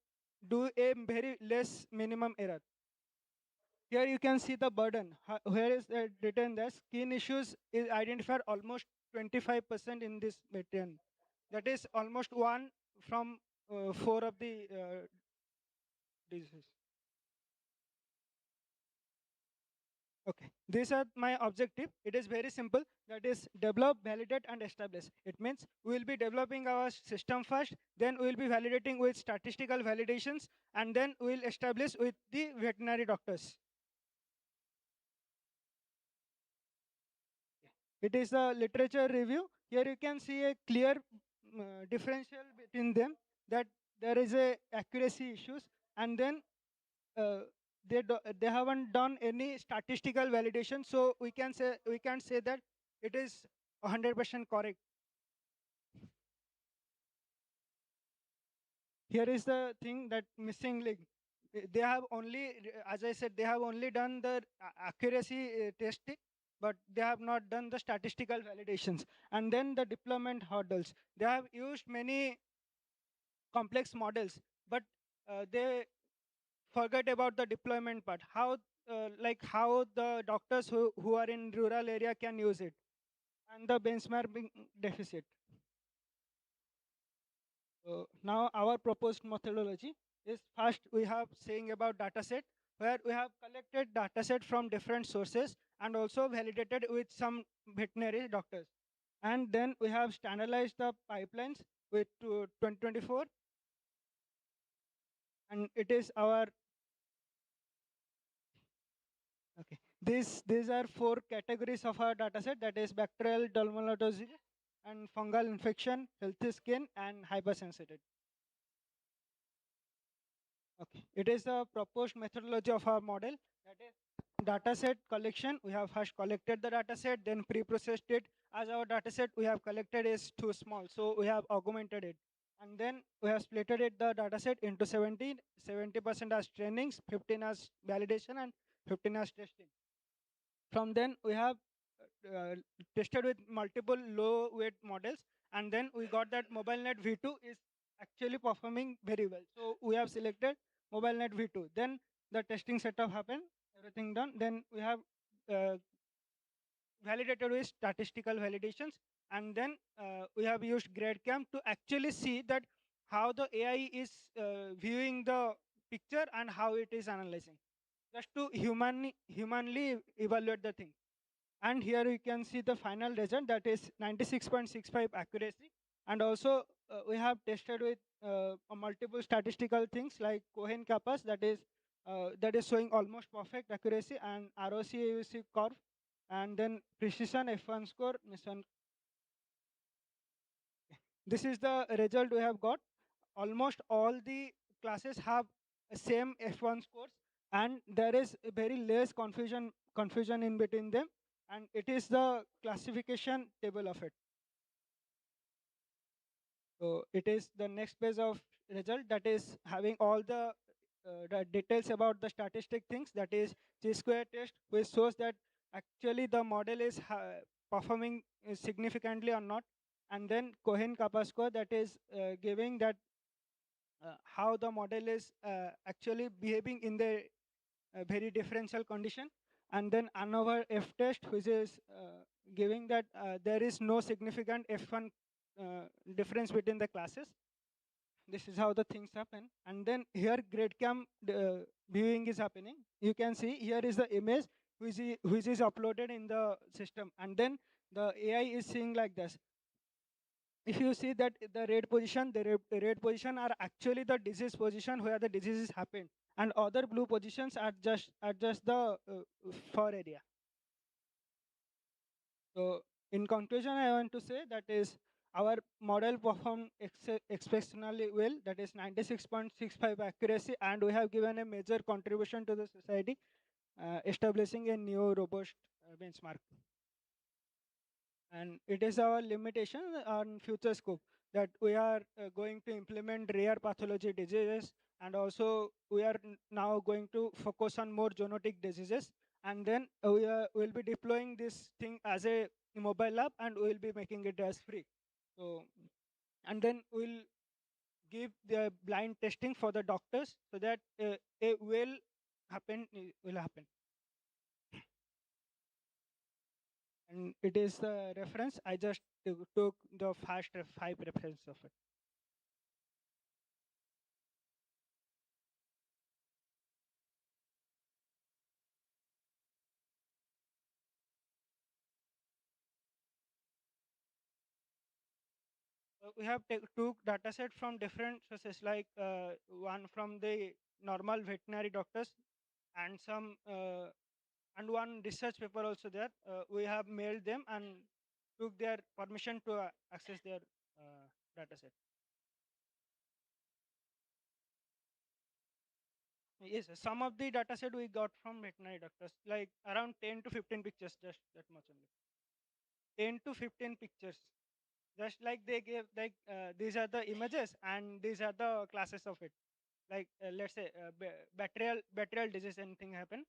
do a very less minimum error. Here you can see the burden. Where is written that skin issues is identified almost 25% in this pattern. That is almost one from four of the diseases. Okay, these are my objective. It is very simple. That is develop, validate, and establish. It means we will be developing our system first, then we will be validating with statistical validations, and then we will establish with the veterinary doctors. It is a literature review. Here you can see a clear differential between them, that there is a accuracy issues, and then uh, they haven't done any statistical validation, so we can't say that it is 100% correct. Here is the thing, that missing link. They have only, as I said, they have only done the accuracy testing, but they have not done the statistical validations. And then the deployment hurdles. They have used many complex models, but they forget about the deployment part. How the doctors who are in rural area can use it, and the benchmarking deficit. Now our proposed methodology is, first we have saying about dataset, where we have collected dataset from different sources and also validated with some veterinary doctors. And then we have standardized the pipelines with 2024, and it is our. Okay. These are four categories of our dataset, that is bacterial dermatology and fungal infection, healthy skin, and hypersensitivity. Okay. It is the proposed methodology of our model, that is dataset collection. We have first collected the dataset, then pre-processed it. As our dataset we have collected is too small, so we have augmented it. And then we have splitted it, the dataset, into 70% as trainings, 15 as validation, and 15 as testing. From then we have uh, tested with multiple low weight models, and then we got that MobileNet V2 is actually performing very well. So we have selected MobileNet V2. Then the testing setup happened, everything done. Then we have uh, validated with statistical validations, and then we have used GradeCam to actually see that how the AI is viewing the picture and how it is analyzing, just to humanly evaluate the thing. And here you can see the final result, that is 96.65 accuracy. And also we have tested with multiple statistical things like Cohen kappas, that is showing almost perfect accuracy, and ROC AUC curve, and then precision F1 score mission. This is the result we have got. Almost all the classes have same F1 scores, and there is very less confusion in between them, and it is the classification table of it. So it is the next page of result, that is having all the details about the statistic things, that is chi-square test, which shows that actually the model is performing significantly or not. And then Cohen kappa score, that is giving that how the model is actually behaving in the very differential condition. And then ANOVA F test, which is giving that there is no significant F1 difference between the classes. this is how the things happen. And then here gradecam viewing is happening. You can see here is the image which is uploaded in the system, and then the AI is seeing like this. If you see that the red position are actually the disease position where the diseases happen, and other blue positions are just the fur area. So in conclusion, I want to say that is our model performed exceptionally well, that is 96.65 accuracy, and we have given a major contribution to the society, establishing a new robust benchmark. And it is our limitation on future scope that we are going to implement rare pathology diseases, and also we are now going to focus on more zoonotic diseases, and then we will be deploying this thing as a mobile app, and we will be making it as free. So, and then we'll give the blind testing for the doctors so that it will happen. And it is the reference. I just took the fast 5 reference of it. We have took data set from different sources, like one from the normal veterinary doctors, and some and one research paper also there. We have mailed them and took their permission to access their data set. Yes, some of the data set we got from veterinary doctors, like around 10 to 15 pictures, just that much only. 10 to 15 pictures. Just like they gave, like these are the images and these are the classes of it. Like let's say bacterial disease, anything happen.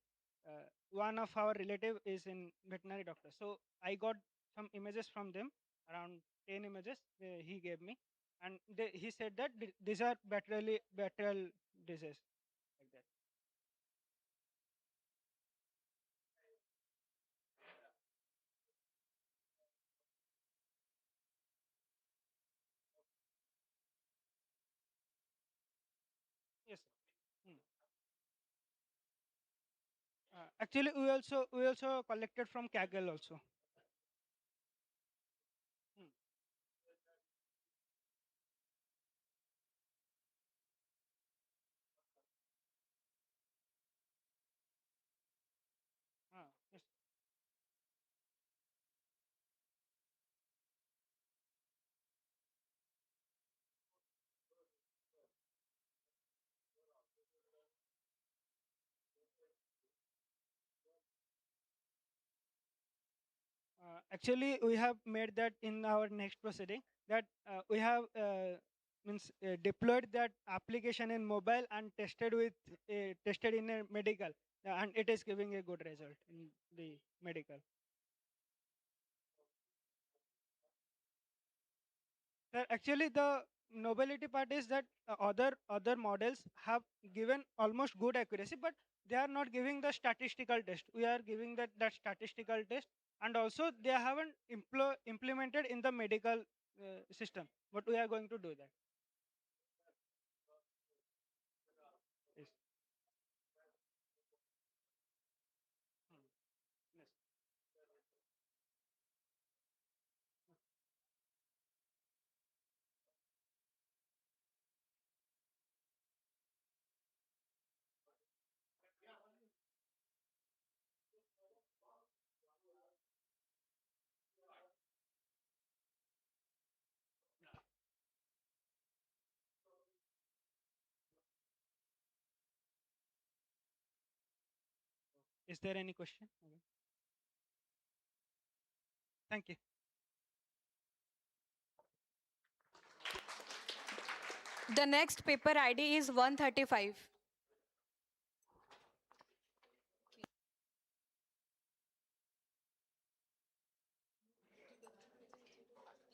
One of our relative is in veterinary doctor, so I got some images from them, around 10 images he gave me, and he said that these are bacterial disease, like that. Yes. Hmm. Actually, we also collected from Kaggle also. Hmm. Yes. Actually, we have made that in our next proceeding, that we have deployed that application in mobile and tested in a medical, and it is giving a good result in the medical. Actually, the nobility part is that other models have given almost good accuracy, but they are not giving the statistical test. We are giving that statistical test, and also they haven't implemented in the medical system. But we are going to do that. Yes. Yes. Is there any question? Okay. Thank you. The next paper ID is 135.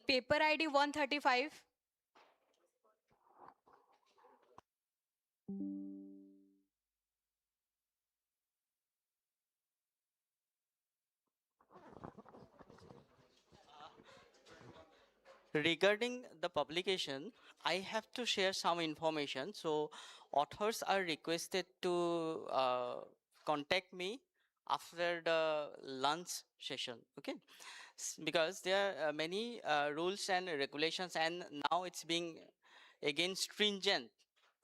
Paper ID 135. Regarding the publication, I have to share some information. So authors are requested to contact me after the lunch session, okay? Because there are many rules and regulations, and now it's being again stringent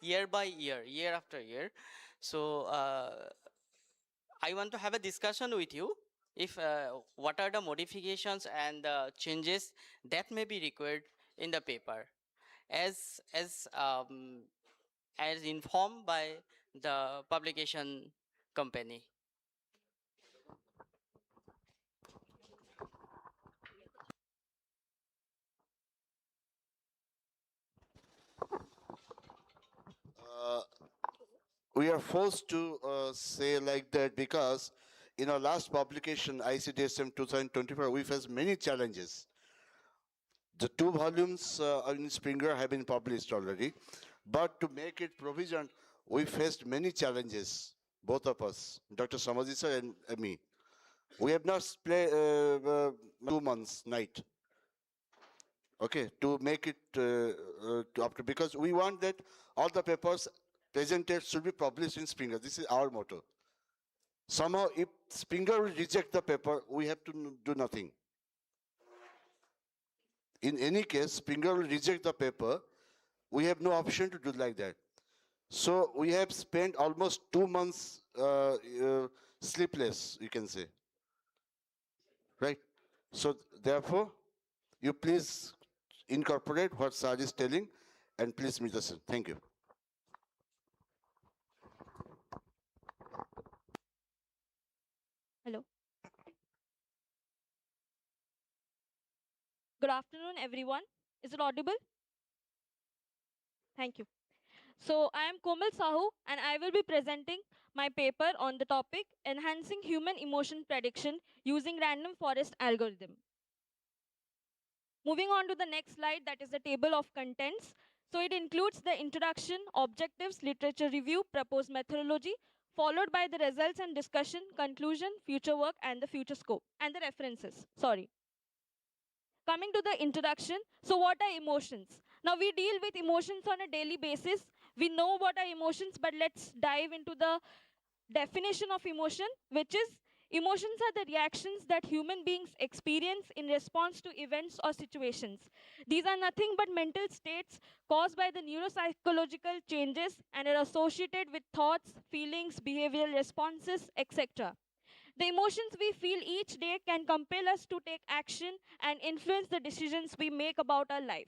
year by year, year after year. So I want to have a discussion with you if what are the modifications and changes that may be required in the paper as informed by the publication company. We are forced to say like that because in our last publication, ICDSM 2024, we faced many challenges. The 2 volumes in Springer have been published already, but to make it provision, we faced many challenges, both of us, Dr. Samaji sir and me. We have not spent 2 months night, okay, to make it after, because we want that all the papers presented should be published in Springer. This is our motto. Somehow, if Springer will reject the paper, we have to do nothing. In any case, Springer will reject the paper. We have no option to do like that. So we have spent almost 2 months sleepless, you can say. Right? So therefore, you please incorporate what Sir is telling and please meet us. Thank you. Hello. Good afternoon, everyone. Is it audible? Thank you. So I am Komal Sahu and I will be presenting my paper on the topic Enhancing Human Emotion Prediction Using Random Forest Algorithm. Moving on to the next slide, that is the table of contents. So it includes the introduction, objectives, literature review, proposed methodology, followed by the results and discussion, conclusion, future work, and the future scope, and the references. Sorry. Coming to the introduction, so what are emotions? Now we deal with emotions on a daily basis. We know what are emotions, but let's dive into the definition of emotion, which is emotions are the reactions that human beings experience in response to events or situations. These are nothing but mental states caused by the neuropsychological changes and are associated with thoughts, feelings, behavioral responses, etc. The emotions we feel each day can compel us to take action and influence the decisions we make about our life.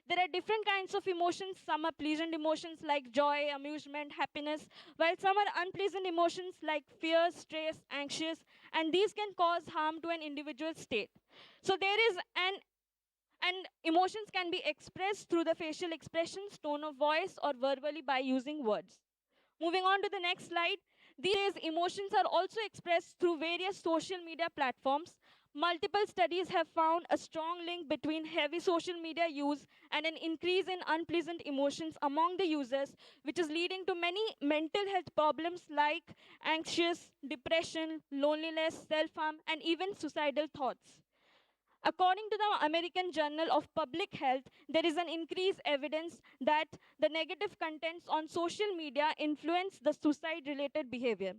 There are different kinds of emotions. Some are pleasant emotions like joy, amusement, happiness, while some are unpleasant emotions like fear, stress, anxious, and these can cause harm to an individual state. So there is and emotions can be expressed through the facial expressions, tone of voice, or verbally by using words. Moving on to the next slide. These days, emotions are also expressed through various social media platforms. Multiple studies have found a strong link between heavy social media use and an increase in unpleasant emotions among the users, which is leading to many mental health problems like anxious, depression, loneliness, self-harm, and even suicidal thoughts. According to the American Journal of Public Health, there is an increased evidence that the negative contents on social media influence the suicide-related behavior.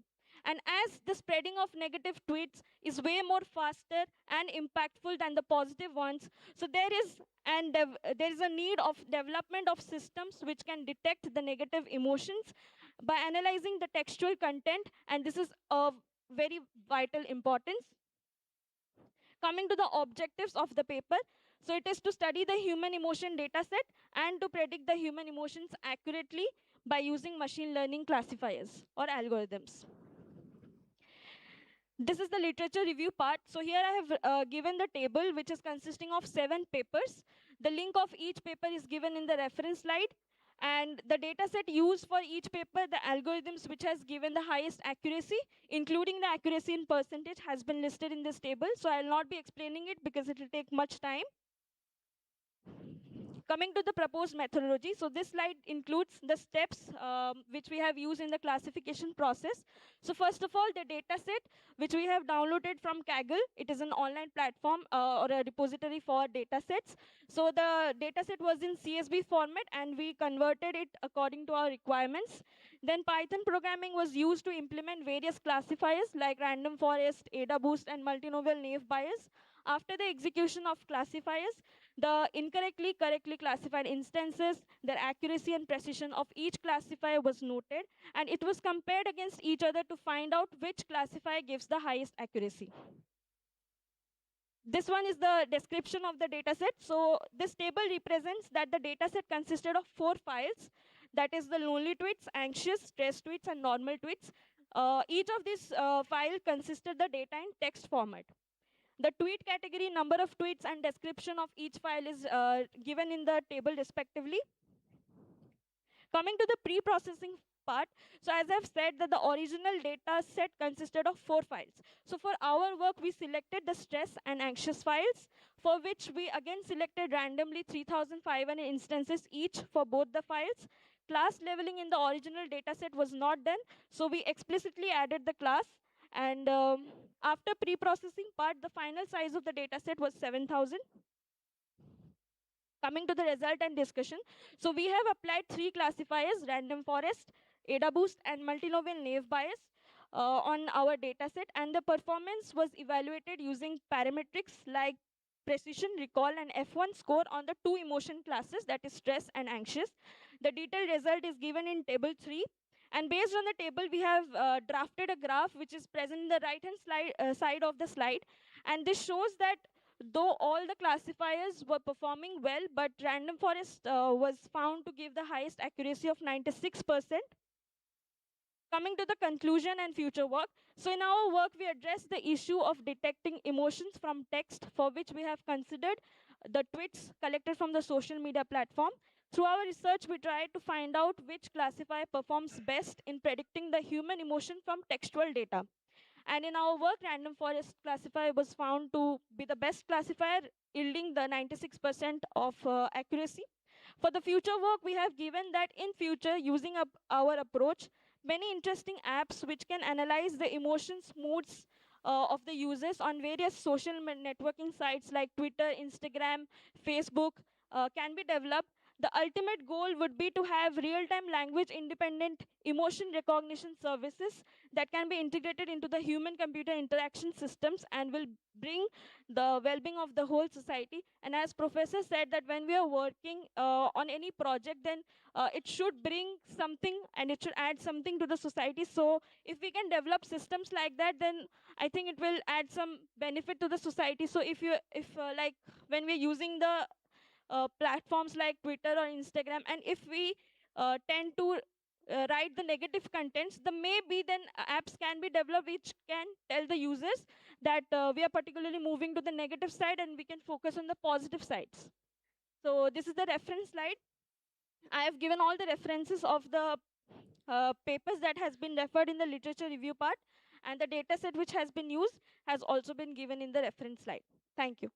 And as the spreading of negative tweets is way more faster and impactful than the positive ones, so there is a need of development of systems which can detect the negative emotions by analyzing the textual content, and this is of very vital importance. Coming to the objectives of the paper, so it is to study the human emotion data set and to predict the human emotions accurately by using machine learning classifiers or algorithms. This is the literature review part. So here I have given the table, which is consisting of 7 papers. The link of each paper is given in the reference slide. And the data set used for each paper, the algorithms which has given the highest accuracy, including the accuracy in percentage, has been listed in this table. So I will not be explaining it because it will take much time. Coming to the proposed methodology, so this slide includes the steps which we have used in the classification process. So first of all, the data set which we have downloaded from Kaggle. It is an online platform or a repository for data sets. So the data set was in CSV format and we converted it according to our requirements. Then Python programming was used to implement various classifiers like random forest, ADA boost, and multinomial naive Bayes. After the execution of classifiers, the incorrectly correctly classified instances, their accuracy and precision of each classifier was noted, and it was compared against each other to find out which classifier gives the highest accuracy. This one is the description of the dataset. So this table represents that the dataset consisted of 4 files. That is the lonely tweets, anxious, stress tweets, and normal tweets. Each of these files consisted the data in text format. The tweet category, number of tweets, and description of each file is given in the table respectively. Coming to the pre-processing part, so as I've said that the original data set consisted of 4 files. So for our work, we selected the stress and anxious files, for which we again selected randomly 3,500 instances each for both the files. Class leveling in the original data set was not done, so we explicitly added the class. And after pre-processing part, the final size of the data set was 7,000. Coming to the result and discussion. So we have applied 3 classifiers, random forest, ADA boost, and multinomial naive Bayes on our data set. And the performance was evaluated using parametrics like precision, recall, and F1 score on the 2 emotion classes, that is stress and anxious. The detailed result is given in table 3. And based on the table, we have drafted a graph which is present in the right-hand side of the slide. And this shows that though all the classifiers were performing well, but random forest was found to give the highest accuracy of 96%. Coming to the conclusion and future work. So in our work, we address the issue of detecting emotions from text, for which we have considered the tweets collected from the social media platform. Through our research, we tried to find out which classifier performs best in predicting the human emotion from textual data. And in our work, random forest classifier was found to be the best classifier, yielding the 96% of accuracy. For the future work, we have given that in future, using our approach, many interesting apps which can analyze the emotions, moods of the users on various social networking sites like Twitter, Instagram, Facebook can be developed. The ultimate goal would be to have real-time language-independent emotion recognition services that can be integrated into the human-computer interaction systems and will bring the well-being of the whole society. And as Professor said, that when we are working on any project, then it should bring something and it should add something to the society. So if we can develop systems like that, then I think it will add some benefit to the society. So if like when we're using the platforms like Twitter or Instagram, and if we tend to write the negative contents, the maybe then apps can be developed which can tell the users that we are particularly moving to the negative side and we can focus on the positive sides. So this is the reference slide. I have given all the references of the papers that has been referred in the literature review part, and the data set which has been used has also been given in the reference slide. Thank you.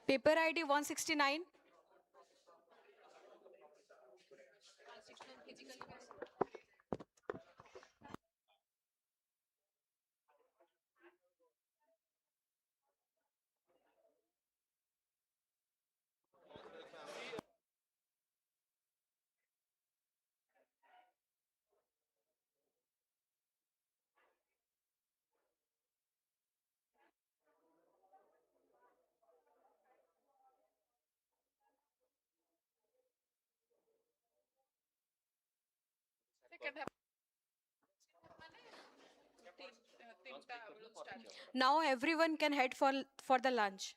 Paper ID 169. Now everyone can head for the lunch.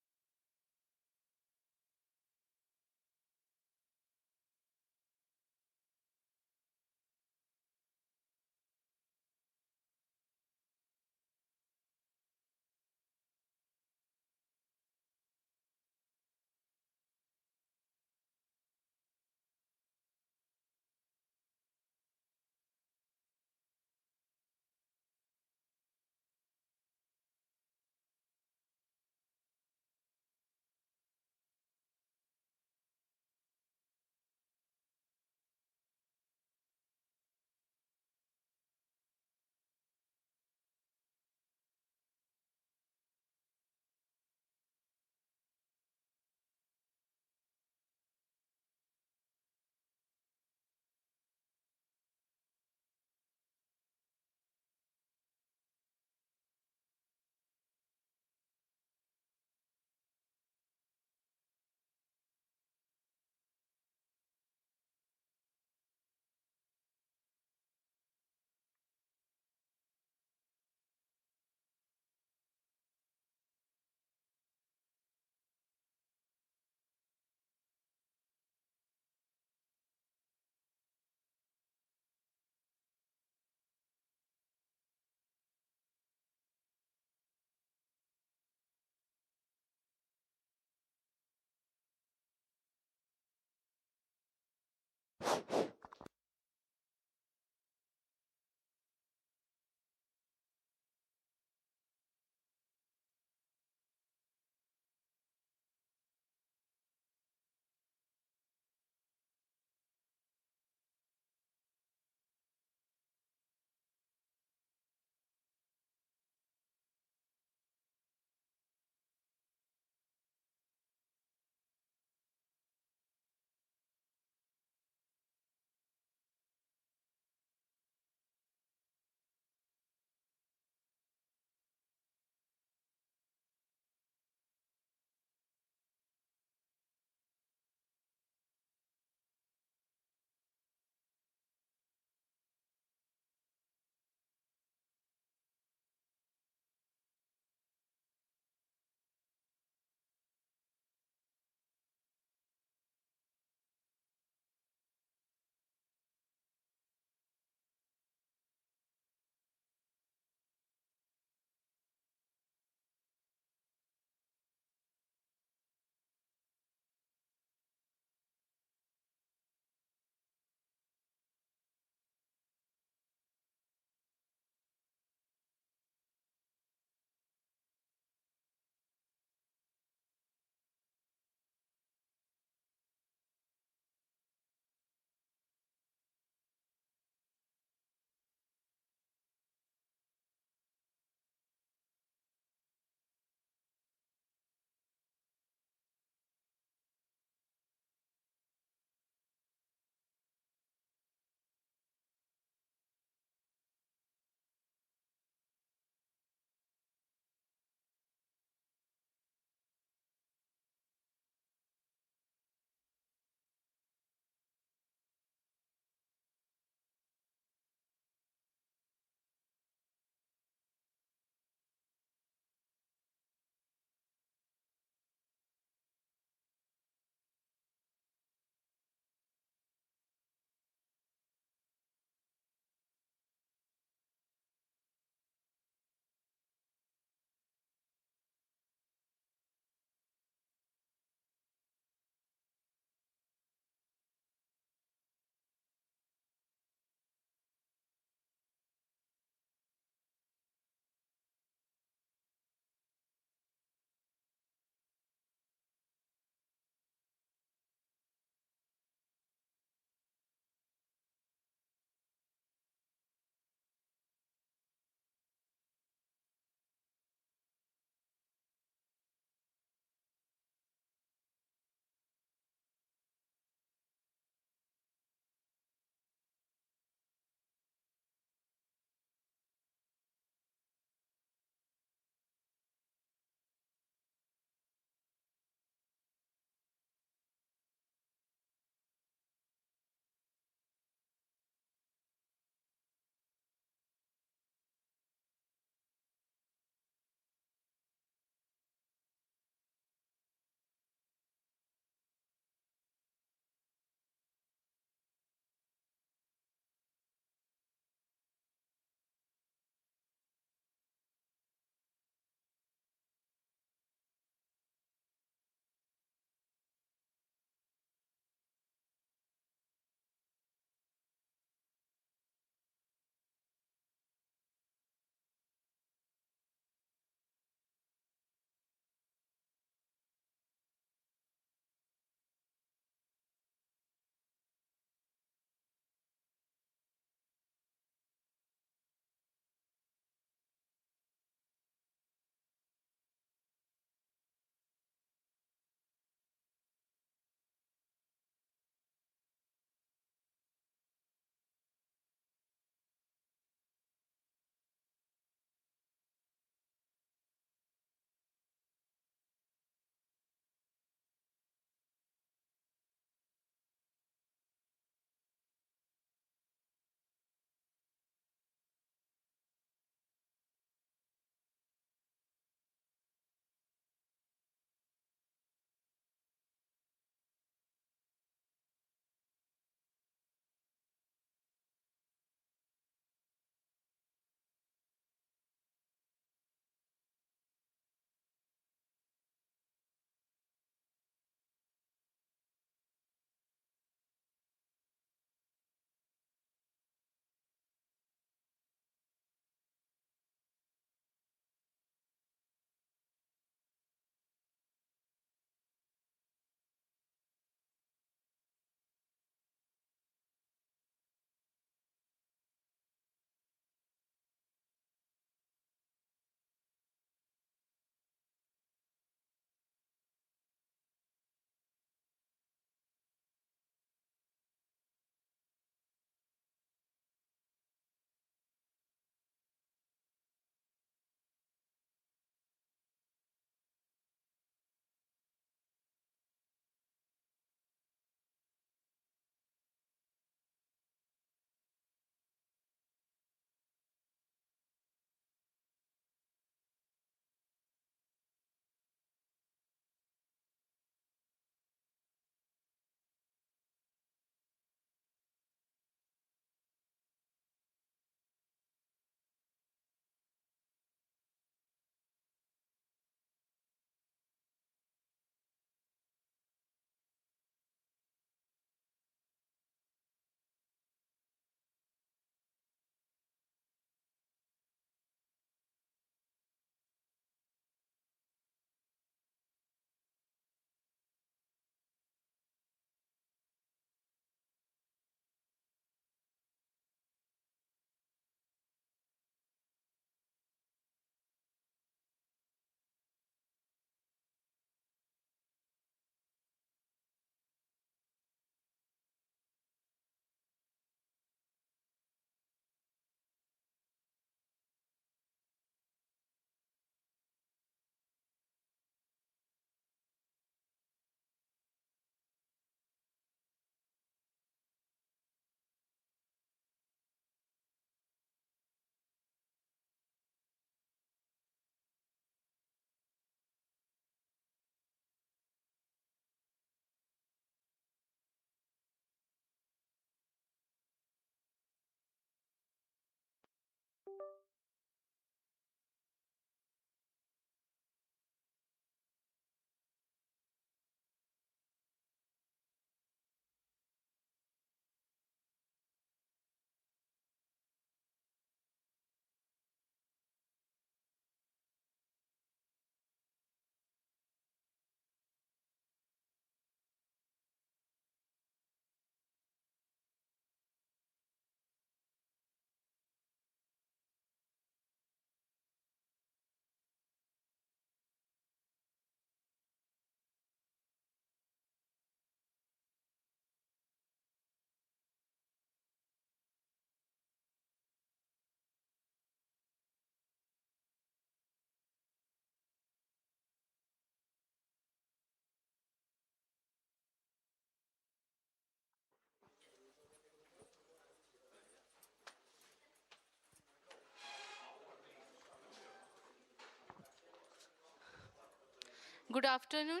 Good afternoon.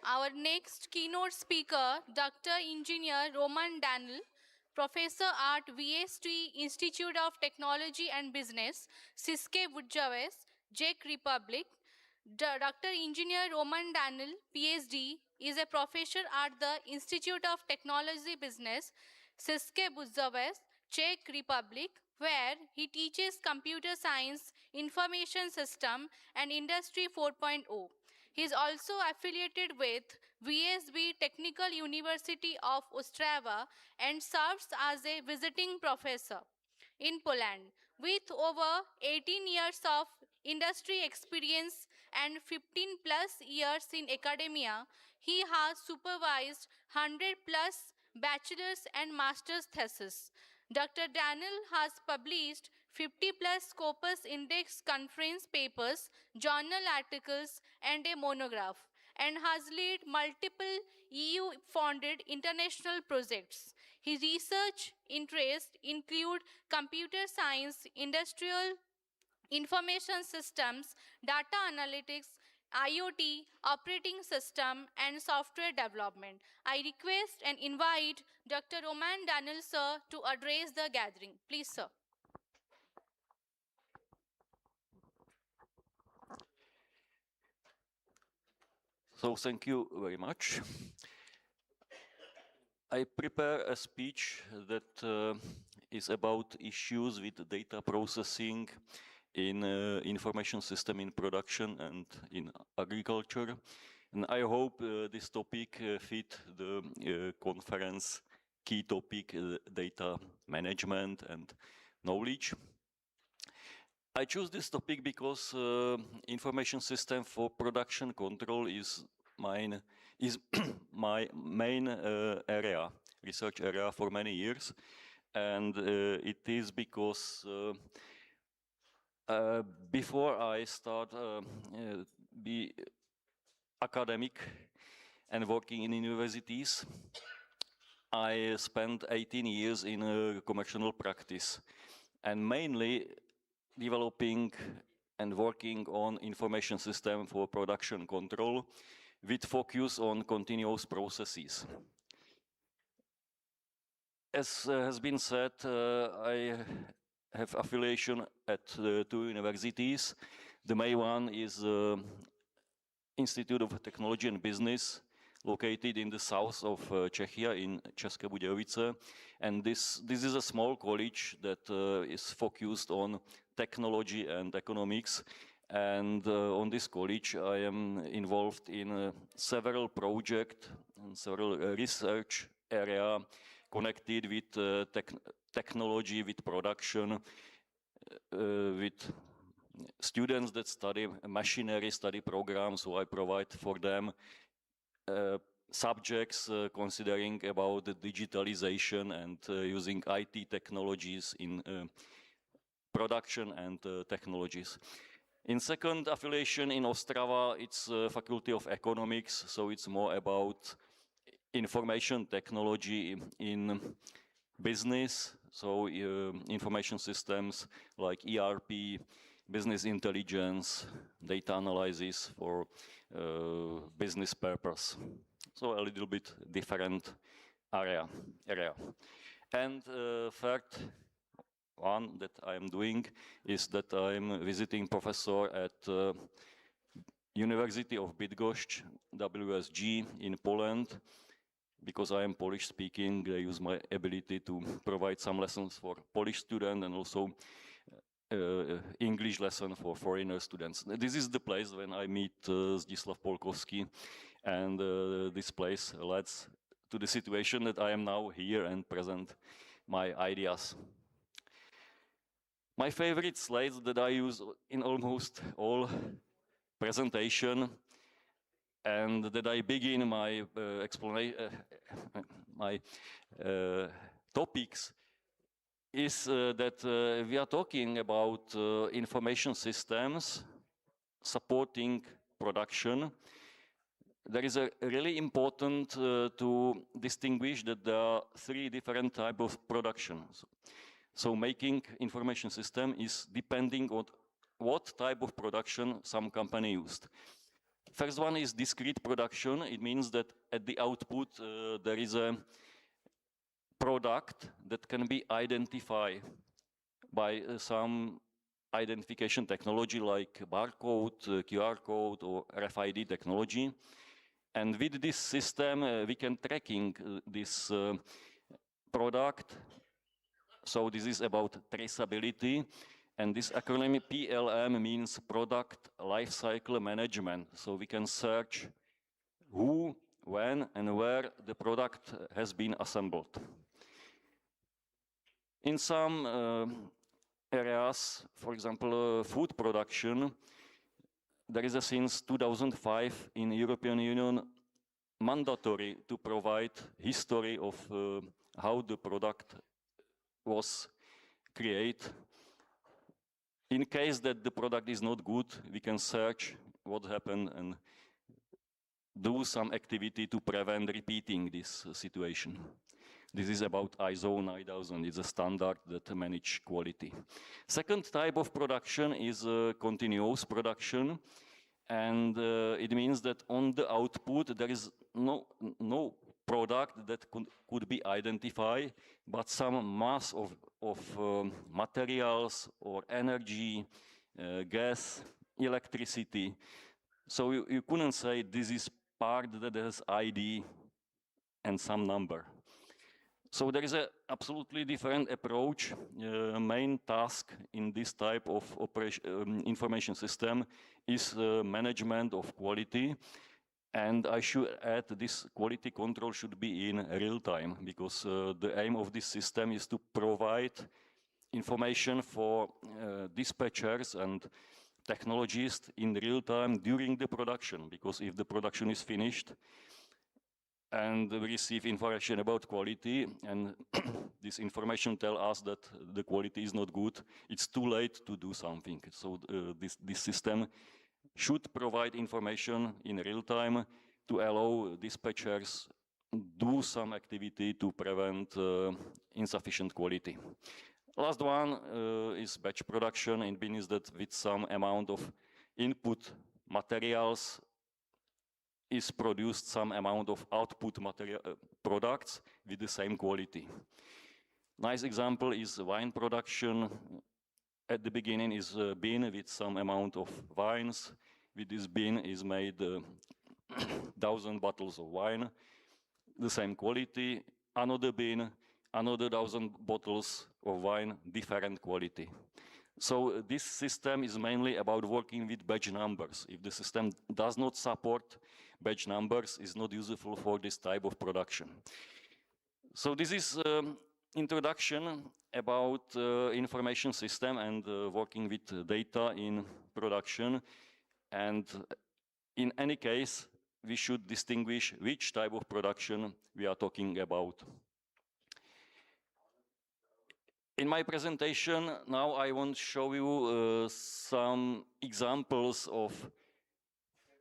Our next keynote speaker, Dr. Engineer Roman Daniel, Professor at VST Institute of Technology and Business, Siske Budjaves, Czech Republic. Dr. Engineer Roman Daniel, PhD, is a professor at the Institute of Technology Business, Siske Budjaves, Czech Republic, where he teaches computer science, information system, and Industry 4.0. He is also affiliated with VSB Technical University of Ostrava and serves as a visiting professor in Poland. With over 18 years of industry experience and 15 plus years in academia, he has supervised 100 plus bachelor's and master's theses. Dr. Daniel has published 50 plus Scopus Index conference papers, journal articles, and a monograph, and has led multiple EU-funded international projects. His research interests include computer science, industrial information systems, data analytics, IoT, operating system, and software development. I request and invite Dr. Roman Daniel, sir, to address the gathering. Please, sir. So thank you very much. I prepare a speech that is about issues with data processing in information system in production and in agriculture. And I hope this topic fit the conference key topic, data management and knowledge. I choose this topic because information system for production control is my main area, research area for many years, and it is because before I start be academic and working in universities, I spent 18 years in commercial practice, and mainly developing and working on information system for production control with focus on continuous processes. As has been said, I have affiliation at two universities. The main one is Institute of Technology and Business, located in the south of Czechia in České Budějovice. And this is a small college that is focused on technology and economics. And on this college, I am involved in several projects and several research areas connected with technology, with production, with students that study machinery, study programs, so I provide for them subjects considering about the digitalization and using IT technologies in production and technologies. In second affiliation in Ostrava, it's Faculty of Economics, so it's more about information technology in business, so information systems like ERP, business intelligence, data analysis for business purpose. So a little bit different area. And third one that I am doing is that I am visiting professor at University of Bydgoszcz, WSG, in Poland. Because I am Polish speaking, I use my ability to provide some lessons for Polish students and also English lesson for foreigner students. This is the place when I meet Zdzisław Polkowski, and this place leads to the situation that I am now here and present my ideas. My favorite slides that I use in almost all presentation and that I begin my explanation, my topics is that we are talking about information systems supporting production. There is a really important to distinguish that there are three different types of production. So making information system is depending on what type of production some company used. First one is discrete production. It means that at the output there is a product that can be identified by some identification technology like barcode, QR code, or RFID technology. And with this system, we can tracking this product. So this is about traceability. And this acronym PLM means Product Lifecycle Management. So we can search who, when, and where the product has been assembled. In some areas, for example, food production, there is since 2005 in European Union mandatory to provide history of how the product was created. In case that the product is not good, we can search what happened and do some activity to prevent repeating this situation. This is about ISO 9000. It's a standard that manages quality. Second type of production is continuous production. And it means that on the output, there is no product that could be identified, but some mass of materials or energy, gas, electricity. So you couldn't say this is part that has ID and some number. So there is an absolutely different approach. Main task in this type of information system is management of quality. And I should add this quality control should be in real time, because the aim of this system is to provide information for dispatchers and technologists in real time during the production, because if the production is finished and we receive information about quality and this information tells us that the quality is not good, it's too late to do something. So this system should provide information in real time to allow dispatchers do some activity to prevent insufficient quality. Last one is batch production. It means that with some amount of input materials is produced some amount of output material products with the same quality. Nice example is wine production. At the beginning is a bin with some amount of wines. With this bin is made 1,000 bottles of wine, the same quality. Another bin, another 1,000 bottles of wine, different quality. So this system is mainly about working with batch numbers. If the system does not support batch numbers, it's not useful for this type of production. So this is introduction about information system and working with data in production. And in any case, we should distinguish which type of production we are talking about. In my presentation, now I want to show you some examples of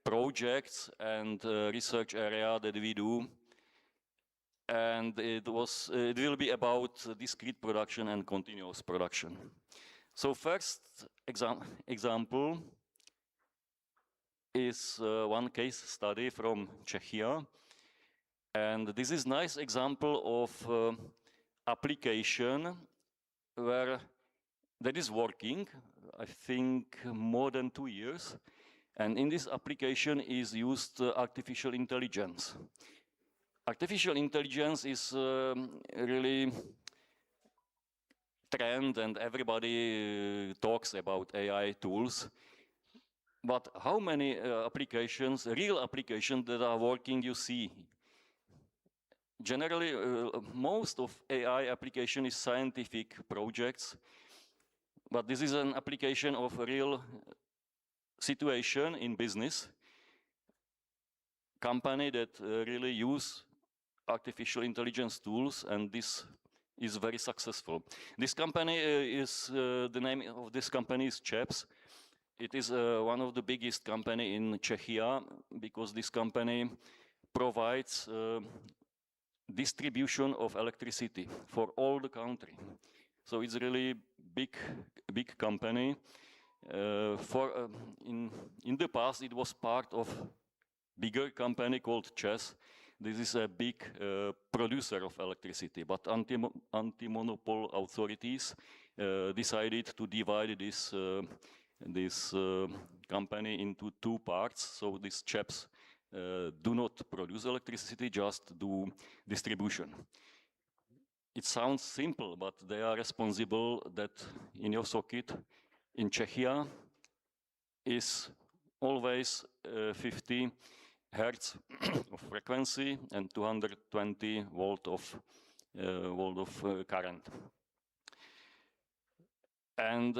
projects and research area that we do. And it will be about discrete production and continuous production. So first example is one case study from Czechia. And this is nice example of application where that is working, I think, more than 2 years. And in this application is used artificial intelligence. Artificial intelligence is really trend and everybody talks about AI tools. But how many applications, real applications that are working you see? Generally, most of AI application is scientific projects, but this is an application of a real situation in business. Company that really use artificial intelligence tools, and this is very successful. This company is, the name of this company is CHEPS. It is one of the biggest company in Czechia, because this company provides distribution of electricity for all the country. So it's really big company. In the past, it was part of bigger company called ČEZ. This is a big producer of electricity, but anti-monopoly authorities decided to divide this company into two parts. So these chaps do not produce electricity, just do distribution. It sounds simple, but they are responsible that in your socket in Czechia is always 50 hertz of frequency and 220 volt of current. And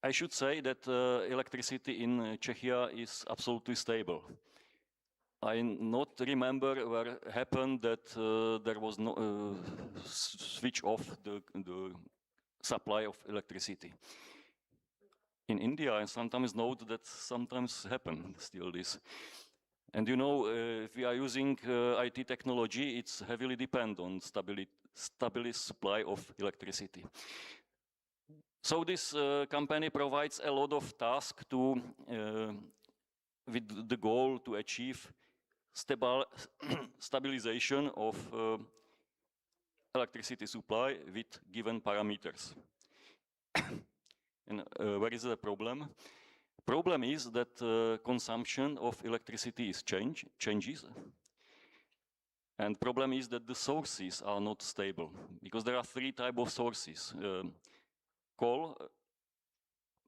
I should say that electricity in Czechia is absolutely stable. I not remember where happened that there was no switch off the supply of electricity. In India, I sometimes note that sometimes happen still this. And you know, if we are using IT technology, it's heavily depend on stable supply of electricity. So this company provides a lot of tasks to, with the goal to achieve stabilization of electricity supply with given parameters. And where is the problem? Problem is that consumption of electricity is changes. And problem is that the sources are not stable, because there are three types of sources. Coal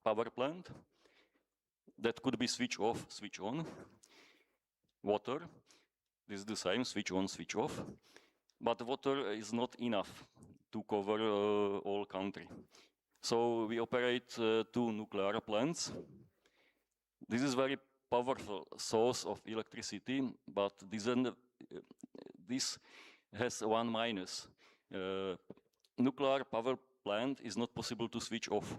power plant, that could be switch off, switch on. Water, this is the same, switch on, switch off. But water is not enough to cover all country. So we operate two nuclear plants. This is very powerful source of electricity, but this has one minus. Nuclear power plant is not possible to switch off.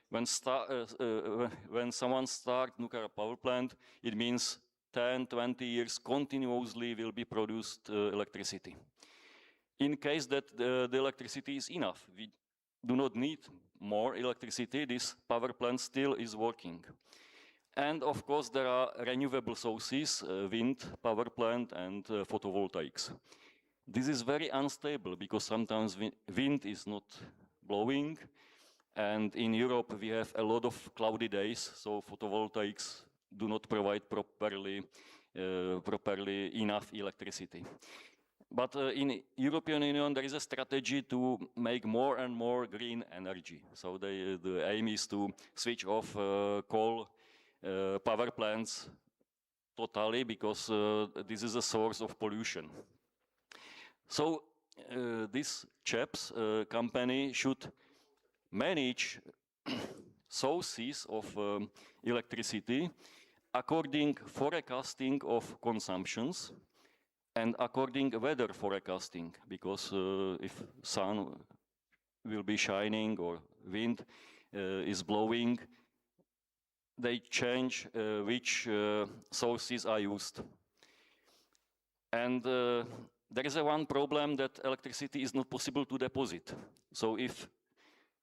When someone starts nuclear power plant, it means 10, 20 years continuously will be produced electricity. In case that the electricity is enough, we do not need more electricity, this power plant still is working. And of course there are renewable sources, wind power plant and photovoltaics. This is very unstable because sometimes wind is not blowing, and in Europe we have a lot of cloudy days, so photovoltaics do not provide properly enough electricity. But in European Union there is a strategy to make more and more green energy. So the aim is to switch off coal power plants totally, because this is a source of pollution. So this chaps company should manage sources of electricity according forecasting of consumptions and according weather forecasting, because if sun will be shining or wind is blowing, they change which sources are used. And there is one problem that electricity is not possible to deposit. So if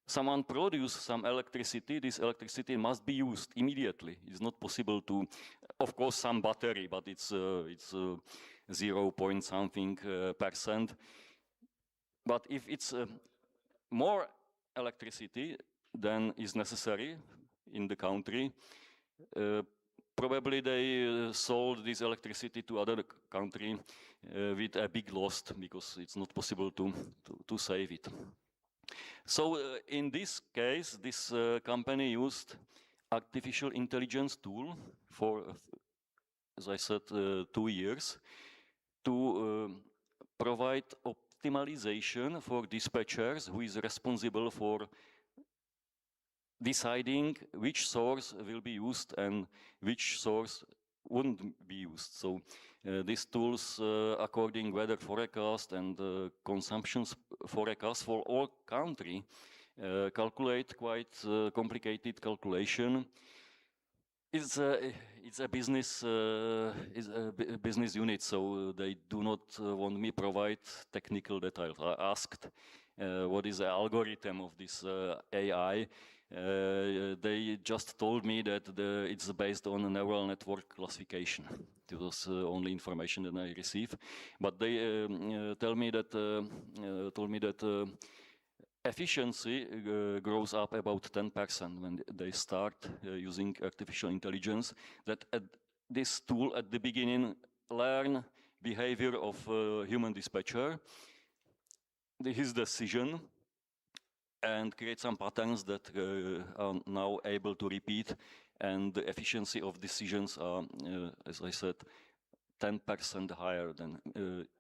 someone produces some electricity, this electricity must be used immediately. It's not possible to, of course, some battery, but it's 0 point something %. But if it's more electricity than is necessary in the country, probably they sold this electricity to other country with a big loss, because it's not possible to save it. So in this case, this company used artificial intelligence tool for, as I said, 2 years to provide optimization for dispatchers who is responsible for deciding which source will be used and which source wouldn't be used. So these tools, according weather forecast and consumption forecast for all country, calculate quite complicated calculation. It's a business unit, so they do not want me provide technical details. I asked what is the algorithm of this AI. They just told me that it's based on neural network classification. It was only information that I received, but they told me that efficiency grows up about 10% when they start using artificial intelligence. That this tool at the beginning learn behavior of human dispatcher, his decision, and create some patterns that are now able to repeat, and the efficiency of decisions are, as I said, 10% higher than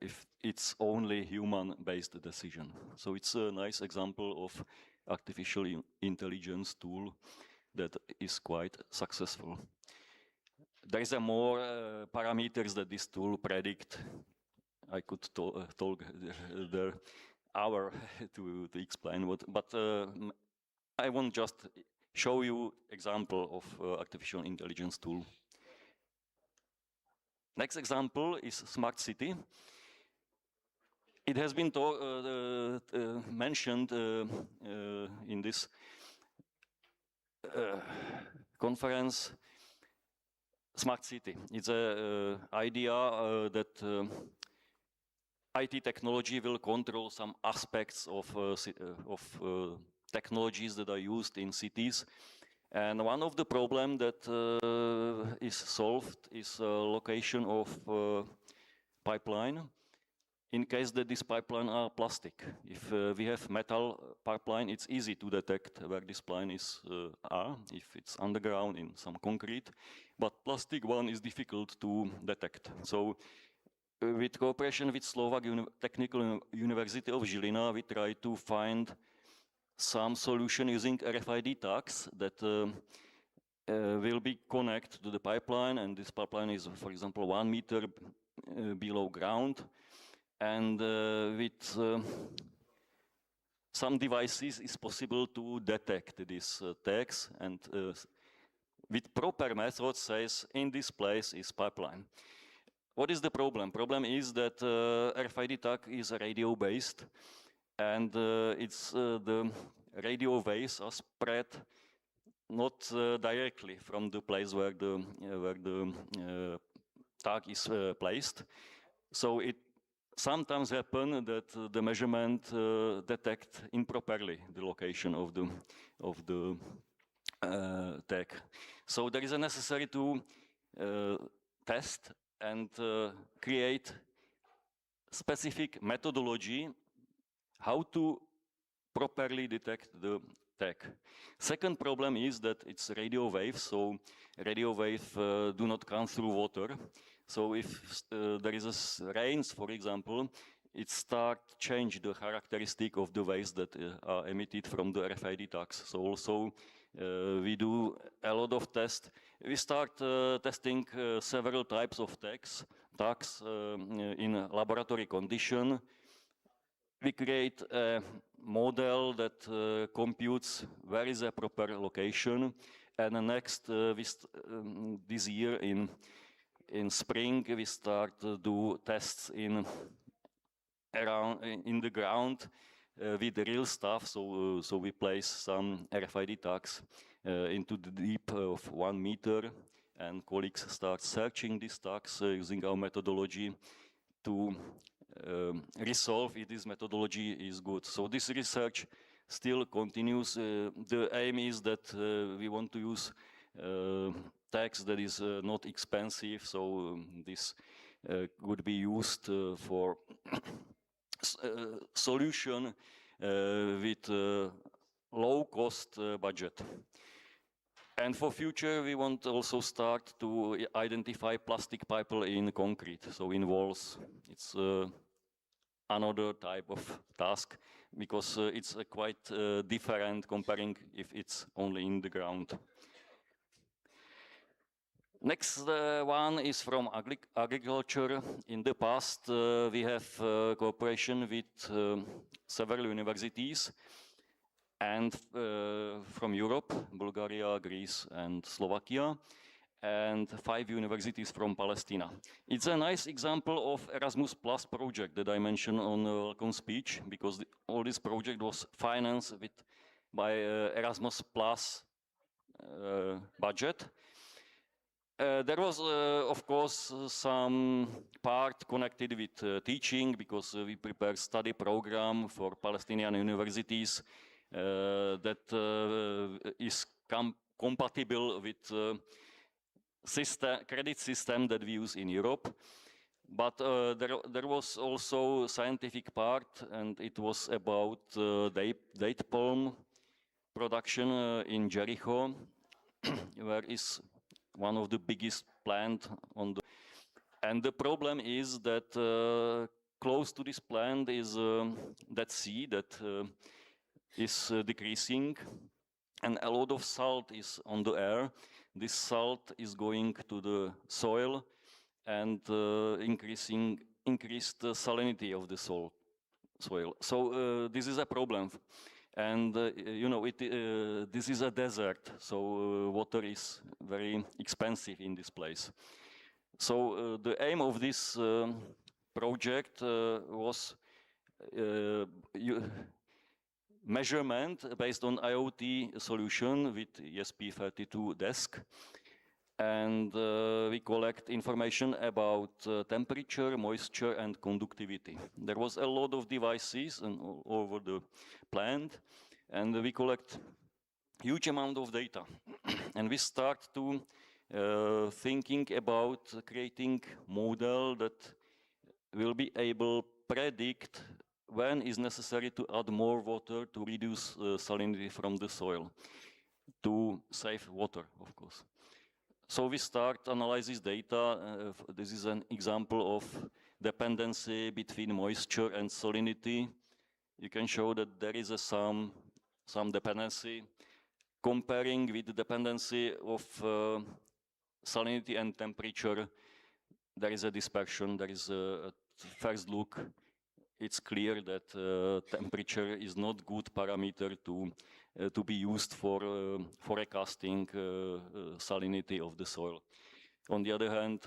if it's only human-based decision. So it's a nice example of artificial intelligence tool that is quite successful. There is a more parameters that this tool predict. I could talk the hour to explain what, but I want just show you example of artificial intelligence tool. Next example is smart city. It has been mentioned in this conference. Smart city. It's an idea that IT technology will control some aspects of technologies that are used in cities. And one of the problems that is solved is location of pipeline. In case that this pipeline are plastic. If we have metal pipeline, it's easy to detect where this pipeline is if it's underground in some concrete. But plastic one is difficult to detect. So with cooperation with Slovak Technical University of Žilina, we try to find some solution using RFID tags that will be connected to the pipeline, and this pipeline is, for example, 1 meter below ground, and with some devices it's possible to detect these tags, and with proper methods says in this place is pipeline. What is the problem? Problem is that RFID tag is radio based, and it's the radio waves are spread not directly from the place where the tag is placed. So it sometimes happens that the measurement detect improperly the location of the tag. So there is a necessary to test and create specific methodology how to properly detect the tag. Second problem is that it's radio waves, so radio waves do not come through water. So if there is a rains, for example, it start change the characteristic of the waves that are emitted from the RFID tags. So also we do a lot of tests. We start testing several types of tags in laboratory condition. We create a model that computes where is a proper location, and next this year in spring we start to do tests in the ground with the real stuff. So we place some RFID tags into the deep of 1 meter, and colleagues start searching these tags using our methodology to resolve if this methodology is good. So this research still continues. The aim is that we want to use tags that is not expensive, so this could be used for solution with low cost budget. And for future, we want to also start to identify plastic pipe in concrete, so in walls. It's another type of task, because it's quite different comparing if it's only in the ground. Next one is from agriculture. In the past, we have cooperation with several universities and from Europe, Bulgaria, Greece, and Slovakia, and 5 universities from Palestine. It's a nice example of Erasmus Plus project that I mentioned on the welcome speech, because all this project was financed with by Erasmus Plus budget. There was, of course, some part connected with teaching, because we prepare study program for Palestinian universities that is compatible with credit system that we use in Europe. But there was also scientific part, and it was about date palm production in Jericho, where is one of the biggest plant on the. And the problem is that close to this plant is that sea that is decreasing, and a lot of salt is on the air. This salt is going to the soil and increased the salinity of the soil. So this is a problem, and you know this is a desert, so water is very expensive in this place. So the aim of this project was measurement based on IoT solution with ESP32 desk. And we collect information about temperature, moisture, and conductivity. There was a lot of devices all over the plant, and we collect huge amount of data. And we start to thinking about creating model that will be able to predict when is necessary to add more water to reduce salinity from the soil, to save water, of course. So we start analyze this data. This is an example of dependency between moisture and salinity. You can show that there is some dependency. Comparing with the dependency of salinity and temperature, there is a dispersion. There is a first look. It's clear that temperature is not good parameter to be used for forecasting salinity of the soil. On the other hand,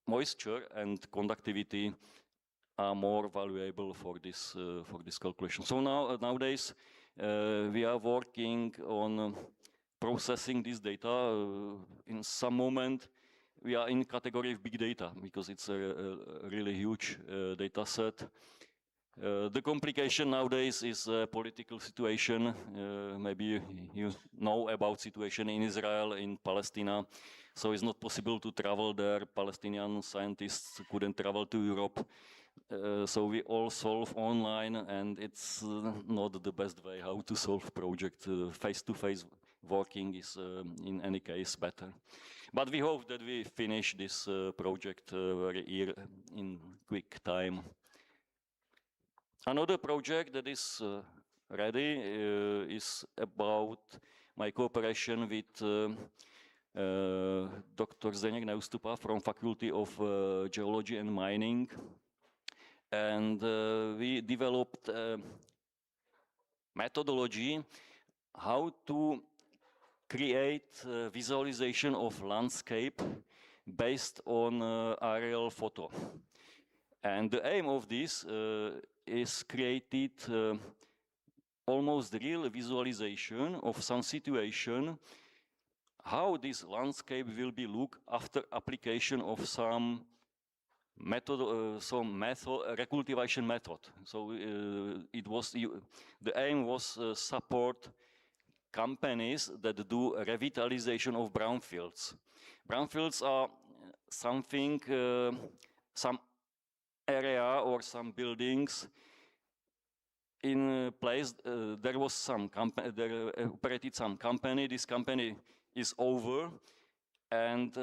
moisture and conductivity are more valuable for this calculation. So nowadays we are working on processing this data. In some moment, we are in category of big data because it's a really huge data set. The complication nowadays is political situation. Maybe you know about situation in Israel, in Palestine. So it's not possible to travel there. Palestinian scientists couldn't travel to Europe. So we all solve online, and it's not the best way how to solve project. Face-to-face working is in any case better. But we hope that we finish this project very in quick time. Another project that is ready is about my cooperation with Dr. Zdeněk Neustupa from Faculty of Geology and Mining. And we developed a methodology how to create visualization of landscape based on aerial photo. And the aim of this is created almost real visualization of some situation, how this landscape will be look after application of some method, recultivation method. So the aim was support companies that do revitalization of brownfields. Brownfields are something, some area or some buildings in a place. There was some company, there operated some company. This company is over, and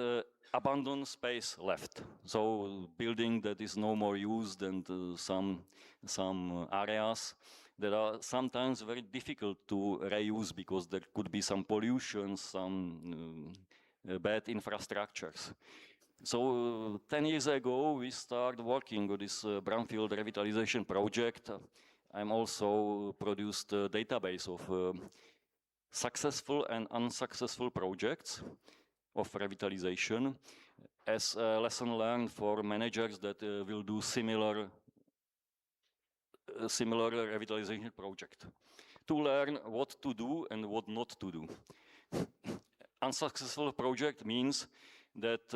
abandoned space left. So building that is no more used, and some areas that are sometimes very difficult to reuse because there could be some pollution, some bad infrastructures. So 10 years ago, we started working on this brownfield revitalization project. I'm also produced a database of successful and unsuccessful projects of revitalization as a lesson learned for managers that will do similar a similar revitalization project to learn what to do and what not to do. Unsuccessful project means that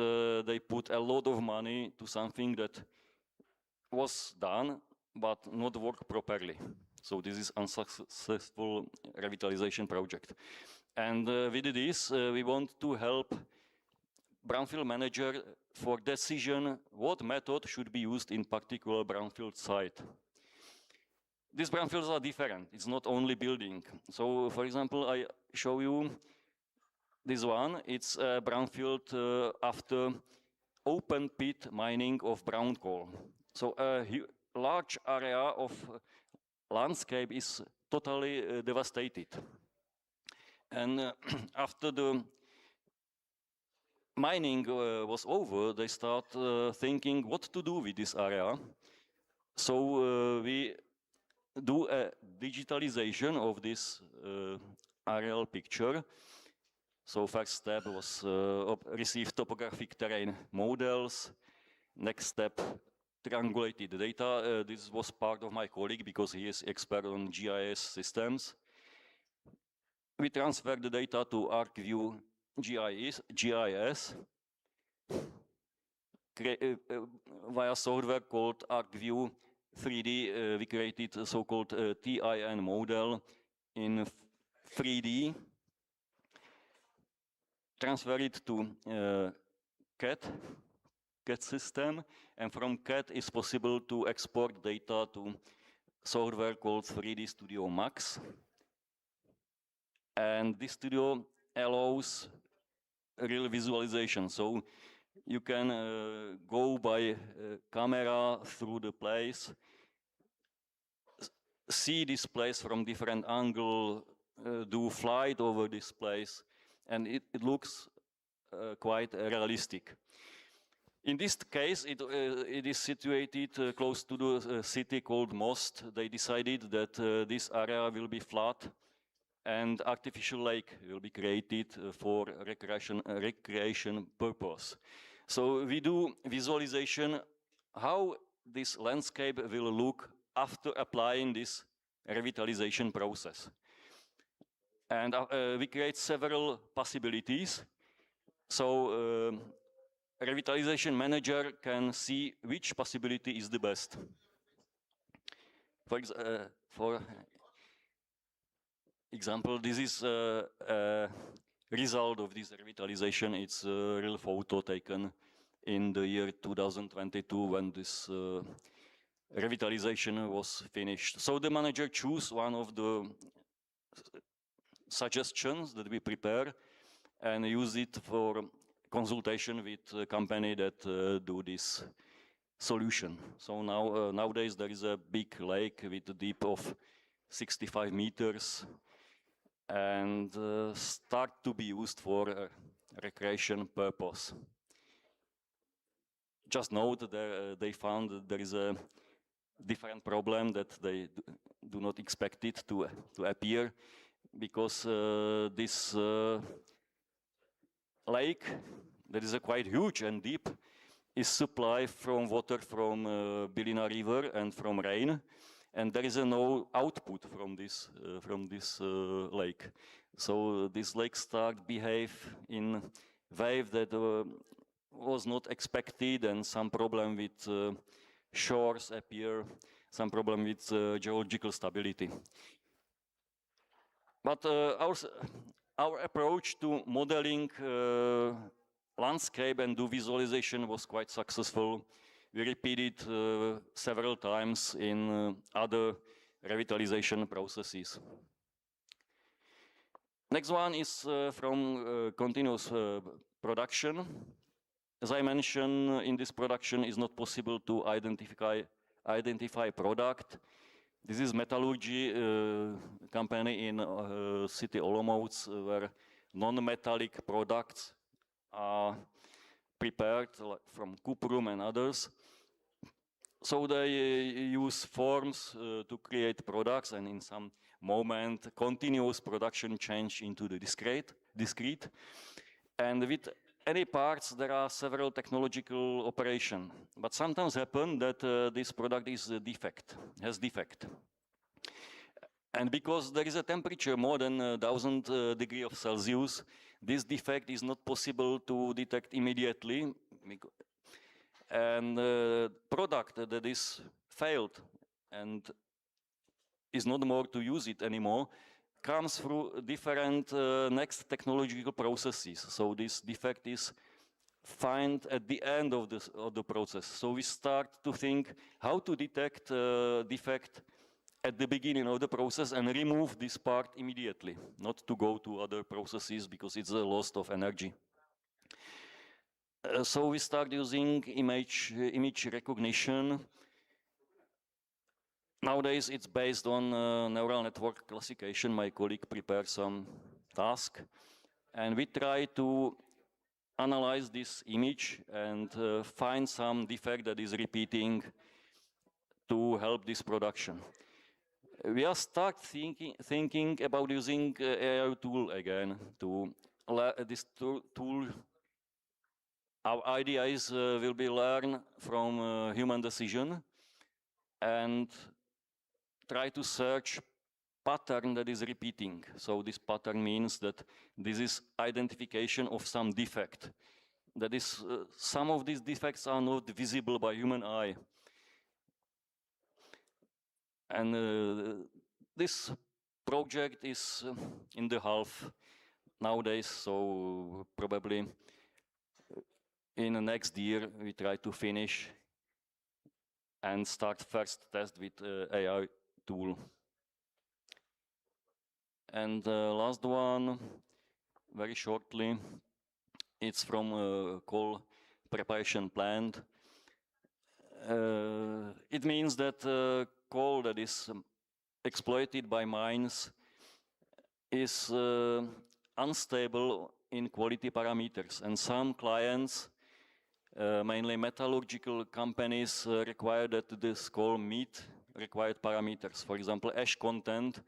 they put a lot of money to something that was done but not work properly. So this is unsuccessful revitalization project. And with this, we want to help brownfield manager for decision what method should be used in particular brownfield site. These brownfields are different. It's not only building. So, for example, I show you this one. It's a brownfield after open pit mining of brown coal. So a large area of landscape is totally devastated. And after the mining was over, they start thinking what to do with this area. So we do a digitalization of this aerial picture. So first step was receive topographic terrain models. Next step, triangulated data. This was part of my colleague because he is expert on GIS systems. We transfer the data to ArcView GIS via software called ArcView 3D. We created a so-called TIN model in 3D. Transfer it to CAD system, and from CAD it's possible to export data to software called 3D Studio Max. And this studio allows real visualization. So you can go by camera through the place, see this place from different angle, do flight over this place, and it looks quite realistic. In this case, it is situated close to the city called Most. They decided that this area will be flat and artificial lake will be created for recreation purpose. So we do visualization how this landscape will look after applying this revitalization process. And we create several possibilities. So revitalization manager can see which possibility is the best. For example, this is a result of this revitalization. It's a real photo taken in the year 2022 when this revitalization was finished. So the manager choose one of the suggestions that we prepare and use it for consultation with a company that do this solution. So nowadays there is a big lake with a depth of 65 meters and start to be used for recreation purpose. Just note that they found that there is a different problem that they do not expect it to appear, because this lake, that is quite huge and deep, is supplied from water from Bylina River and from rain, and there is no output from this lake. So this lake start behave in wave that was not expected, and some problem with shores appear, some problem with geological stability. But our approach to modeling landscape and do visualization was quite successful. We repeated several times in other revitalization processes. Next one is from continuous production. As I mentioned, in this production it's not possible to identify product. This is metallurgy company in city Olomouc, where non-metallic products are prepared from cuprum and others. So they use forms to create products, and in some moment continuous production change into the discrete. And with any parts, there are several technological operation, but sometimes happen that this product is has defect. And because there is a temperature more than 1000 degrees of Celsius, this defect is not possible to detect immediately. And the product that is failed and is not more to use it anymore comes through different next technological processes. So this defect is found at the end of the process. So we start to think how to detect defect at the beginning of the process and remove this part immediately, not to go to other processes because it's a loss of energy. So we start using image recognition. Nowadays, it's based on neural network classification. My colleague prepared some task, and we try to analyze this image and find some defect that is repeating to help this production. We are start thinking about using AI tool again to this tool. Our ideas will be learned from human decision and try to search pattern that is repeating. So this pattern means that this is identification of some defect. That is, some of these defects are not visible by human eye. And this project is in the half nowadays, so probably in the next year we try to finish and start first test with AI tool. And last one, very shortly, it's from coal preparation plant. It means that coal that is exploited by mines is unstable in quality parameters, and some clients, mainly metallurgical companies, require that this coal meet required parameters. For example, ash content,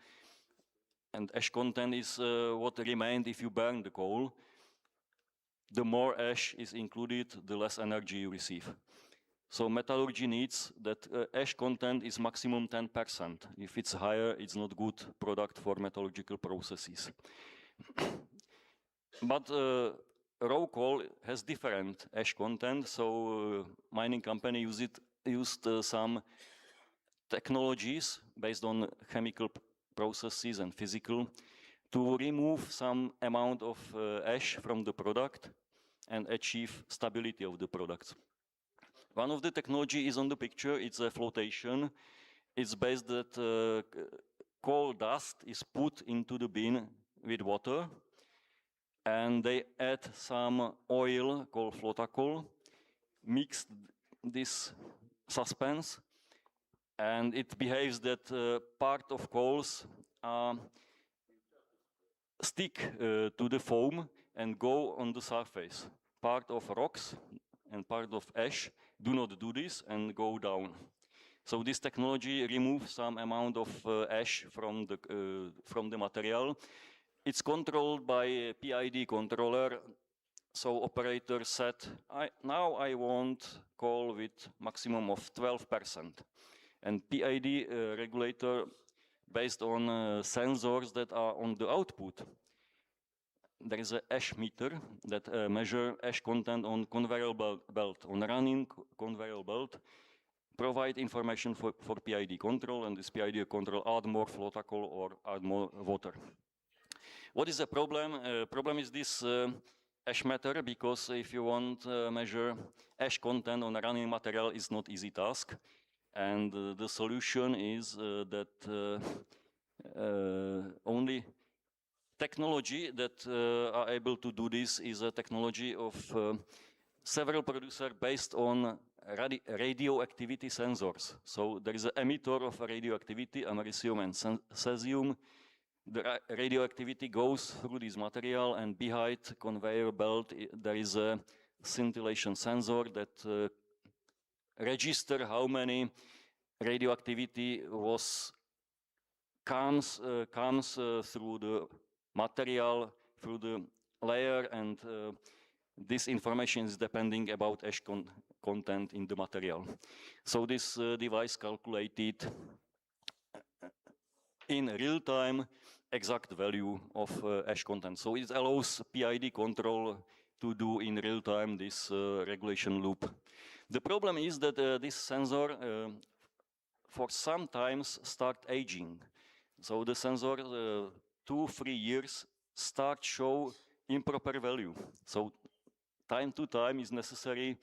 and ash content is what remained if you burn the coal. The more ash is included, the less energy you receive. So metallurgy needs that ash content is maximum 10%. If it's higher, it's not good product for metallurgical processes. But raw coal has different ash content, so mining company used some technologies based on chemical processes and physical to remove some amount of ash from the product and achieve stability of the products. One of the technology is on the picture, it's a flotation. It's based that coal dust is put into the bin with water, and they add some oil called flotacol, mix this suspense, and it behaves that part of coals stick to the foam and go on the surface. Part of rocks and part of ash do not do this and go down. So this technology removes some amount of ash from the material. It's controlled by a PID controller. So operator said, now I want coal with maximum of 12%. And PID regulator, based on sensors that are on the output, there is an ash meter that measure ash content on conveyor belt, on running conveyor belt, provide information for PID control, and this PID control add more flotacol or add more water. What is the problem? Problem is this ash meter, because if you want to measure ash content on a running material, it's not easy task. And the solution is that only technology that are able to do this is a technology of several producers based on radioactivity sensors. So there is an emitter of radioactivity, americium and cesium. The radioactivity goes through this material, and behind conveyor belt there is a scintillation sensor that register how many radioactivity comes through the material, through the layer, and this information is depending about ash content in the material. So this device calculated in real time exact value of ash content. So it allows PID control to do in real time this regulation loop. The problem is that this sensor for sometimes start aging. So the sensor 2-3 years start show improper value. So time to time is necessary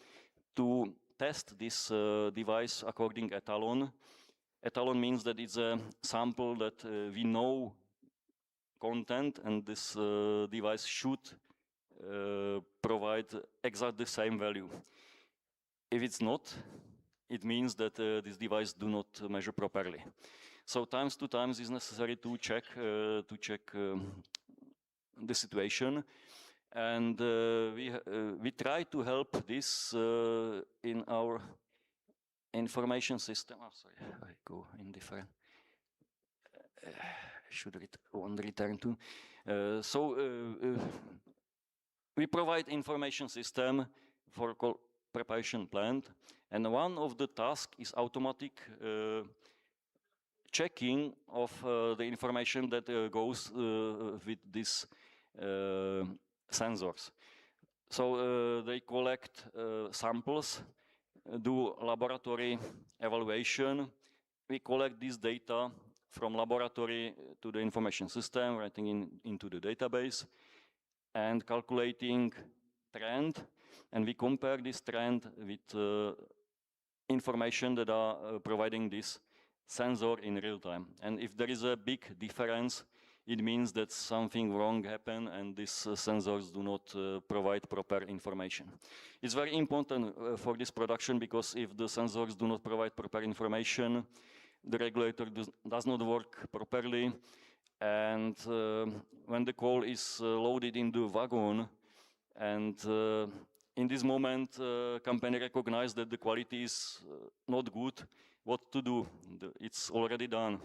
to test this device according etalon. Etalon means that it's a sample that we know content, and this device should provide exactly the same value. If it's not, it means that this device do not measure properly. So times to times is necessary to check the situation, and we try to help this in our information system. Oh, sorry, I go in different. Should return to. We provide information system for preparation plant, and one of the tasks is automatic checking of the information that goes with these sensors. So they collect samples, do laboratory evaluation. We collect this data from laboratory to the information system, writing into the database, and calculating trend. And we compare this trend with information that are providing this sensor in real time. And if there is a big difference, it means that something wrong happened and these sensors do not provide proper information. It's very important for this production, because if the sensors do not provide proper information, the regulator does not work properly, and when the coal is loaded in the wagon, and in this moment company recognize that the quality is not good, what to do? It's already done.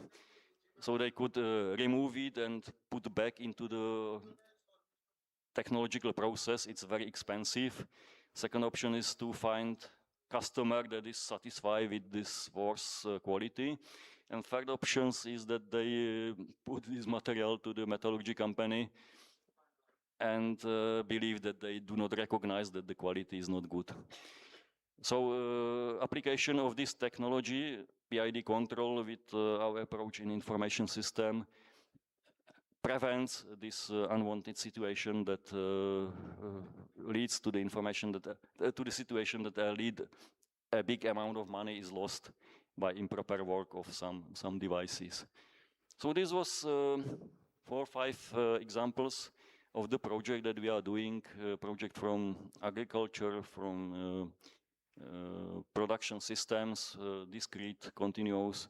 So they could remove it and put back into the technological process. It's very expensive. Second option is to find customer that is satisfied with this worse quality. And third option is that they put this material to the metallurgy company and believe that they do not recognize that the quality is not good. So application of this technology, PID control with our approach in information system, prevents this unwanted situation that leads to the information that to the situation that lead a big amount of money is lost by improper work of some devices. So this was 4 or 5 examples of the project that we are doing, project from agriculture, from production systems, discrete, continuous.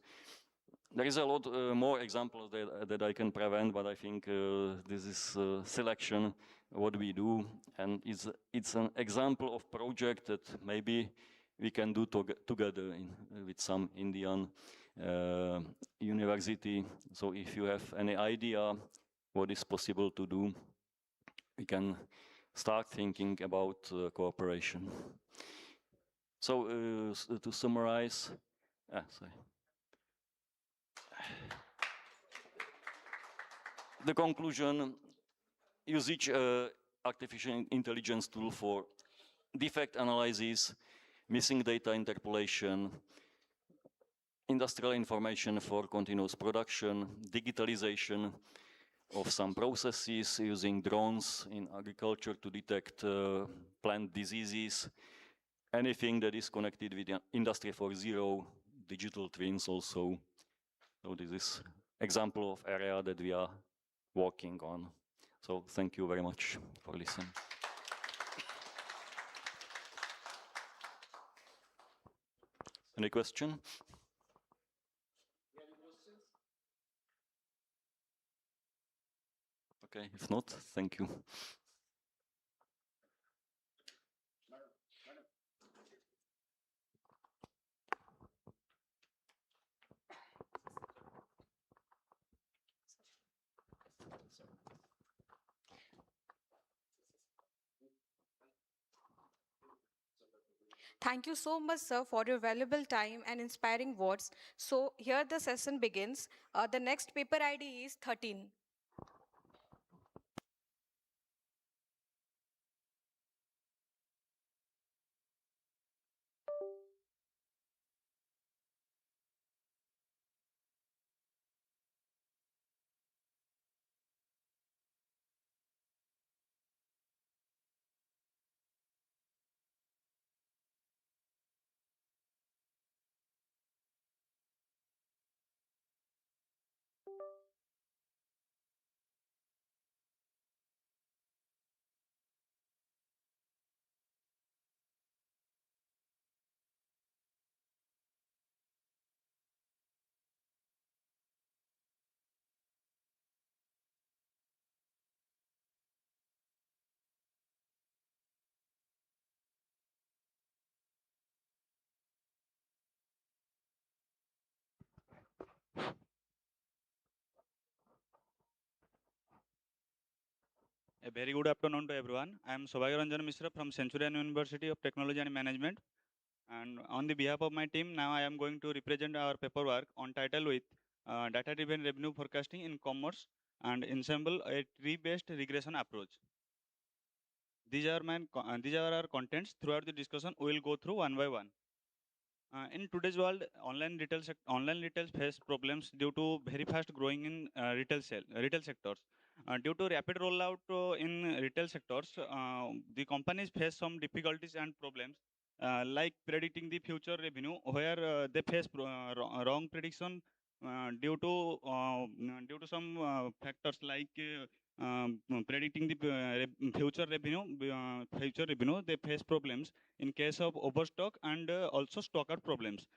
There is a lot more examples that I can prevent, but I think this is selection what we do, and it's an example of project that maybe we can do together with some Indian university. So if you have any idea what is possible to do, we can start thinking about cooperation. So to summarize, sorry. The conclusion: usage artificial intelligence tool for defect analysis, missing data interpolation, industrial information for continuous production, digitalization of some processes using drones in agriculture to detect plant diseases, anything that is connected with Industry 4.0, digital twins also. So this is example of area that we are working on. So thank you very much for listening. Any question? Okay, if not, thank you. Thank you so much, sir, for your valuable time and inspiring words. So here the session begins. The next paper ID is 13. A very good afternoon to everyone. I am Saubhagya Ranjan Mishra from Centurion University of Technology and Management. And on the behalf of my team, now I am going to represent our paperwork on title with Data-Driven Revenue Forecasting in Commerce and Ensemble a Tree-Based Regression Approach. These are our contents. Throughout the discussion, we will go through one by one. In today's world, online retail face problems due to very fast growing in retail sectors. Due to rapid rollout in retail sectors, the companies face some difficulties and problems like predicting the future revenue, where they face wrong prediction due to some factors like predicting the future revenue. They face problems in case of overstock and also stock out problems.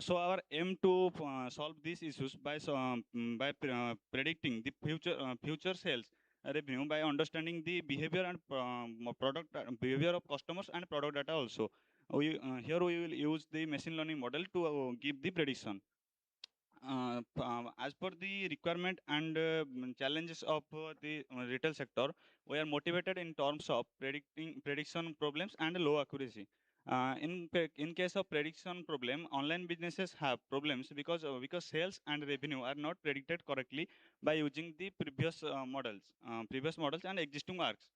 So our aim to solve these issues predicting the future sales revenue by understanding the behavior and product behavior of customers and product data also. Here we will use the machine learning model to give the prediction. As per the requirement and challenges of the retail sector, we are motivated in terms of prediction problems and low accuracy. In case of prediction problem, online businesses have problems because sales and revenue are not predicted correctly by using the previous models and existing works.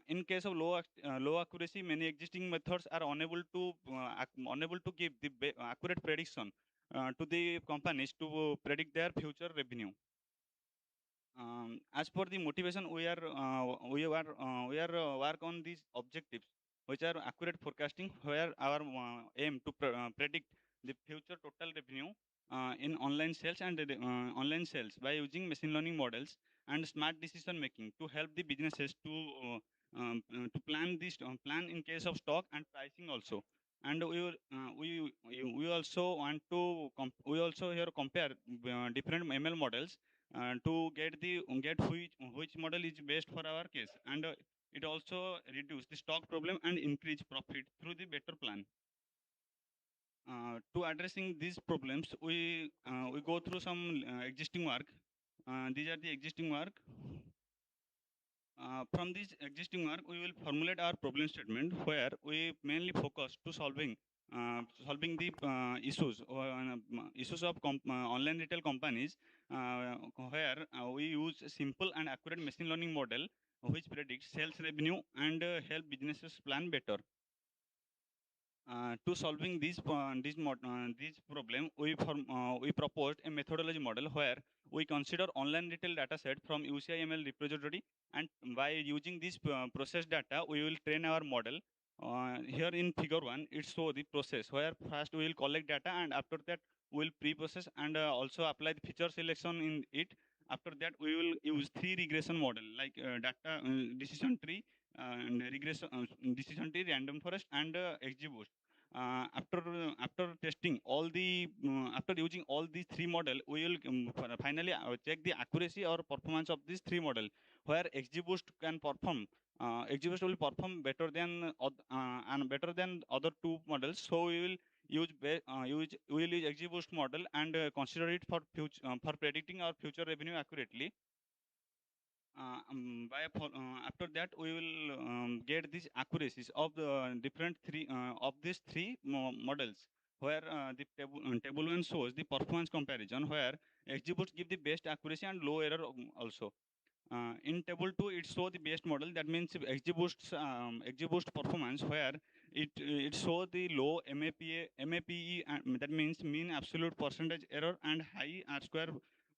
In case of low accuracy, many existing methods are unable to give the accurate prediction to the companies to predict their future revenue. As per the motivation, we are work on these objectives, which are accurate forecasting, where our aim to predict the future total revenue in online sales and online sales by using machine learning models and smart decision making to help the businesses to plan in case of stock and pricing also. And we also want to we also here compare different ML models to get which model is best for our case, and it also reduce the stock problem and increase profit through the better plan. To addressing these problems, we go through some existing work. These are the existing work. From this existing work, we will formulate our problem statement, where we mainly focus to solving the issues of online retail companies, where we use simple and accurate machine learning model which predicts sales revenue and help businesses plan better. To solving this problem, we proposed a methodology model where we consider online retail data set from UCIML repository, and by using this process data, we will train our model. Here in figure 1, it shows the process where first we will collect data, and after that we will pre-process and also apply the feature selection in it. After that, we will use 3 regression model like data decision tree and regression decision tree, random forest, and XGBoost. After testing all the after using all these 3 model, we will finally check the accuracy or performance of these 3 model, where XGBoost can perform. XGBoost will perform better than and better than other 2 models. So we will use XGBoost model and consider it for predicting our future revenue accurately. After that, we will get these accuracies of the different three of these three models, where the table one shows the performance comparison, where XGBoost give the best accuracy and low error also. In table 2, it show the best model. That means XGBoost performance, where it show the low MAPE, that means mean absolute percentage error, and high R square,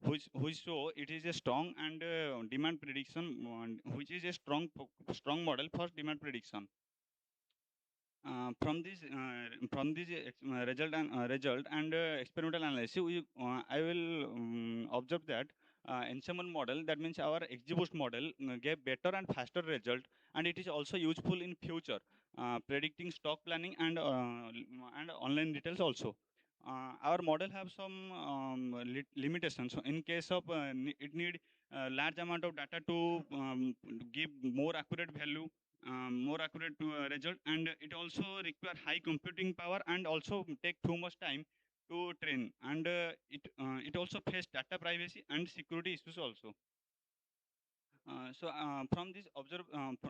which show it is a strong and demand prediction, which is a strong model for demand prediction. From this result and experimental analysis, I will observe that ensemble model, that means our XGBoost model, gave better and faster result, and it is also useful in future predicting stock planning and online details also. Our model have some limitations. So in case of it need large amount of data to give more accurate value, more accurate result, and it also require high computing power and also take too much time to train, and it also face data privacy and security issues also.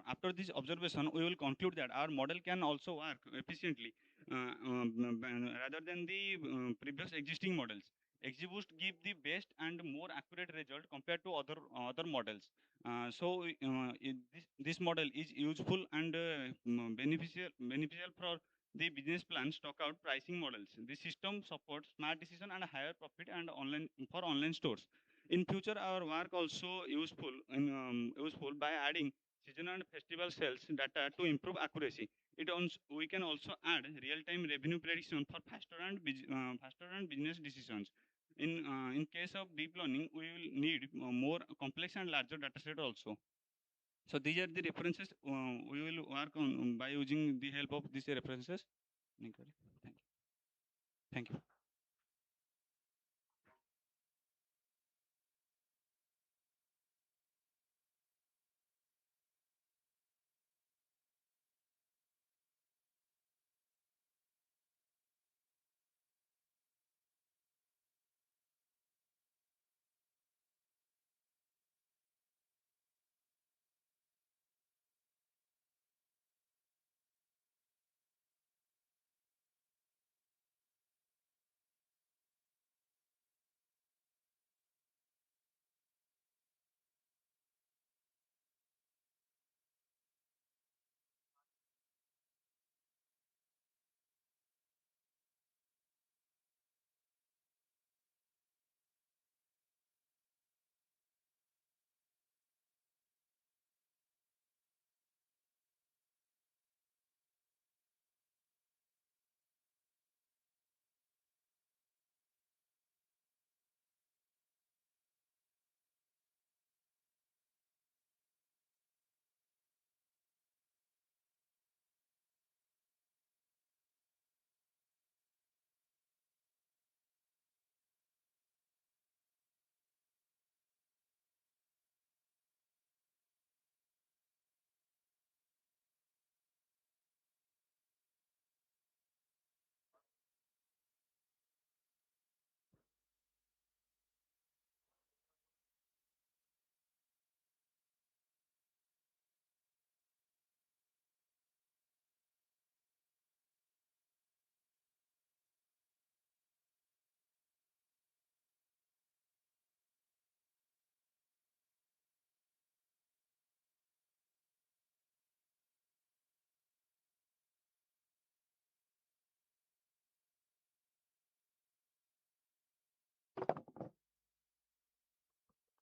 After this observation, we will conclude that our model can also work efficiently rather than the previous existing models. XGBoost give the best and more accurate result compared to other models. This model is useful and beneficial for the business plan stock out pricing models. The system supports smart decision and higher profit and online stores. In future, our work also useful by adding season and festival sales data to improve accuracy. We can also add real-time revenue prediction for faster and business decisions. In case of deep learning, we will need more complex and larger data set also. So these are the references we will work on by using the help of these references. Thank you. Thank you.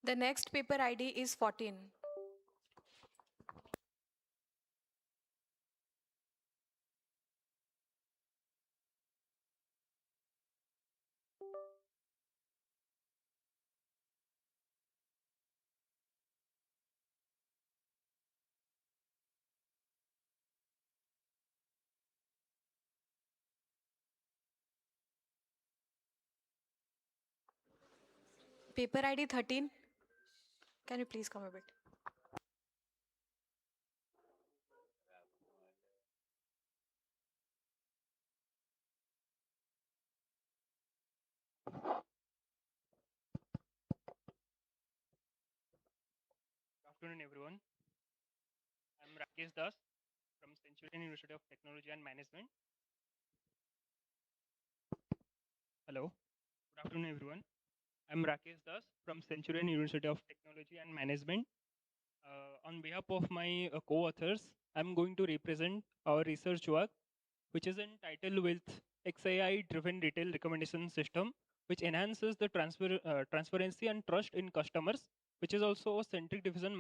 The next paper ID is 14. Paper ID 13. Can you please come a bit? afternoon, everyone. I'm Rakesh Das from Centurion University of Technology and Management. Hello. Good afternoon, everyone. I'm Rakesh Das from Centurion University of Technology and Management. On behalf of my co-authors, I'm going to represent our research work, which is entitled with XAI-driven retail recommendation system, which enhances the transparency and trust in customers, which is also a centric decision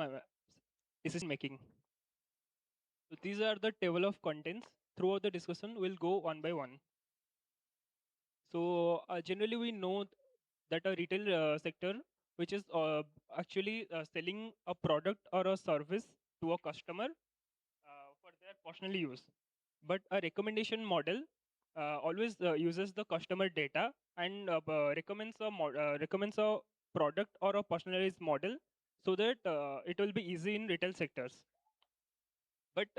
making. So these are the table of contents. Throughout the discussion, we'll go one by one. So generally, we know that a retail sector, which is actually selling a product or a service to a customer for their personal use. But a recommendation model always uses the customer data and recommends a product or a personalized model so that it will be easy in retail sectors. But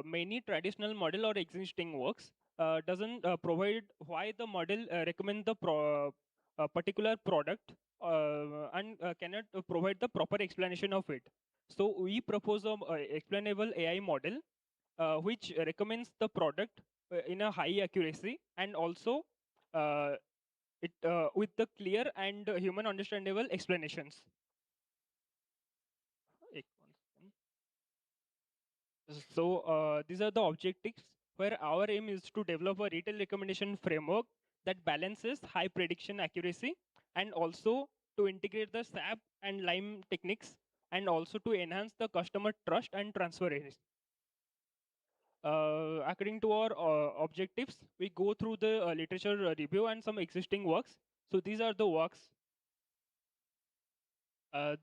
many traditional model or existing works doesn't provide why the model recommend the particular product and cannot provide the proper explanation of it. So we propose a explainable AI model which recommends the product in a high accuracy and also it with the clear and human understandable explanations. So these are the objectives where our aim is to develop a retail recommendation framework that balances high prediction accuracy and also to integrate the SAP and LIME techniques and also to enhance the customer trust and transparency. According to our objectives, we go through the literature review and some existing works. So these are the works.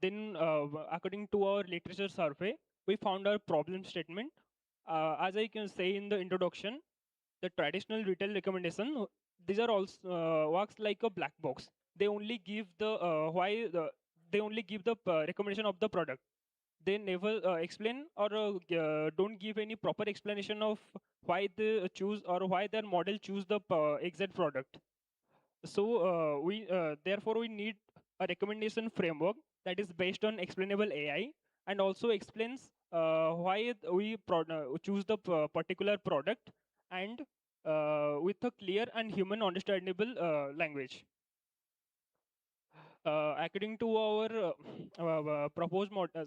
Then, according to our literature survey, we found our problem statement. As I can say in the introduction, the traditional retail recommendation, these are also works like a black box. They only give the they only give the recommendation of the product. They never explain or don't give any proper explanation of why they choose or why their model choose the exact product. So therefore we need a recommendation framework that is based on explainable AI and also explains why we choose the particular product and with a clear and human understandable language. According to our proposed model,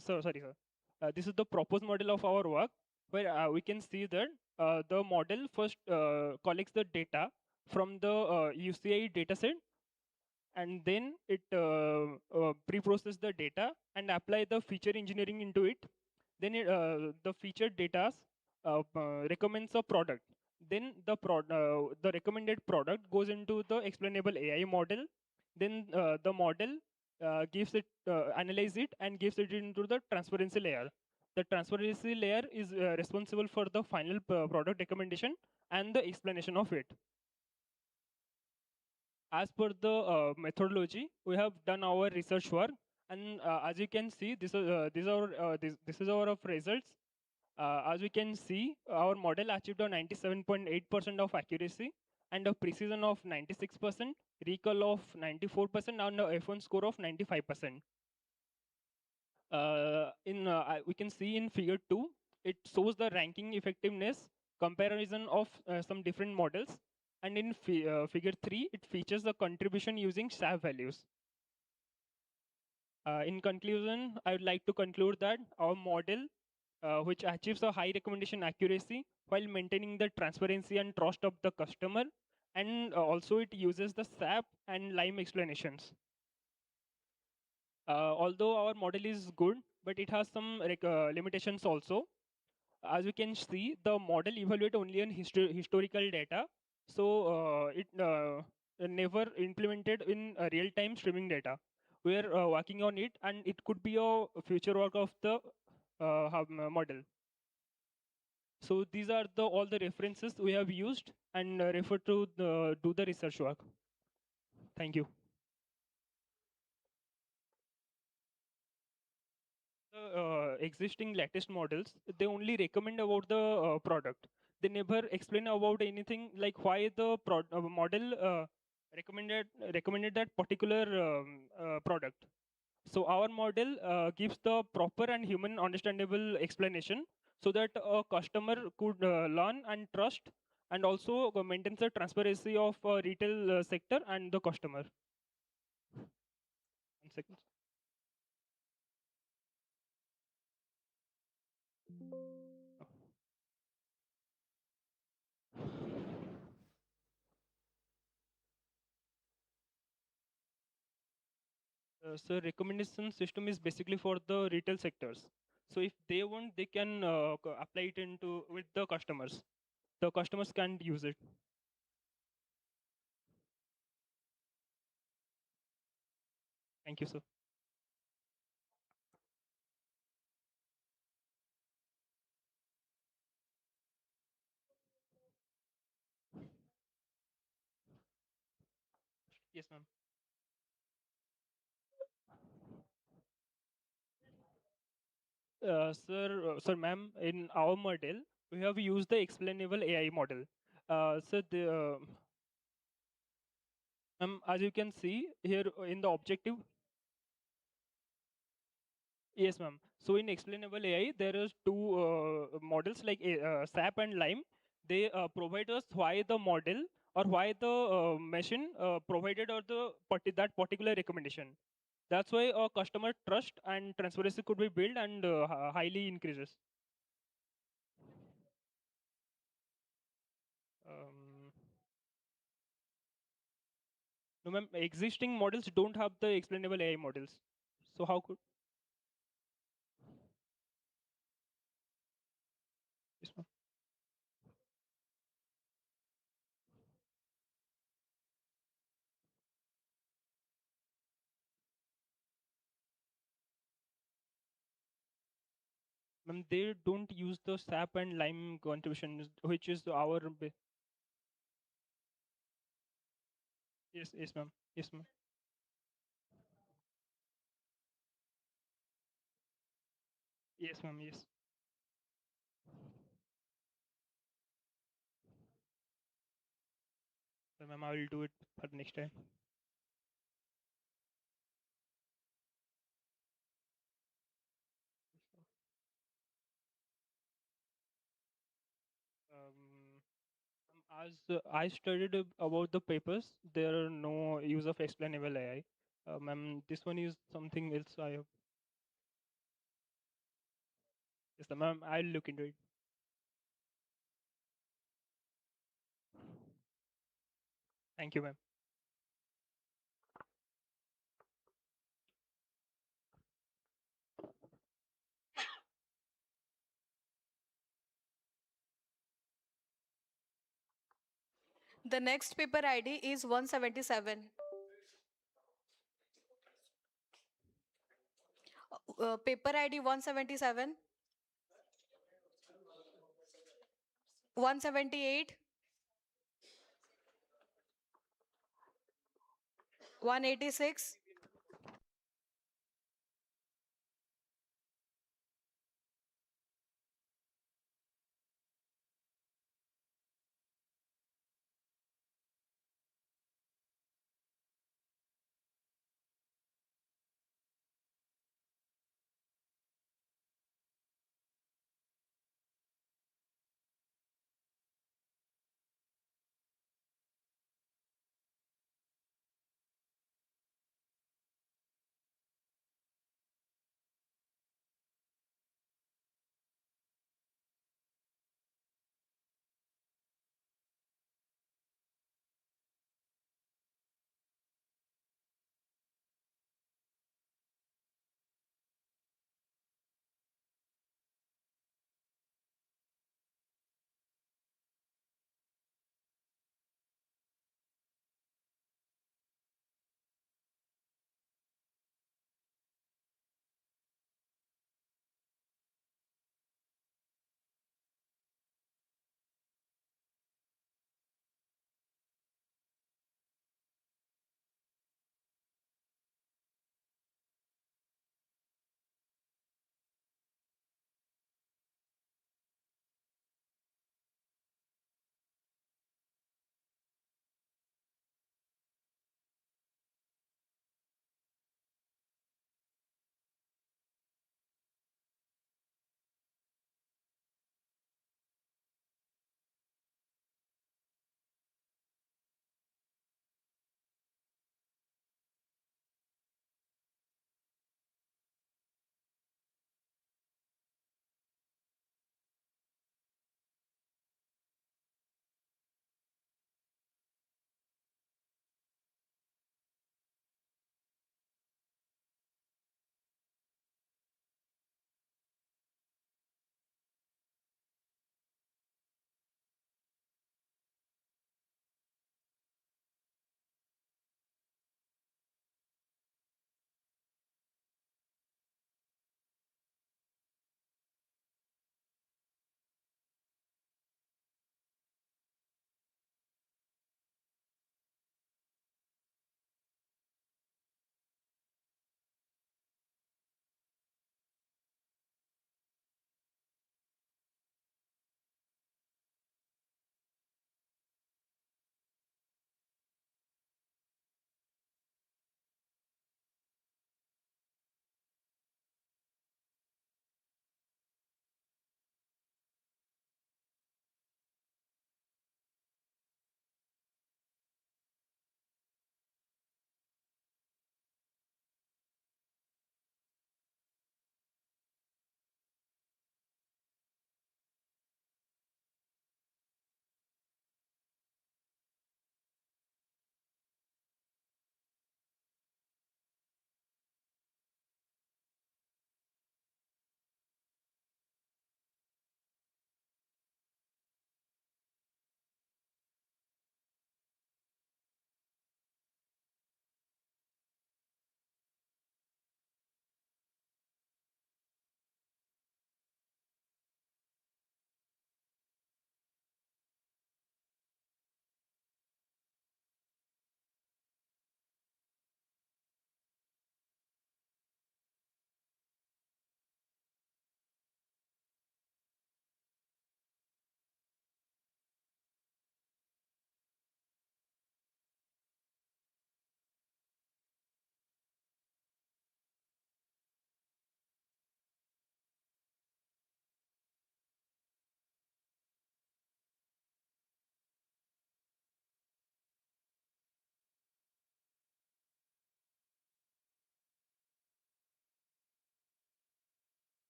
this is the proposed model of our work, where we can see that the model first collects the data from the UCI dataset, and then it pre-process the data and apply the feature engineering into it. Then the featured data recommends a product. Then the recommended product goes into the explainable AI model. Then the model gives it analyze it and gives it into the transparency layer. The transparency layer is responsible for the final product recommendation and the explanation of it. As per the methodology, we have done our research work, and as you can see, this is our results. As we can see, our model achieved a 97.8% of accuracy and a precision of 96%, recall of 94%, and a F1 score of 95%. We can see in figure 2, it shows the ranking effectiveness comparison of some different models. And in figure 3, it features the contribution using SAP values. In conclusion, I would like to conclude that our model, which achieves a high recommendation accuracy while maintaining the transparency and trust of the customer, and also it uses the SAP and LIME explanations. Although our model is good, but it has some limitations also. As you can see, the model evaluates only on historical data, so it never implemented in real-time streaming data. We are working on it, and it could be a future work of the model. So these are all the references we have used and refer to do the research work. Thank you. Existing latest models, they only recommend about the product. They never explain about anything like why the model recommended that particular product. So our model gives the proper and human understandable explanation so that a customer could learn and trust, and also maintains the transparency of retail sector and the customer. 1 second. So recommendation system is basically for the retail sectors. So if they want, they can apply it into with the customers. The customers can use it. Thank you, sir. Yes, ma'am. Sir, ma'am, in our model, we have used the explainable AI model. So ma'am, as you can see here in the objective. Yes, ma'am. So in explainable AI, there is two models like SAP and Lime. They provide us why the model or why the machine provided or that particular recommendation. That's why a customer trust and transparency could be built and highly increases. Um, no, ma'am. Existing models don't have the explainable AI models. So how could? Yes, ma'am. Ma'am, they don't use the SAP and Lime contribution, which is our. Yes, yes, ma'am. Yes, ma'am. Yes, ma'am. Yes. So, ma'am, I will do it for next time. As I studied about the papers, there are no use of explainable AI. Ma'am, this one is something else. I have. Yes, ma'am. I'll look into it. Thank you, ma'am. The next paper ID is 177. Paper ID 177, 178, 186,